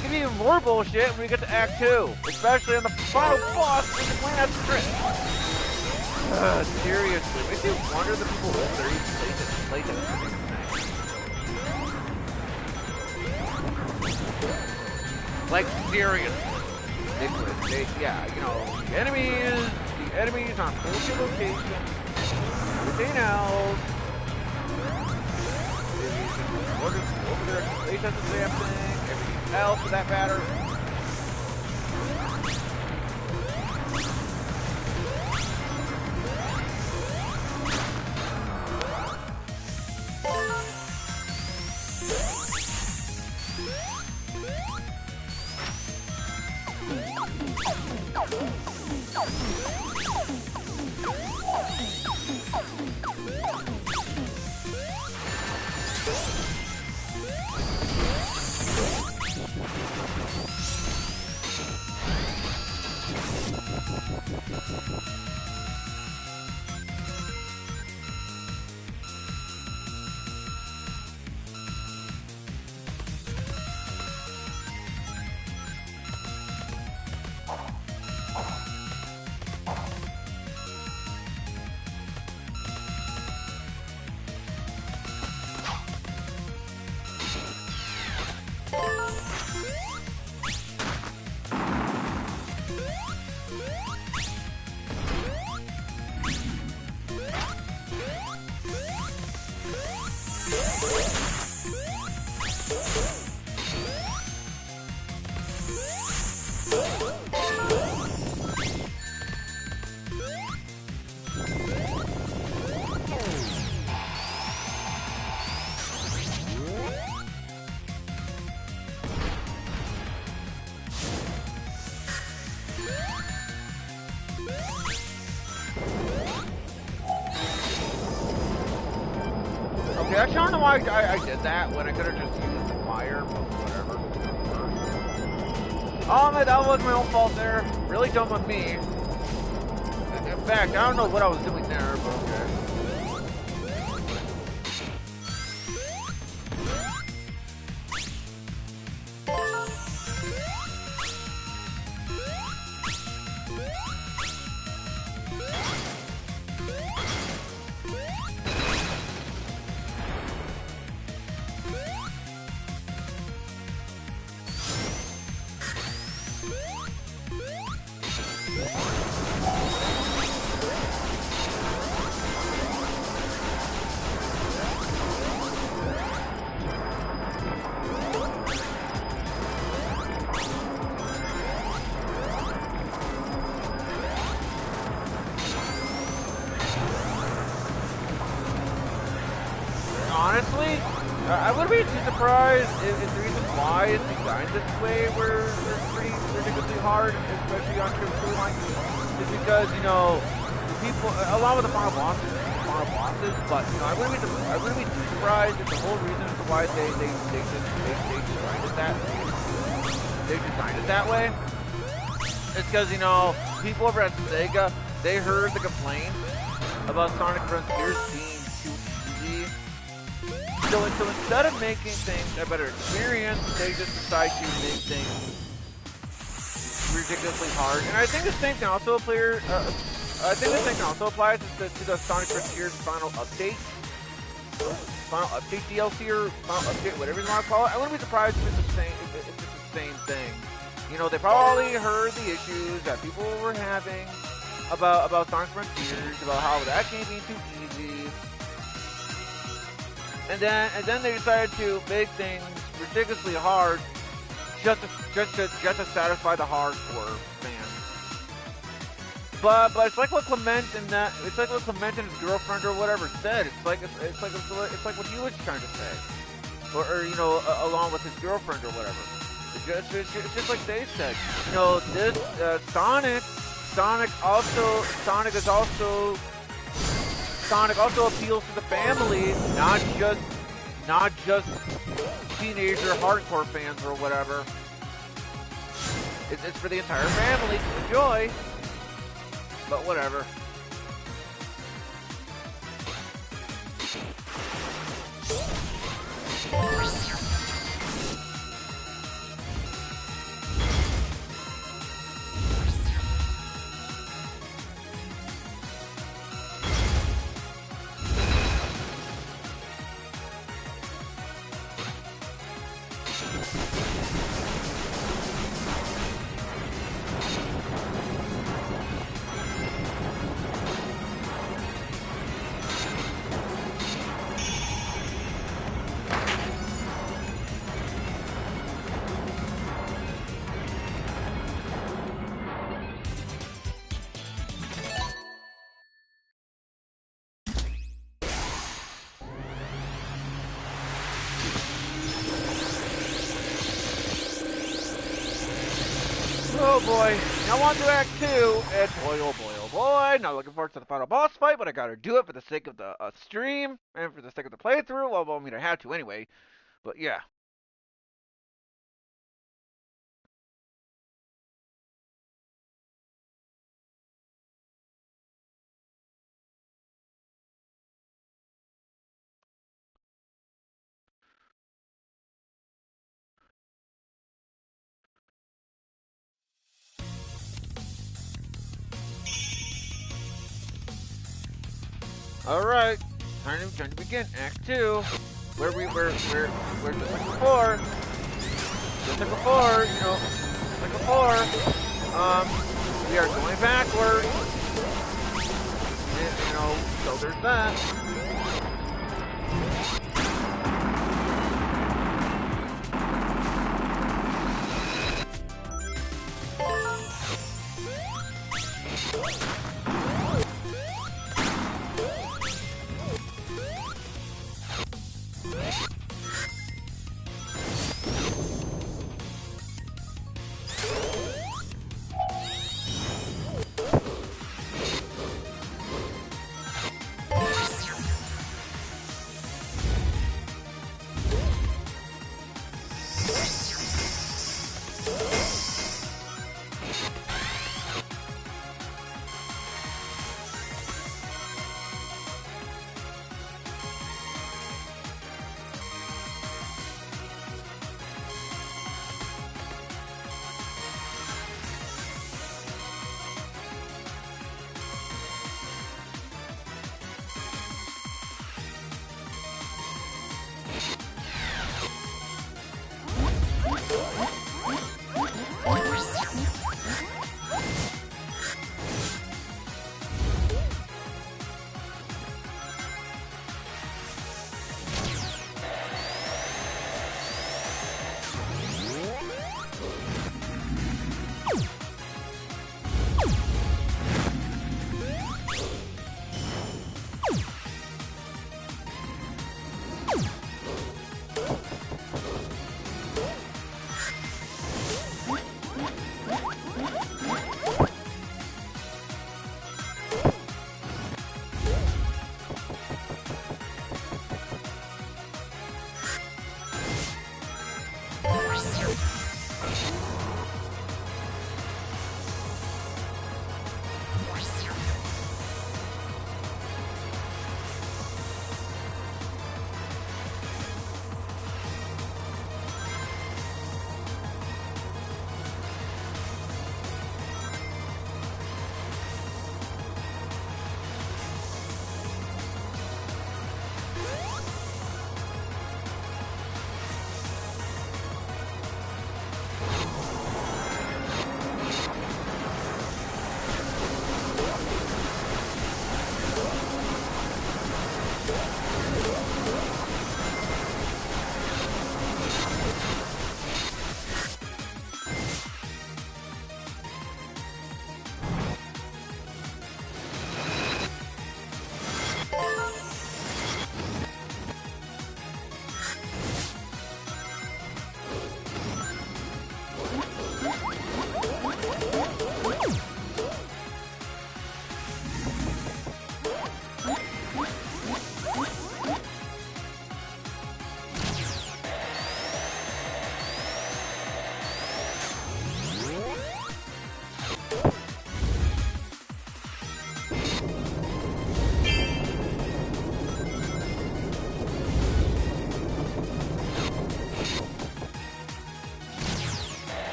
gonna be even more bullshit when we get to Act 2, especially on the final boss in the last strip. Seriously, makes you wonder the people over there even play this thing. Like, seriously. The enemies on bullshit locations, everything else. Over there, they said the damn thing, everything else for that matter. Okay, actually, I don't know why I did that when I could have just used the fire, but whatever. Oh, man, that was my own fault there. Really dumb of me. In fact, I don't know what I was doing there, but okay. Honestly, I wouldn't be too surprised if the reason why it's designed this way, where it's pretty ridiculously hard, especially on trip storyline, is because, you know, the people, along with the final bosses, but, you know, I wouldn't be too surprised if the whole reason as to why they designed it that way. It's because, you know, people over at Sega, they heard the complaints about Sonic Frontiers being too easy. So instead of making things a better experience, they just decide to make things ridiculously hard. And I think the same can also apply. I think the same can also apply to the Sonic Frontiers final update DLC or final update, whatever you want to call it. I wouldn't be surprised if it's the same thing. You know, they probably heard the issues that people were having about Sonic Frontiers, about how that game being too easy. And then they decided to make things ridiculously hard just to satisfy the hardcore fans. But it's like what Clement and his girlfriend or whatever said. It's like what he was trying to say, or you know, along with his girlfriend or whatever. It's just like they said. You know, this Sonic also appeals to the family, not just teenager hardcore fans or whatever. It's for the entire family to enjoy, but whatever. Oh boy, now on to Act 2, and boy oh boy oh boy, not looking forward to the final boss fight, but I gotta do it for the sake of the stream, and for the sake of the playthrough, well, I mean, I had to anyway, but yeah. Alright, time to begin Act 2, where just like before, you know, just like before, we are going backwards, and, you know, so there's that.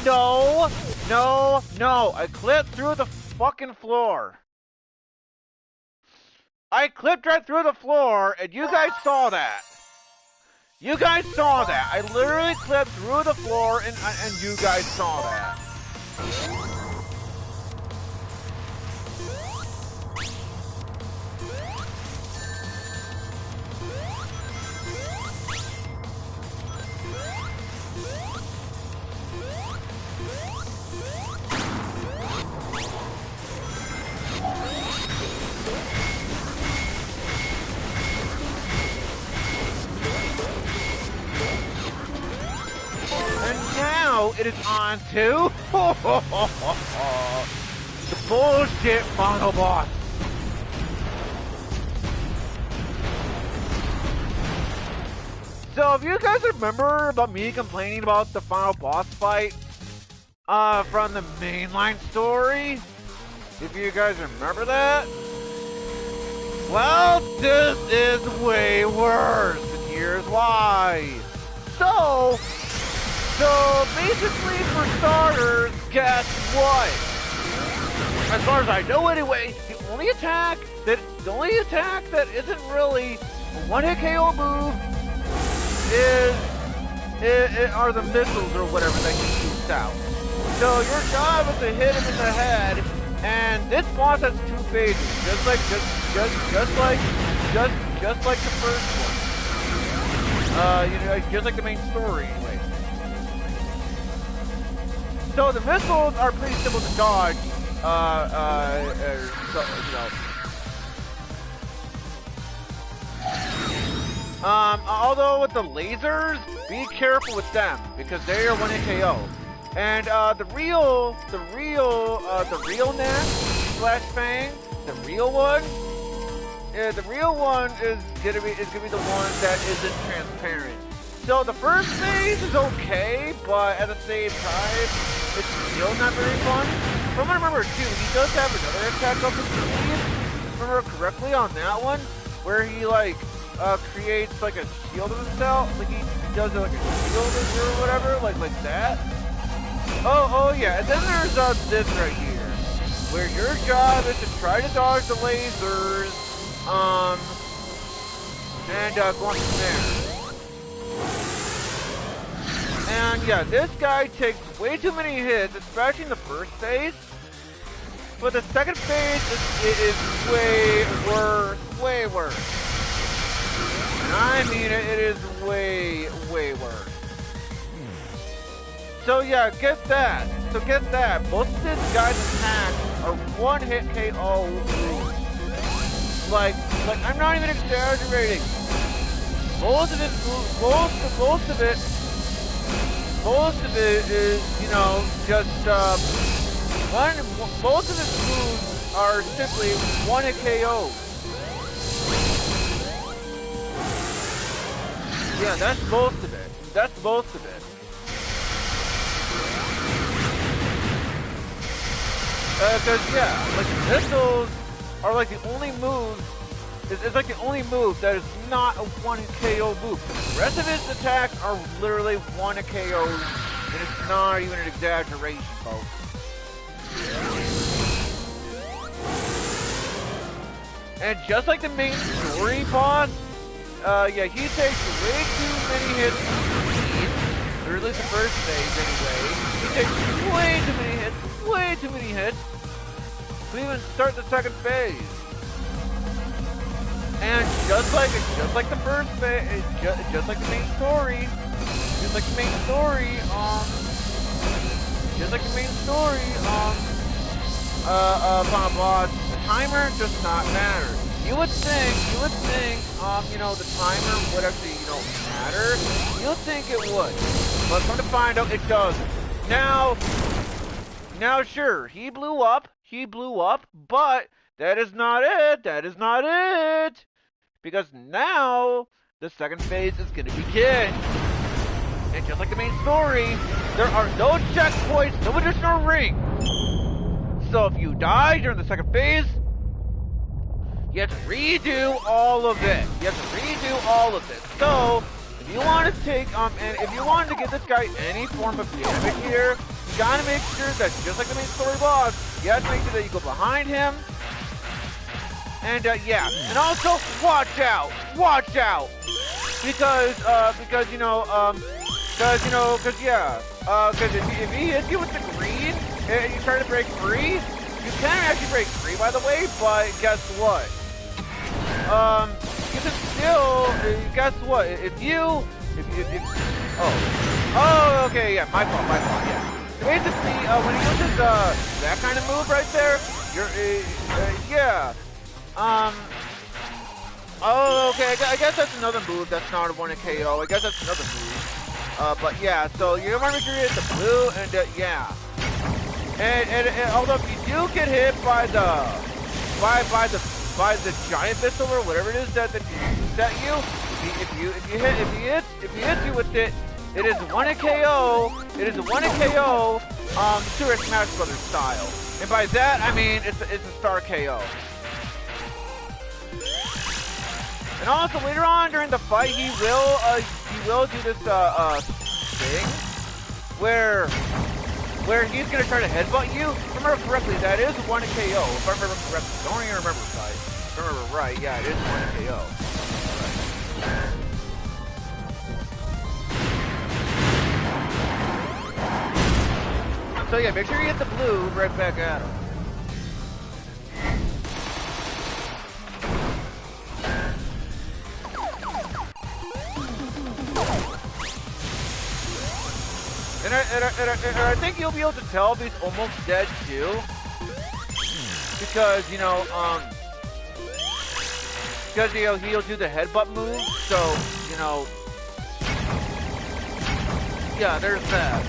No! No! No! I clipped through the fucking floor. I clipped right through the floor, and you guys saw that. You guys saw that. I literally clipped through the floor, and you guys saw that. It is on to the bullshit final boss. So if you guys remember about me complaining about the final boss fight from the mainline story, if you guys remember that, well, this is way worse, and here's why. So basically, for starters, guess what? As far as I know anyway, the only attack that isn't really a one-hit KO move are the missiles or whatever that he shoots out. So your job is to hit him in the head, and this boss has 2 phases, just like the first one. Just like the main story anyway. So the missiles are pretty simple to dodge. Although with the lasers, be careful with them because they are 1-hit KO. And the real Knack slash Fang, the real one is gonna be the one that isn't transparent. So the first phase is okay, but at the same time, it's still not very fun. From what I remember too, he does have another attack up his sleeve, if I remember correctly on that one, where he like creates like a shield of himself, like he does like a shield or whatever, like that. Oh yeah, and then there's this right here, where your job is to try to dodge the lasers, and go on from there. And yeah, this guy takes way too many hits, especially in the first phase. But the second phase is way worse. And I mean it is way worse. So yeah, get that. Most of this guy's attacks are 1-hit KO moves. Like I'm not even exaggerating. Most of it is, just most of his moves are simply 1-hit KO. Yeah, that's most of it. Because like missiles are like the only move. It's like the only move that is not a 1-hit KO move. The rest of his attacks are literally 1-hit KOs, and it's not even an exaggeration, folks. And just like the main story boss, yeah, he takes way too many hits to succeed, or at least the first phase anyway. He takes way too many hits to even start the second phase. And just like the first phase, just like the main story, final boss, the timer does not matter. You would think, the timer would actually, matter. You'd think it would, but come to find out, it doesn't. Now, sure, he blew up, but that is not it. Because now, the second phase is going to begin. And just like the main story, there are no checkpoints, no additional rings. So if you die during the second phase, you have to redo all of it. So, if you want to take and if you want to give this guy any form of damage here, you gotta make sure that just like the main story boss, you have to make sure that you go behind him. And yeah, and also watch out, because if he hits you with the green and you try to break free, you can actually break free, by the way. But guess what? You can still guess what? If okay, yeah, my fault, yeah. Basically, when he uses that kind of move right there, you're yeah. Oh, okay. I guess that's another move. That's not a 1 KO. I guess that's another move. But yeah. So you want to make sure you hit the blue, and yeah. And although if you do get hit by the giant pistol or whatever it is that set you, if he hits you with it, it is 1 KO. It is a 1 KO. Super Smash Brothers style. And by that I mean it's a star KO. And also later on during the fight, he will do this thing where he's gonna try to headbutt you. If I remember correctly, that is 1 KO. If I remember correctly, don't even remember right. If I remember right, yeah, it is 1 KO. Right. So yeah, make sure you hit the blue right back at him. And I think you'll be able to tell if he's almost dead too, because he'll do the headbutt move. So yeah, there's that.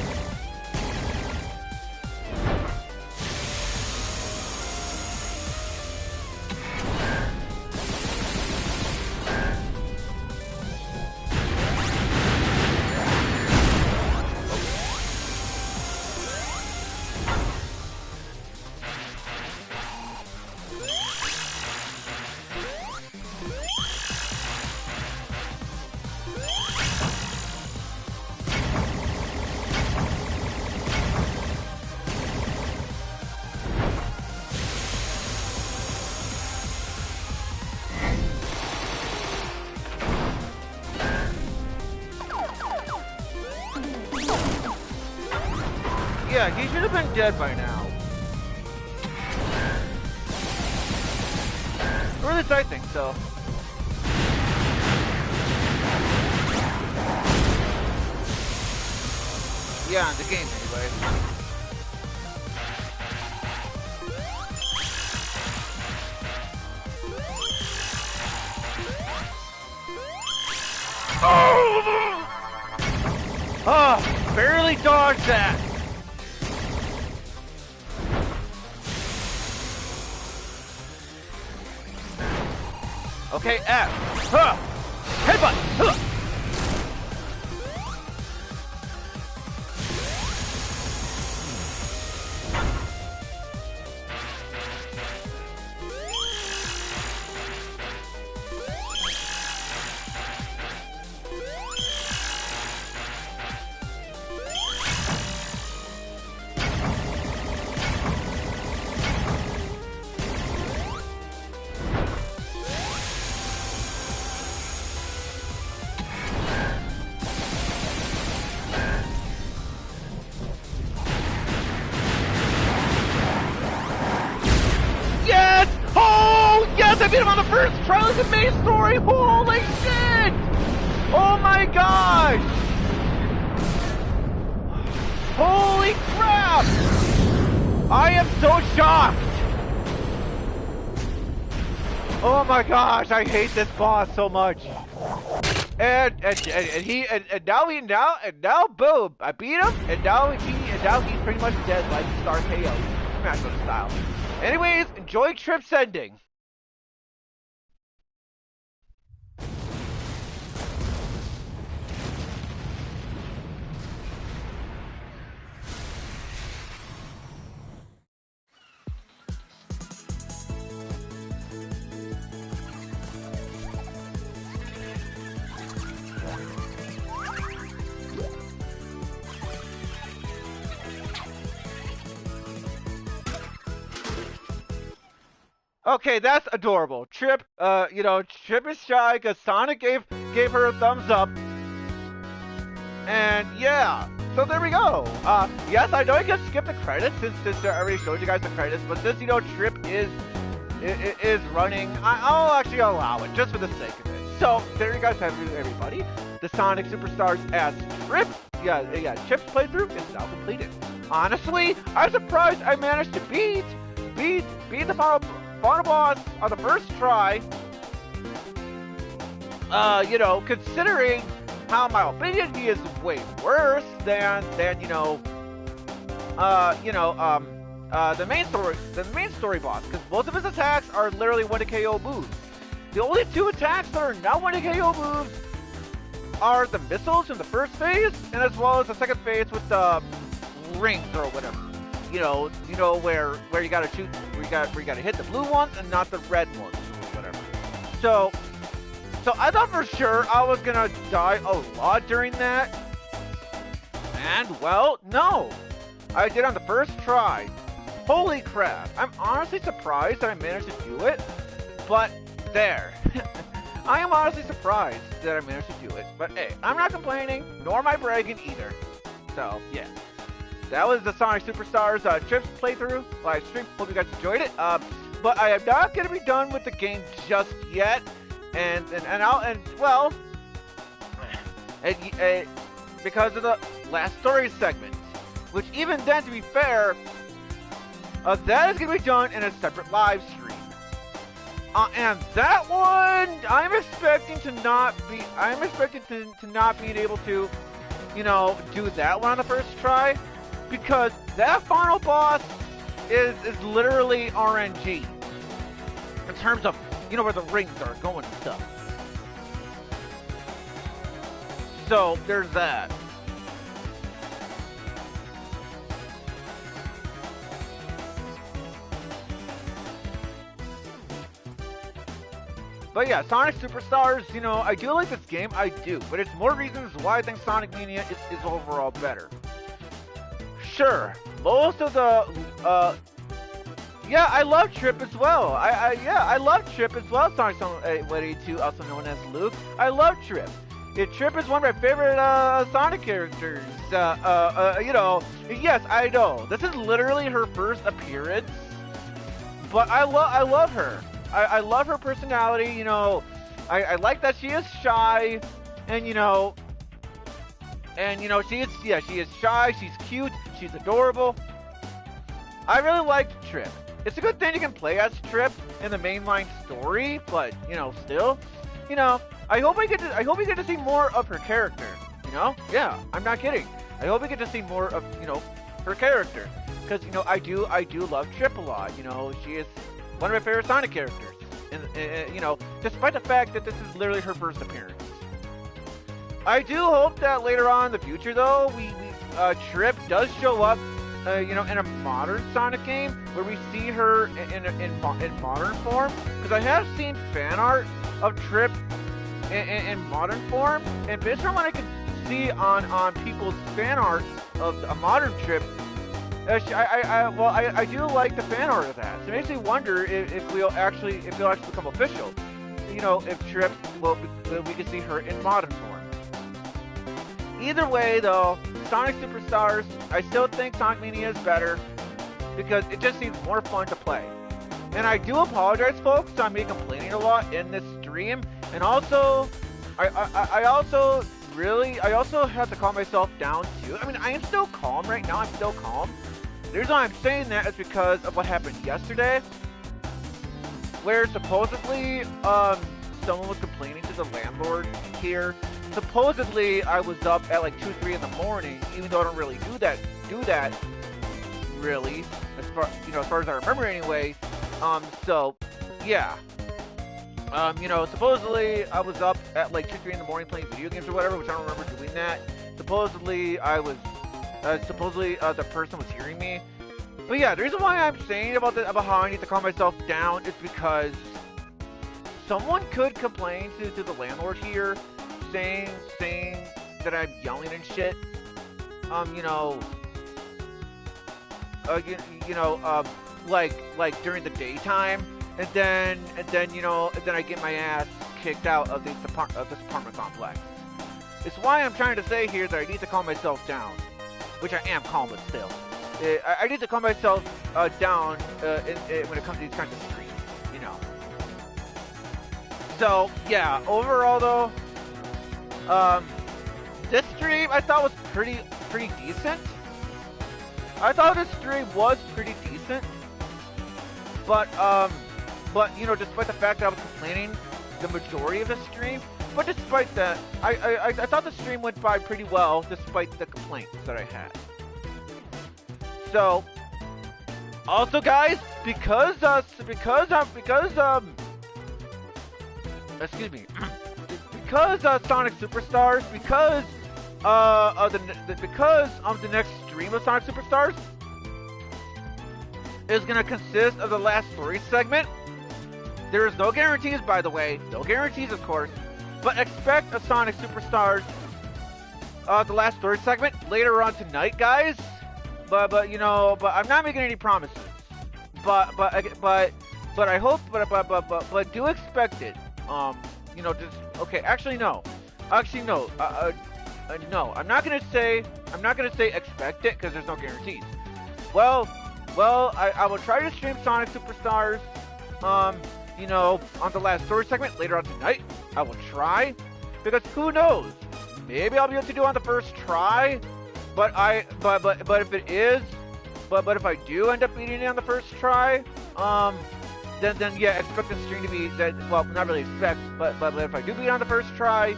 Yeah, he should have been dead by now. Or at least I think so. Yeah, in the game anyway. Oh, barely dodged that. Okay, F. Huh. Headbutt. Huh. I beat him on the first try of the main story! Holy shit! Oh my gosh! Holy crap! I am so shocked! Oh my gosh, I hate this boss so much. And now boom, I beat him, and now he's pretty much dead like Star KO, Smash Bros. Style. Anyways, enjoy Trip's ending. Okay, that's adorable. Trip, Trip is shy because Sonic gave her a thumbs up, and yeah. So there we go. Yes, I know I can skip the credits since I already showed you guys the credits, but since Trip is running, I'll actually allow it just for the sake of it. So there you guys have it, everybody. The Sonic Superstars as Trip. Yeah. Trip's playthrough is now completed. Honestly, I'm surprised I managed to beat the final boss on the first try. Considering how, in my opinion, he is way worse than the main story boss, because most of his attacks are literally 1-KO moves. The only two attacks that are not 1-KO moves are the missiles in the first phase, and as well as the second phase with the rings or whatever. Where you gotta shoot, where you gotta hit the blue ones and not the red ones or whatever. So I thought for sure I was gonna die a lot during that, and well, no, I did on the first try. Holy crap! I'm honestly surprised that I managed to do it, but there. I am honestly surprised that I managed to do it, but hey, I'm not complaining, nor am I bragging either. So yeah. That was the Sonic Superstars Trips playthrough live stream. Hope you guys enjoyed it. But I am not gonna be done with the game just yet, because of the last story segment, which even then, to be fair, that is gonna be done in a separate live stream. And that one, I'm expecting to not be able to, do that one on the first try. Because that final boss is literally RNG in terms of where the rings are going and stuff. So there's that. But yeah, Sonic Superstars, I do like this game, I do, but it's more reasons why I think Sonic Mania is overall better. Sure, most of the, I love Trip as well. I love Trip as well, Sonic 182, also known as Luke. I love Trip. Trip is one of my favorite Sonic characters. Yes, I know. This is literally her first appearance, but I love her. I love her personality, I like that she is shy, and she is shy, she's cute, she's adorable. I really liked Trip. It's a good thing you can play as Trip in the mainline story, but still, I hope we get to see more of her character. Yeah, I'm not kidding. I hope we get to see more of her character, because I do love Trip a lot. She is one of my favorite Sonic characters, and despite the fact that this is literally her first appearance. I do hope that later on in the future, though, Trip does show up, in a modern Sonic game where we see her in modern form. Because I have seen fan art of Trip in modern form, and based on what I can see on people's fan art of a modern Trip, I do like the fan art of that. So it makes me wonder if it'll actually become official. If Trip, we can see her in modern form. Either way, though, Sonic Superstars, I still think Sonic Mania is better because it just seems more fun to play. And I do apologize, folks, on me complaining a lot in this stream. And also, I also have to calm myself down too. I mean, I am still calm right now. I'm still calm. The reason why I'm saying that is because of what happened yesterday, where supposedly someone was complaining to the landlord here. Supposedly, I was up at like 2, 3 in the morning, even though I don't really do that really, as far as I remember anyway. So yeah. Supposedly I was up at like 2, 3 in the morning playing video games or whatever, which I don't remember doing that. Supposedly I was, the person was hearing me. But yeah, the reason why I'm saying about how I need to calm myself down is because someone could complain to the landlord here, saying that I'm yelling and shit. Like during the daytime, then I get my ass kicked out of this apartment complex. It's why I'm trying to say here that I need to calm myself down, which I am calm, but still, I need to calm myself down when it comes to these kinds of streams, you know. So yeah, overall though, this stream I thought was pretty decent. I thought this stream was pretty decent, but you know, despite the fact that I was complaining the majority of the stream, but despite that, I thought the stream went by pretty well despite the complaints that I had. So, also guys, because excuse me, because Sonic Superstars, because the next stream of Sonic Superstars is gonna consist of the last story segment. There is no guarantees, by the way, no guarantees, of course, but expect a Sonic Superstars, the last story segment later on tonight, guys. But you know, but I'm not making any promises. But I hope, but do expect it. You know, just okay. Actually, no. No. I'm not gonna say expect it because there's no guarantees. Well, I will try to stream Sonic Superstars. You know, on the last story segment later on tonight. I will try, because who knows? Maybe I'll be able to do it on the first try. But if it is, but if I do end up beating it on the first try, then yeah, expect the stream to be that. Well, not really expect, but if I do beat it on the first try,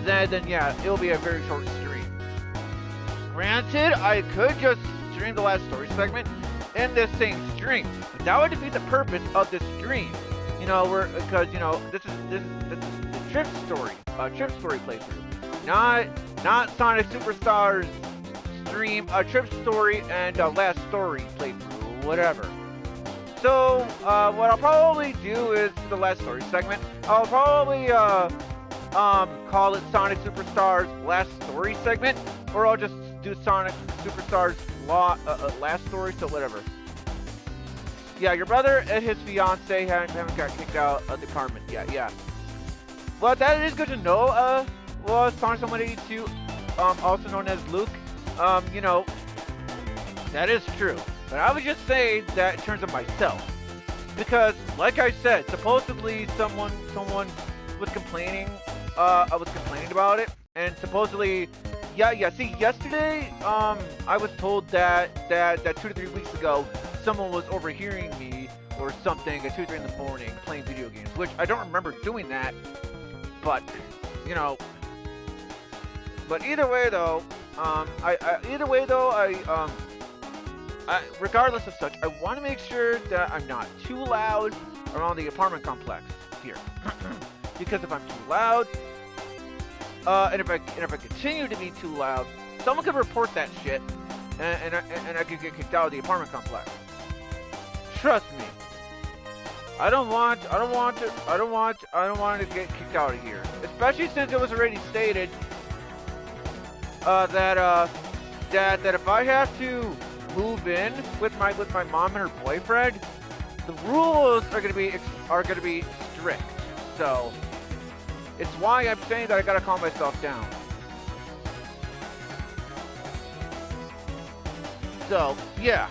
then yeah, it'll be a very short stream. Granted, I could just stream the last story segment in this same stream, but that would defeat the purpose of this stream. You know, because you know this is the trip story playthrough, not Sonic Superstars stream, trip story and last story playthrough, whatever. So what I'll probably do is the last story segment. I'll probably call it Sonic Superstars last story segment, or I'll just do Sonic Superstars last story. So whatever. Yeah, your brother and his fiance haven't got kicked out of the apartment. Yeah. Well, that is good to know. Well, Sonic 182, also known as Luke. You know, that is true. But I would just say that in terms of myself, because, like I said, supposedly someone was complaining. I was complaining about it, and supposedly, yeah. See, yesterday, I was told that 2 to 3 weeks ago, someone was overhearing me or something at 2 or 3 in the morning playing video games, which I don't remember doing that. But you know, but either way though, regardless of such, I want to make sure that I'm not too loud around the apartment complex here, because if I'm too loud, and if I continue to be too loud, someone could report that shit, and I could get kicked out of the apartment complex. Trust me. I don't want to get kicked out of here, especially since it was already stated that if I have to move in with my mom and her boyfriend, the rules are gonna be strict. So it's why I'm saying that I gotta calm myself down. So yeah.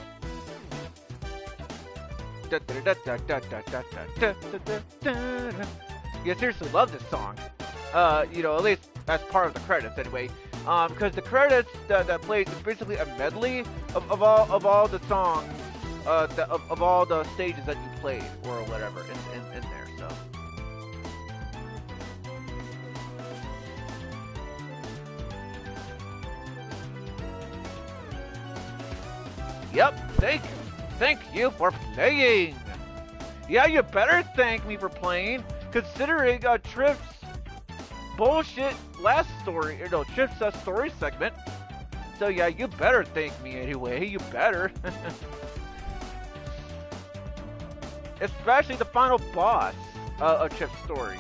Yeah, seriously, love this song. You know, at least as part of the credits anyway. Because the credits that plays is basically a medley of all the songs, of all the stages that you played or whatever in there. So. Yep, thank you for playing. Yeah, you better thank me for playing, considering Tripp's bullshit last story, or no, Tripp's story segment. So yeah, you better thank me anyway. You better. Especially the final boss of Tripp's story.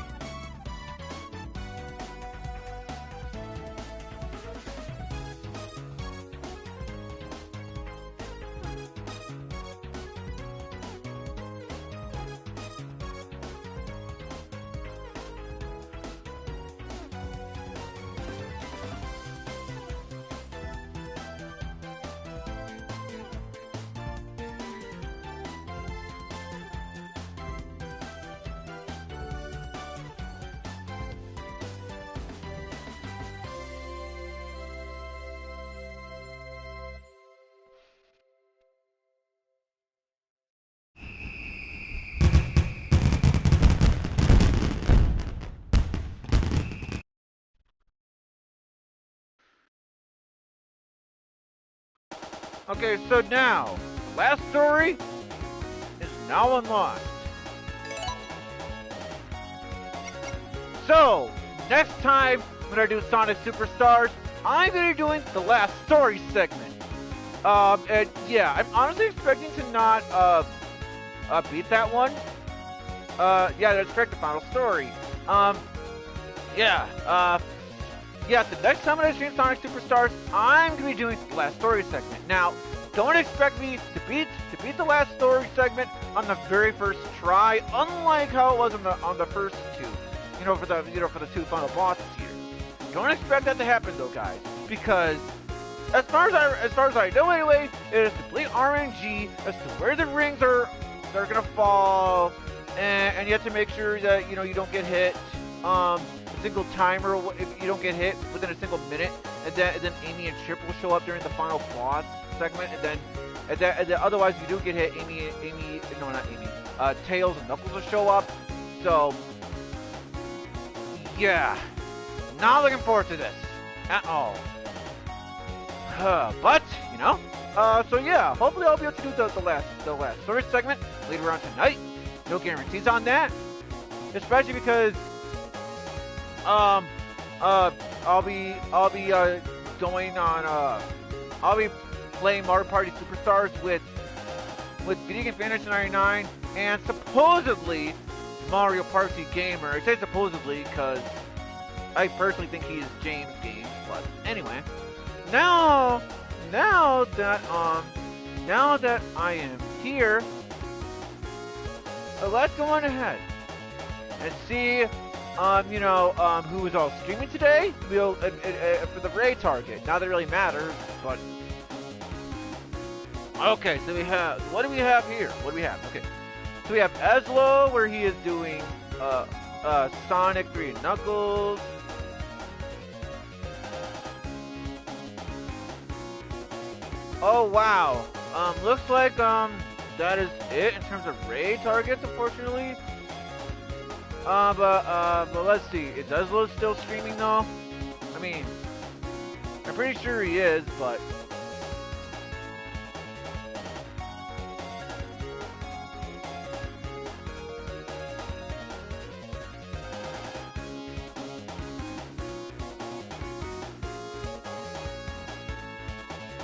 Okay, so now, the last story is now unlocked. So, next time when I do Sonic Superstars, I'm going to be doing the last story segment. And yeah, I'm honestly expecting to not beat that one. Yeah, that's correct, the final story. Yeah, the next time I stream Sonic Superstars, I'm going to be doing the last story segment. Now, don't expect me to beat the last story segment on the very first try, unlike how it was on the first two. For the two final bosses here. Don't expect that to happen though, guys, because as far as I know anyway, it is complete RNG as to where the rings are gonna fall, and you have to make sure that you don't get hit a single time, or if you don't get hit within a single minute, and then Amy and Chip will show up during the final boss segment, and then otherwise if you do get hit, Tails and Knuckles will show up. So yeah, not looking forward to this at all. But so yeah, hopefully I'll be able to do the last story segment later on tonight. No guarantees on that, especially because I'll be going on I'll be playing Mario Party Superstars with Video Game Fantasy 99 and supposedly Mario Party Gamer. I say supposedly because I personally think he's James Games, but anyway. Now that I am here, let's go on ahead and see who is all streaming today. We'll for the raid target. Not that it really matters, but okay. So what do we have here? Okay. So we have Eslo, where he is doing Sonic 3 and Knuckles. Oh wow. Looks like that is it in terms of raid targets, unfortunately. But let's see. Is Eslo still streaming though? I mean, I'm pretty sure he is, but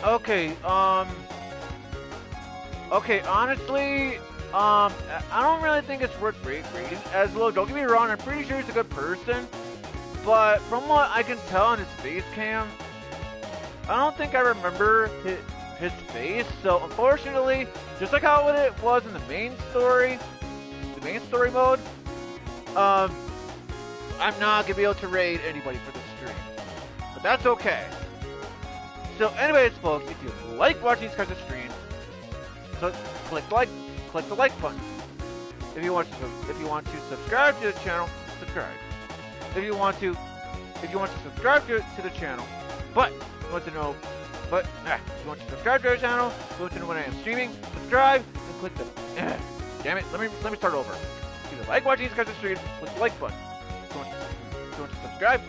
okay, honestly, I don't really think it's worth rating Eslo. Don't get me wrong, I'm pretty sure he's a good person, but from what I can tell on his face cam, I don't think I remember his face, so unfortunately, just like how it was in the main story mode, I'm not gonna be able to raid anybody for this stream, but that's okay. So anyways, folks, if you like watching these kinds of streams, so click the like button. If you want to subscribe to the channel, subscribe. If you want to subscribe to the channel, if you want to subscribe to the channel, you want to know when I am streaming, subscribe and click the damn it, let me start over. If you like watching these kinds of streams, click the like button. If you want to subscribe.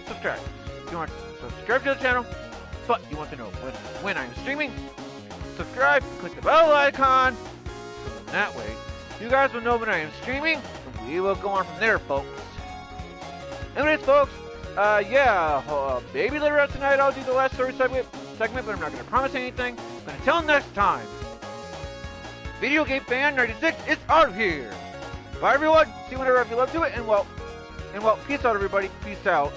If you want to subscribe to the channel, but you want to know when I'm streaming, subscribe, click the bell icon, so that way you guys will know when I am streaming, and we will go on from there, folks. Anyways, folks, maybe later on tonight I'll do the last story segment, but I'm not going to promise anything. But until next time, Video Game Fan 96 is out of here. Bye, everyone. See you whenever you love to it, and well, peace out, everybody. Peace out.